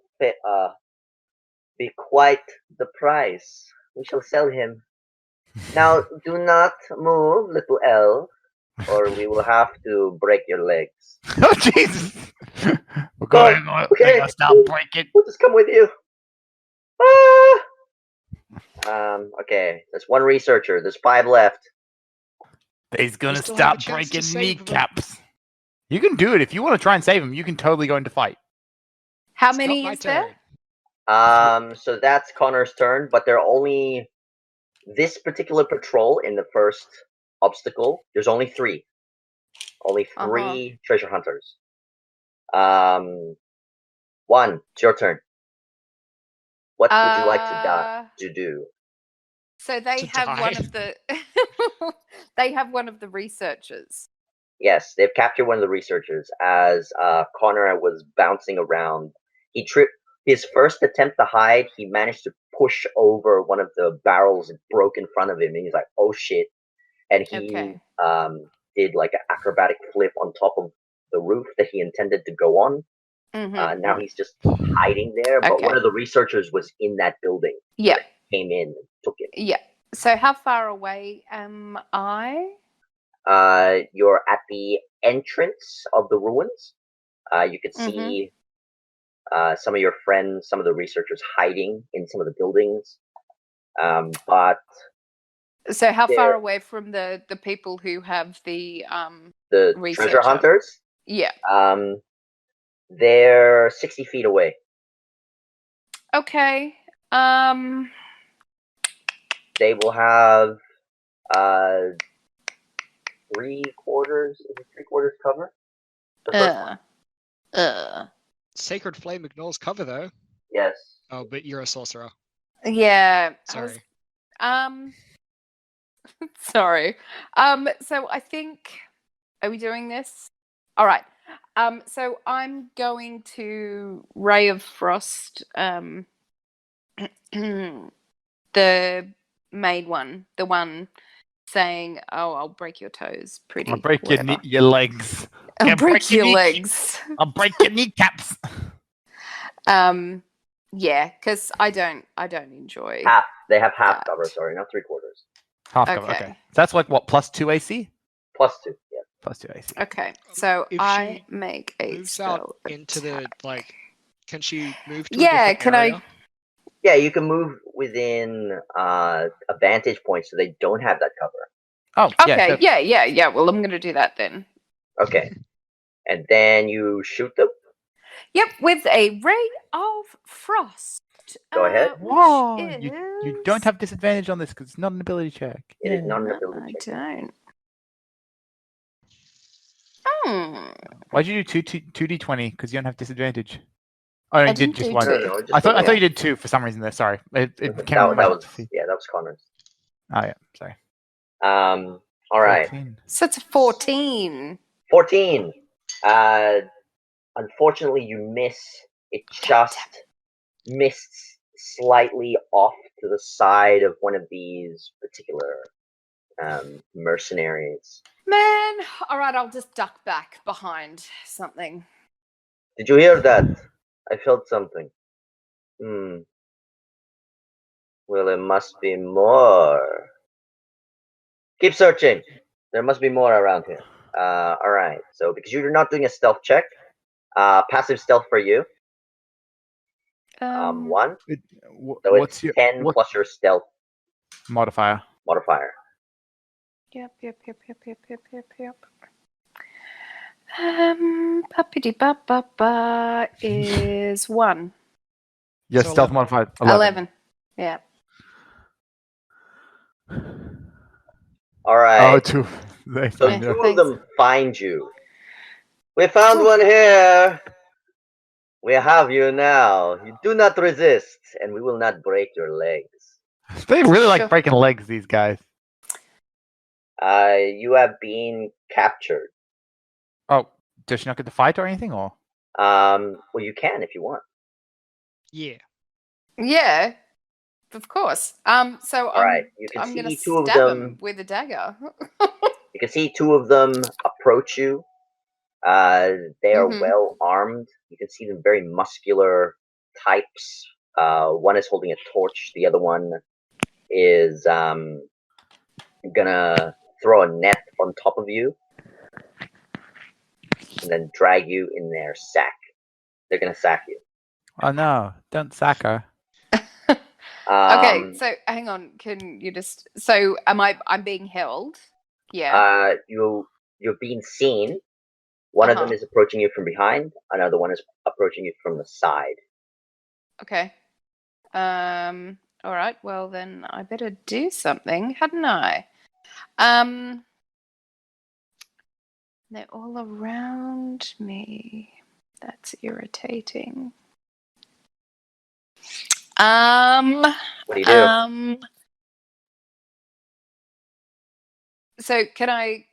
be quite the price. We shall sell him. Now, do not move, little elf, or we will have to break your legs. Oh Jesus! We're Okay. gonna stop breaking. We'll just come with you. Okay. There's one researcher. There's 5 left. He's gonna still have a stop chance to breaking save him. kneecaps. You can do it if you want to try and save him. You can totally go into fight. How It's not many my is there? turn. So that's Connor's turn, but there are only this particular patrol in the first obstacle. There's only 3. Only 3 treasure hunters. 1, it's your turn. What would you like to do? So they To have die. one of the they have one of the researchers. Yes, they've captured one of the researchers as Connor was bouncing around. He tripped. His first attempt to hide, he managed to push over one of the barrels and broke in front of him, and he's like, "Oh shit!" And he did like an acrobatic flip on top of the roof that he intended to go on. Now he's just hiding there, but one of the researchers was in that building. Yeah. So came in and took it. Yeah. So how far away am I? You're at the entrance of the ruins. You could see some of your friends, some of the researchers hiding in some of the buildings. But so how far away from the people who have the treasure hunters? Yeah. They're 60 feet away. Okay. They will have 3/4 cover. Sacred Flame ignores cover though. Yes. Oh, but you're a sorcerer. Yeah. Sorry. Sorry. So I think, are we doing this? All right. So I'm going to Ray of Frost, the main one, the one saying, "Oh, I'll break your toes, pretty. I'll break your legs. I'll break your legs. I'll break your kneecaps." Yeah, because I don't enjoy half. They have half cover. Sorry, not 3/4. Half cover. Okay. That's like what, +2 AC? +2. Yeah. +2 AC. Okay, so If I she make a moves spell out into the attack. can she move to Yeah, a different can area? Yeah, you can move within a vantage point, so they don't have that cover. Oh, okay. Yeah. Well, I'm gonna do that then. Okay, and then you shoot them. Yep, with a ray of frost. Go ahead. Whoa! You don't have disadvantage on this because it's not an ability check. It is not an ability check. I don't. Why'd you do 2d20? Because you don't have disadvantage. Oh, you did just 1. No, I thought you did 2 for some reason there. Sorry. that was Connor's. Oh yeah, sorry. All right. 14. So it's a 14. 14. Unfortunately, you miss. It just missed slightly off to the side of one of these particular mercenaries. Man, all right, I'll just duck back behind something. Did you hear that? I felt something. Well, there must be more. Keep searching. There must be more around here. All right. So, because you're not doing a stealth check, passive stealth for you. 1. So it's 10 plus your stealth modifier. Yep. Puppity-ba-ba-ba is 1. Yes, So stealth modifier. 11. Yeah. All right. Oh, 2. So 2 of them find you. We found one here. We have you now. You do not resist, and we will not break your legs. They really like breaking legs, these guys. You have been captured. Oh, does she not get to fight or anything, or? Well, you can if you want. Yeah. Yeah, of course. So Right. You can I'm gonna see two of stab them. him with a dagger. You can see two of them approach you. They are Mhm. well armed. You can see them very muscular types. One is holding a torch. The other one is gonna throw a net on top of you and then drag you in their sack. They're gonna sack you. Oh no! Don't sack her. Okay, so hang on. Can you just? So I'm being held. Yeah. You're being seen. One of them Uh-huh. is approaching you from behind. Another one is approaching you from the side. Okay. All right. Well, then I better do something, hadn't I? They're all around me. That's irritating. What do you do? So can I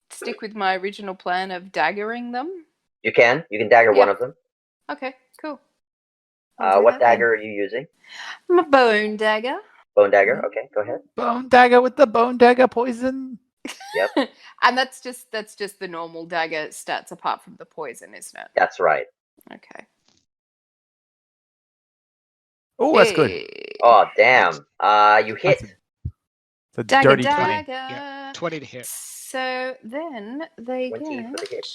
stick with my original plan of daggering them? You can dagger one of them. Okay, cool. I'll What dagger are you using? My bone dagger. Bone dagger. Okay, go ahead. Bone dagger with the bone dagger poison. Yep. And that's just the normal dagger stats apart from the poison, isn't it? That's right. Okay. Oh, that's good. Oh, damn. You hit. It's a Dagger, dirty 20. dagger. Yeah, 20 to hit. So then they 20 get. for the hit.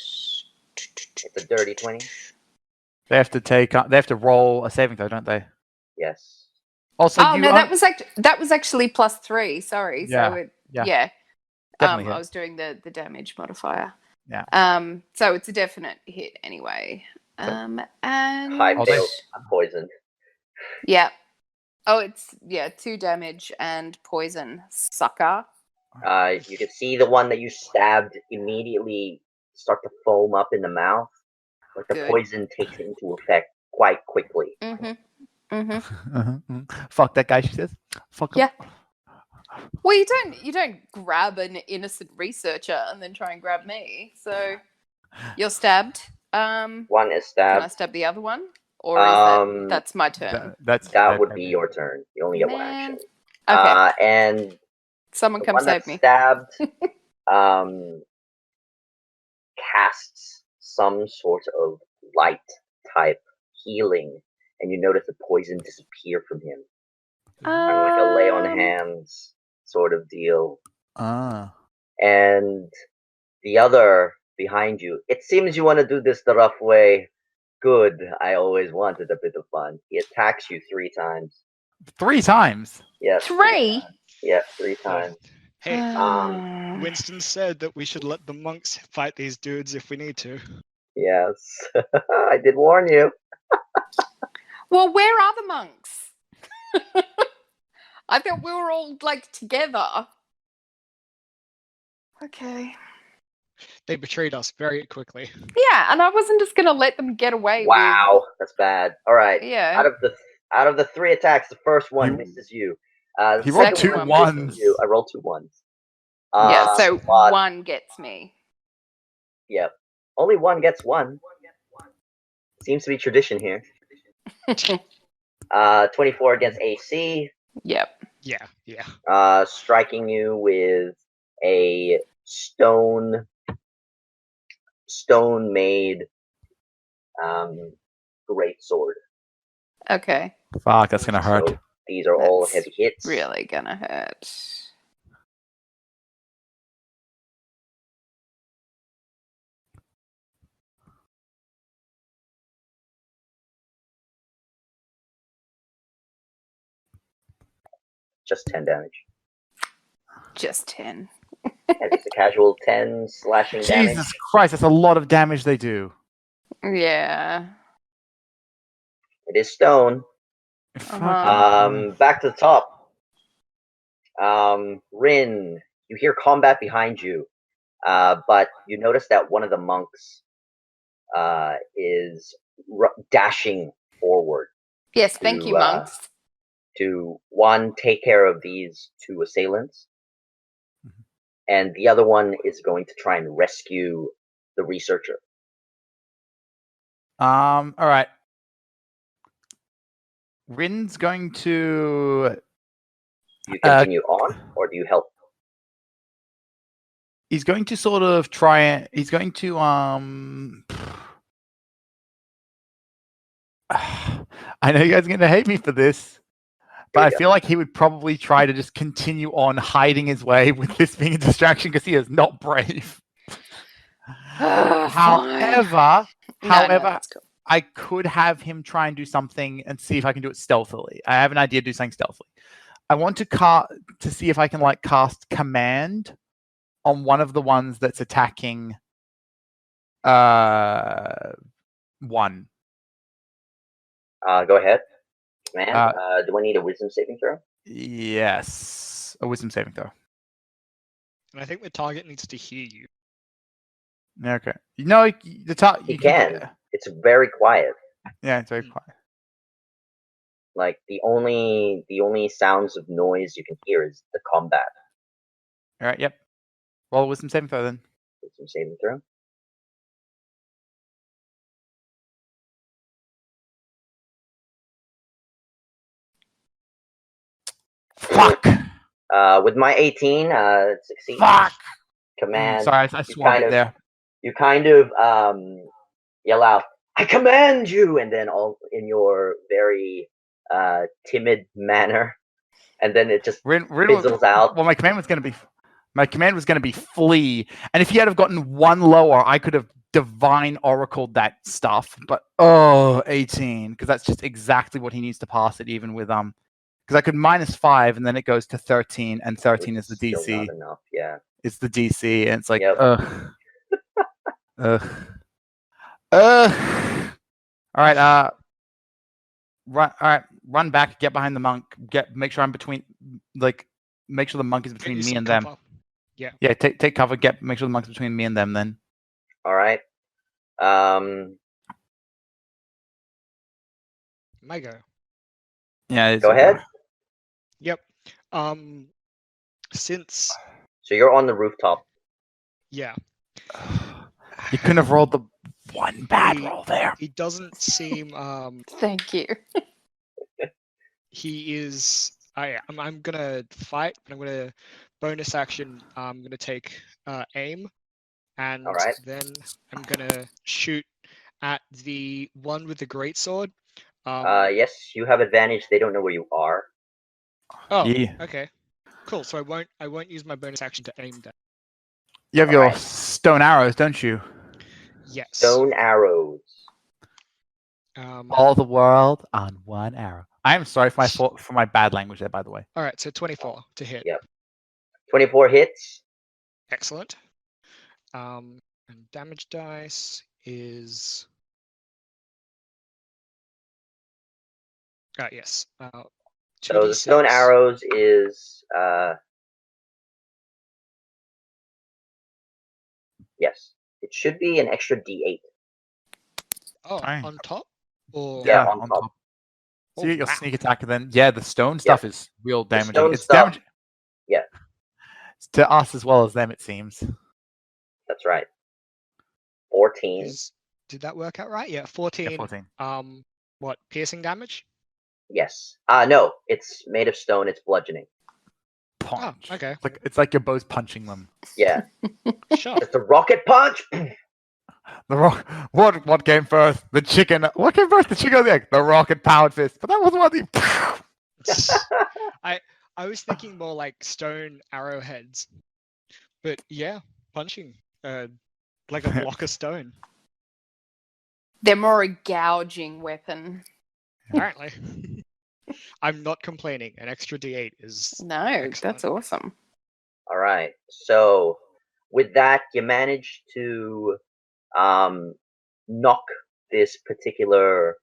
It's a dirty 20. They have to roll a saving throw, don't they? Yes. Also, that was actually +3. Sorry. Yeah, So it, yeah. Definitely I was doing the damage modifier. Yeah. So it's a definite hit anyway. And I failed. I'm poisoned. Yeah. Oh, it's 2 damage and poison, sucker. You can see the one that you stabbed immediately start to foam up in the mouth. Like the poison takes into effect quite quickly. Fuck that guy, she says. Fuck him. Yeah. Well, you don't grab an innocent researcher and then try and grab me. So you're stabbed. One is stabbed. Can I stab the other one? Or is that's my turn? That would be your turn. You only get one action. Okay. And someone come save me. Stabbed casts some sort of light type healing, and you notice the poison disappear from him. Kind of like a lay on hands sort of deal. And the other behind you, it seems you want to do this the rough way. Good. I always wanted a bit of fun. He attacks you 3 times. 3 times? Yeah. 3? Yeah, 3 times. Hey, Winston said that we should let the monks fight these dudes if we need to. Yes. I did warn you. Well, where are the monks? I thought we were all, like, together. Okay. They betrayed us very quickly. Yeah, and I wasn't just going to let them get away with... Wow, that's bad. All right. Yeah. Out of the 3 attacks, the first one misses you. He rolled 2 1s. I rolled 2 1s. Yeah, so 1 gets me. Yep. Only 1 gets 1. Seems to be tradition here. 24 against AC. Yep. Yeah. Striking you with a stone-made great sword. Okay. Fuck, that's gonna hurt. So these are all heavy hits. Really gonna hurt. Just 10 damage. Just 10. And it's a casual 10 slashing damage. Jesus Christ, that's a lot of damage they do. Yeah. It is stone. Back to the top. Rin, you hear combat behind you, but you notice that one of the monks is dashing forward. Yes, thank you, monks. To, 1, take care of these 2 assailants, and the other one is going to try and rescue the researcher. All right. Rin's going to. Do you continue on, or do you help? He's going to sort of try it. He's going to I know you guys are going to hate me for this, but I feel like he would probably try to just continue on hiding his way with this being a distraction because he is not brave. However, Cool. I could have him try and do something and see if I can do it stealthily. I have an idea to do something stealthily. I want to see if I can cast command on one of the ones that's attacking one. Go ahead. Command. Do I need a wisdom saving throw? Yes, a wisdom saving throw. And I think the target needs to hear you. Okay. No, the target. You can. It's very quiet. Yeah, it's very quiet. Like the only sounds of noise you can hear is the combat. All right. Yep. Roll a wisdom saving throw then. Wisdom saving throw. Fuck. With my 18, it succeeds. Fuck. Command. Sorry, I swapped it there. You kind of yell out, "I command you!" and then all in your very timid manner, and then it just fizzles out. Well, my command was going to be flee, and if he had have gotten one lower, I could have divine oracled that stuff. But 18, because that's just exactly what he needs to pass it, even with because I could -5, and then it goes to 13, and 13 is the DC. Still not enough, yeah. It's the DC, and it's like, Yep. All right, run back, get behind the monk, make sure I'm between, make sure the monk is between me and them. Yeah. Yeah, take cover, make sure the monk's between me and them then. All right. My go. Yeah. Go ahead. Yep. Since. So you're on the rooftop. Yeah. You couldn't have rolled the one bad roll there. He doesn't seem. Thank you. He is. I'm gonna fight, but I'm gonna bonus action. I'm gonna take aim, and then I'm gonna shoot at the one with the greatsword. Yes, you have advantage. They don't know where you are. Oh, yeah. Okay. Cool. So I won't use my bonus action to aim then. You have your stone arrows, don't you? Yes. Stone arrows. All the world on one arrow. I am sorry for my bad language there, by the way. All right, so 24 to hit. Yep. 24 hits. Excellent. And damage dice is. Yes. So the stone arrows is yes. It should be an extra D8. Oh, on top? Or... Yeah, on top. So your sneak attack, and then the stone stuff is real damage. It's damage. Yeah. It's to us as well as them, it seems. That's right. 14. Did that work out right? Yeah, 14. Yeah, 14. What, piercing damage? Yes. No, it's made of stone. It's bludgeoning. Punch. Oh, okay. It's like your bow's punching them. Yeah. Sure. It's a rocket punch. What came first? The chicken. What came first? The chicken or the egg? The rocket powered fist. But that wasn't what the. I was thinking more like stone arrowheads, but yeah, punching like a block of stone. They're more a gouging weapon. Apparently. I'm not complaining. An extra D8 is excellent. That's awesome. All right. So with that, you manage to knock this particular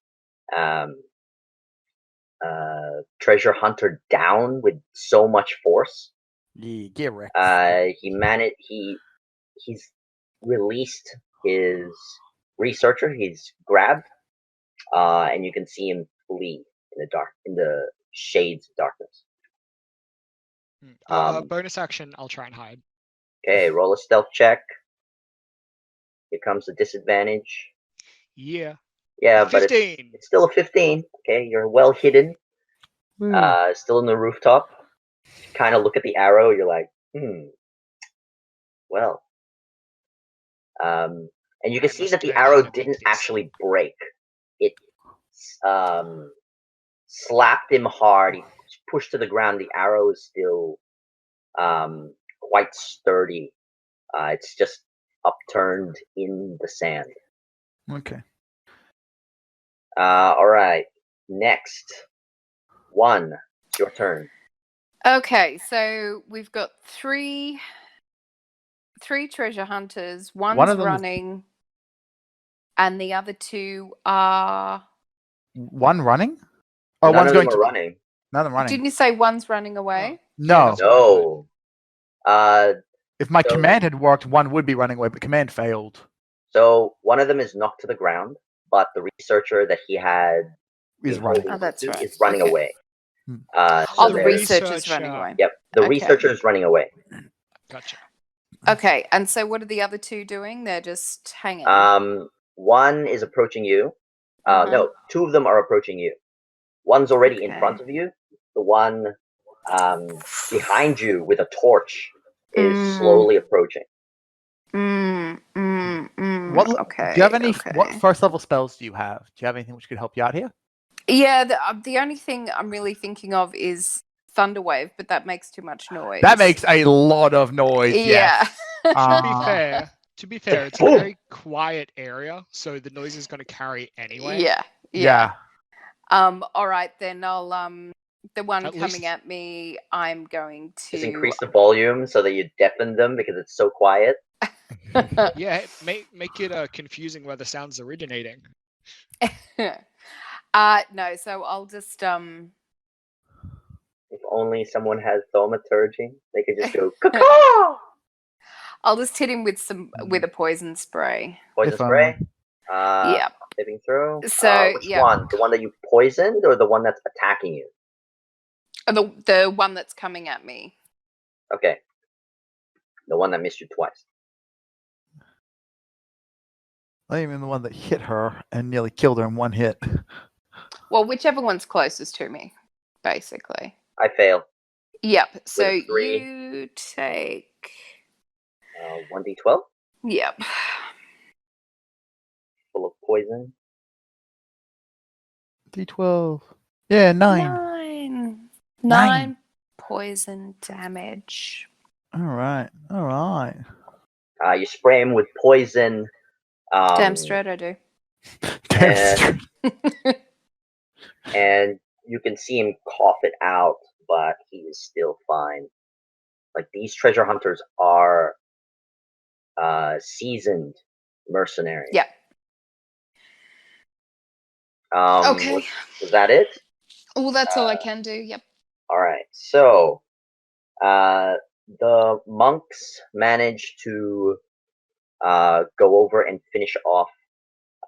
treasure hunter down with so much force. Yeah, get wrecked. He's released his researcher. He's grabbed, and you can see him flee in the shades of darkness. Bonus action, I'll try and hide. Okay, roll a stealth check. Here comes the disadvantage. Yeah. Yeah, but 15. it's still a 15. Okay, you're well hidden. Still in the rooftop. Kind of look at the arrow. You're like, well. And you can see that the arrow didn't actually break. It slapped him hard. He pushed to the ground. The arrow is still quite sturdy. It's just upturned in the sand. Okay. All right. Next. 1. It's your turn. Okay, so we've got three treasure hunters. One One's of them is- running, and the other 2 are. One running? Oh, None one's of going them are to running. None of them running. Didn't you say one's running away? No. that's what I heard. No. If my So- command had worked, one would be running away, but command failed. So one of them is knocked to the ground, but the researcher that he had Is been running. holding Oh, that's to right. is running Okay. away. Hmm. Oh, So the there- researcher's running away. Yep, the Okay. researcher is running away. Gotcha. Okay, and so what are the other 2 doing? They're just hanging. One is approaching you. Uh-huh. No, 2 of them are approaching you. One's already in Okay. front of you. The one behind you with a torch is slowly approaching. What? Okay. Do you have any? Okay. What first level spells do you have? Do you have anything which could help you out here? Yeah, the only thing I'm really thinking of is Thunderwave, but that makes too much noise. That makes a lot of noise. Yeah. Yes. To be fair, it's a very quiet area, so the noise is going to carry anyway. Yeah. Yeah. All right, then I'll the one At coming least- at me, I'm going to Just increase the volume so that you deafen them because it's so quiet. Yeah, make it confusing where the sound's originating. no, so I'll just If only someone has thaumaturgy, they could just go caw. I'll just hit him with a poison spray. Poison If spray. Yeah. Saving throw. So, which yeah. one? The one that you poisoned or the one that's attacking you? The one that's coming at me. Okay. The one that missed you twice. Not even the one that hit her and nearly killed her in one hit. Well, whichever one's closest to me, basically. I fail. Yep. So a 3. you take. 1d12 Yep. full of poison. D12. Yeah, 9. 9 poison damage. All right. You spray him with poison. Damn straight I do. Damn. And you can see him cough it out, but he is still fine. Like, these treasure hunters are seasoned mercenaries. Yeah. Okay. Was that it? Well, that's all I can do. Yep. All right. So, the monks managed to go over and finish off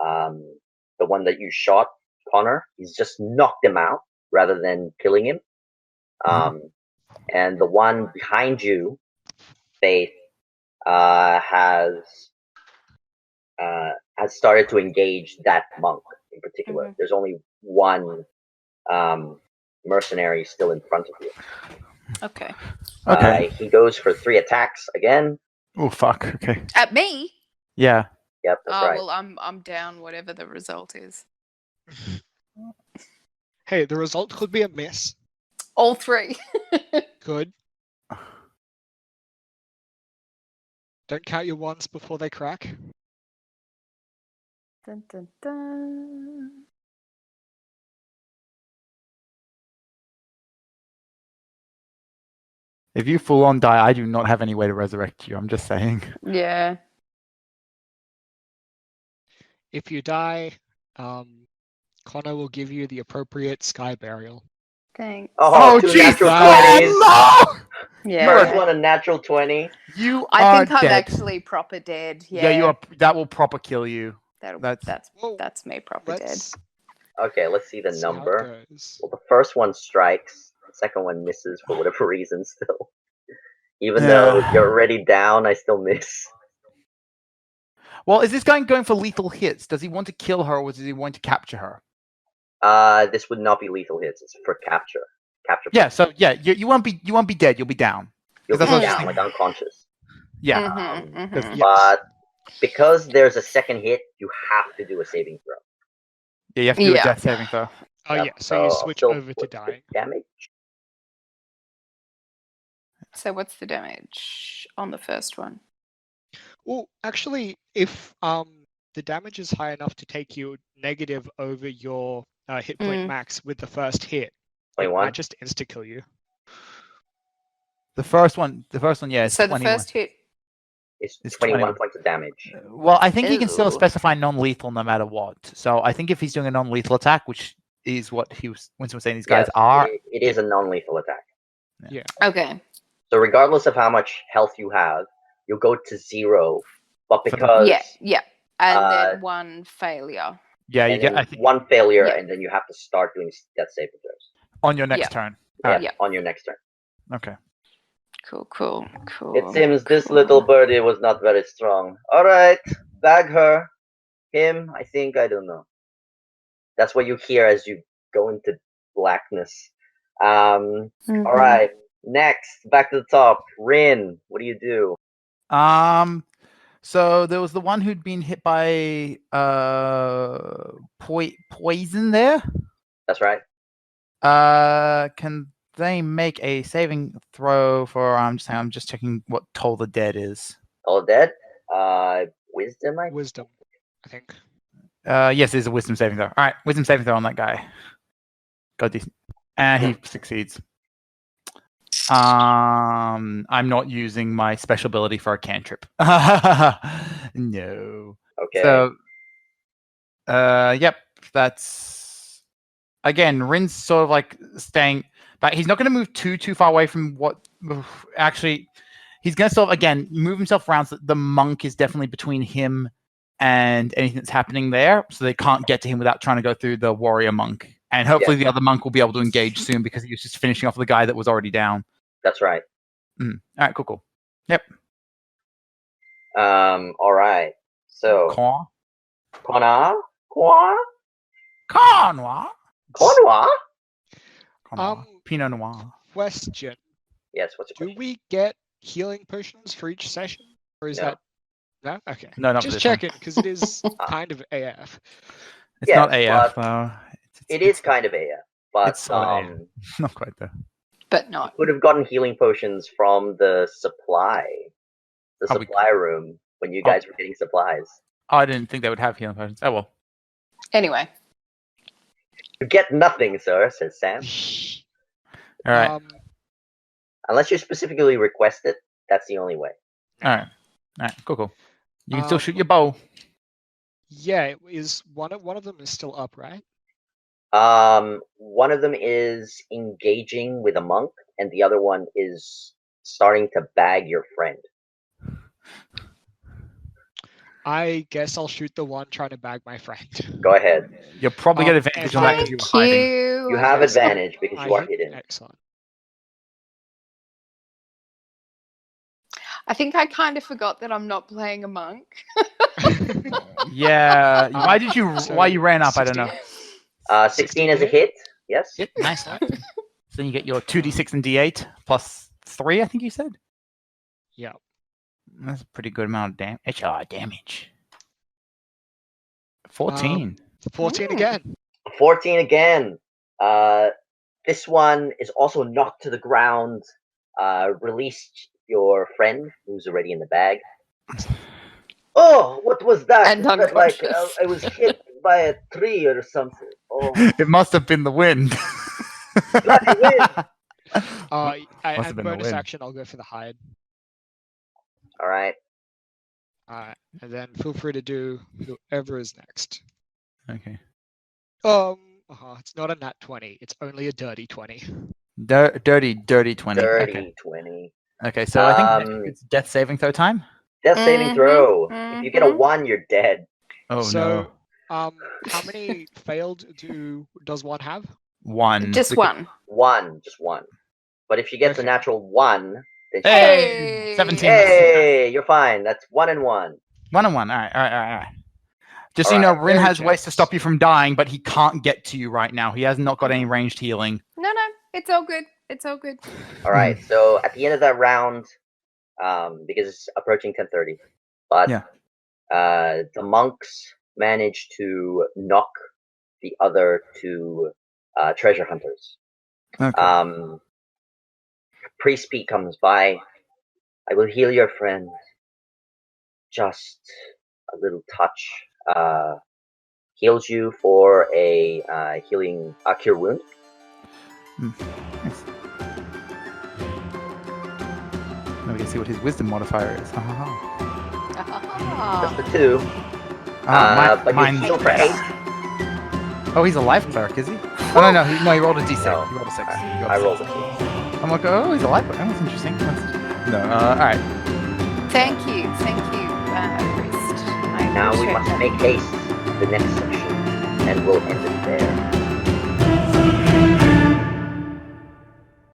the one that you shot, Connor. He's just knocked him out rather than killing him. And the one behind you, Faith, has started to engage that monk in particular. There's only one mercenary still in front of you. Okay. Okay. He goes for 3 attacks again. Oh fuck. Okay. At me? Yeah. Yep, that's right. Well, I'm down. Whatever the result is. Hey, the result could be a miss. All 3. Good. Don't count your ones before they crack. Dun, dun, dun. If you full on die, I do not have any way to resurrect you. I'm just saying. Yeah. If you die, Connor will give you the appropriate sky burial. Thanks. Oh, 2 Jesus natural Christ! 20s. Yeah. First one, a natural 20. You I are think I'm dead. actually proper dead. Yeah. Yeah, you are. That will proper kill you. That's me proper dead. Let's Okay, let's see the see how it number. goes. Well, the first one strikes. The second one misses for whatever reason still. Even though you're already down, I still miss. Well, is this guy going for lethal hits? Does he want to kill her, or does he want to capture her? This would not be lethal hits. It's for capture. Capture. Yeah. So yeah, you won't be dead. You'll be down. You'll be That's what I was down, thinking. like unconscious. Yeah. But because there's a second hit, you have to do a saving throw. Yeah, you have to do a death saving throw. Oh Yep, yeah, so you switch still over to put the dying. damage. So what's the damage on the first one? Well, actually, if the damage is high enough to take you negative over your hit point max with the first hit, 21. it might just insta kill you. The first one, yeah, is So 21. the first hit. It's It's 21 21. points of damage. Well, I think he can still Ew. specify non-lethal no matter what. So I think if he's doing a non-lethal attack, which is what Winston was saying these guys Yes, are. It is a non-lethal attack. Yeah. Okay. So regardless of how much health you have, you'll go to 0. But because Yeah. And then one failure. Yeah, you and get then one failure, and then you have to start doing death saving throws. on your next turn. On your next turn. Okay. Cool. It seems this little birdie was not very strong. All right, bag her. Him, I think, I don't know. That's what you hear as you go into blackness. All right, next, back to the top. Rin, what do you do? So there was the one who'd been hit by poison there. That's right. Can they make a saving throw for? I'm just checking what Toll the Dead is. Toll the Dead. Wisdom. Wisdom, I think. Yes, there's a wisdom saving throw. All right, wisdom saving throw on that guy. Got decent, and he succeeds. I'm not using my special ability for a cantrip. No. Okay. So, yep, that's again. Rin's sort of like staying back. He's not going to move too far away from what. Actually, he's going to sort of again move himself around. So the monk is definitely between him and anything that's happening there, so they can't get to him without trying to go through the warrior monk. And hopefully the other monk will be able to engage soon because he was just finishing off the guy that was already down. That's right. All right, cool. Yep. All right. So. Connoir. Pinot Noir. Question. Yes. What's your question? Do we get healing potions for each session, or is that no? Okay. No, not just checking because it is kind of AF. It's not AF though. It is kind of AF, but it's not quite there. But not. You could have gotten healing potions from the supply room when you guys were getting supplies. I didn't think they would have healing potions. Oh well. Anyway. You get nothing, sir, says Sam. All right. Unless you specifically request it, that's the only way. All right, cool. You can still shoot your bow. Yeah, is one of them is still up, right? One of them is engaging with a monk, and the other one is starting to bag your friend. I guess I'll shoot the one trying to bag my friend. Go ahead. You'll probably get advantage on that because you were hiding. You have advantage because you are hidden. Excellent. I think I kind of forgot that I'm not playing a monk. Yeah. Why you ran up? 16? I don't know. 16 is a hit. Yes. Yep. Nice. So then you get your 2d6 and d8 plus 3. I think you said. Yeah. That's a pretty good amount of damage. 14. 14 again. 14 again. This one is also knocked to the ground. Release your friend who's already in the bag. Oh, what was that? And It like I was hit by a tree or something. Oh, It must have been the wind. bloody wind. And bonus action, I'll go for the hide. All right. And then feel free to do whoever is next. Okay. It's not a nat 20. It's only a dirty 20. Dirty 20. Dirty Okay. 20. Okay, so I think it's death saving throw time. Death saving throw. If you get a 1, you're dead. Oh so, how many failed does one have? 1. Just one. Just one. But if she gets a natural 1, Hey! 17. Hey, you're fine. That's 1 and 1. 1 and 1. All right. Just All so you know, right, Rin very has ways to generous. stop you from dying, but he can't get to you right now. He has not got any ranged healing. No, it's all good. It's all good. All right. So at the end of that round, because it's approaching 10:30, but Yeah. the monks managed to knock the other two treasure hunters. Okay. Priest Pete comes by. I will heal your friend. Just a little touch. Heals you for a cure wound. Nice. Now we can see what his wisdom modifier is. Just for 2. But mine's you heal for 8. Oh, he's a life cleric, is he? Oh no, he rolled a d6. No. He rolled a 6. I rolled a 2. I'm like, oh, he's a life cleric. That's interesting. No, all right. Thank you, priest. I Now we appreciate must that. make haste to the next section, and we'll end it there.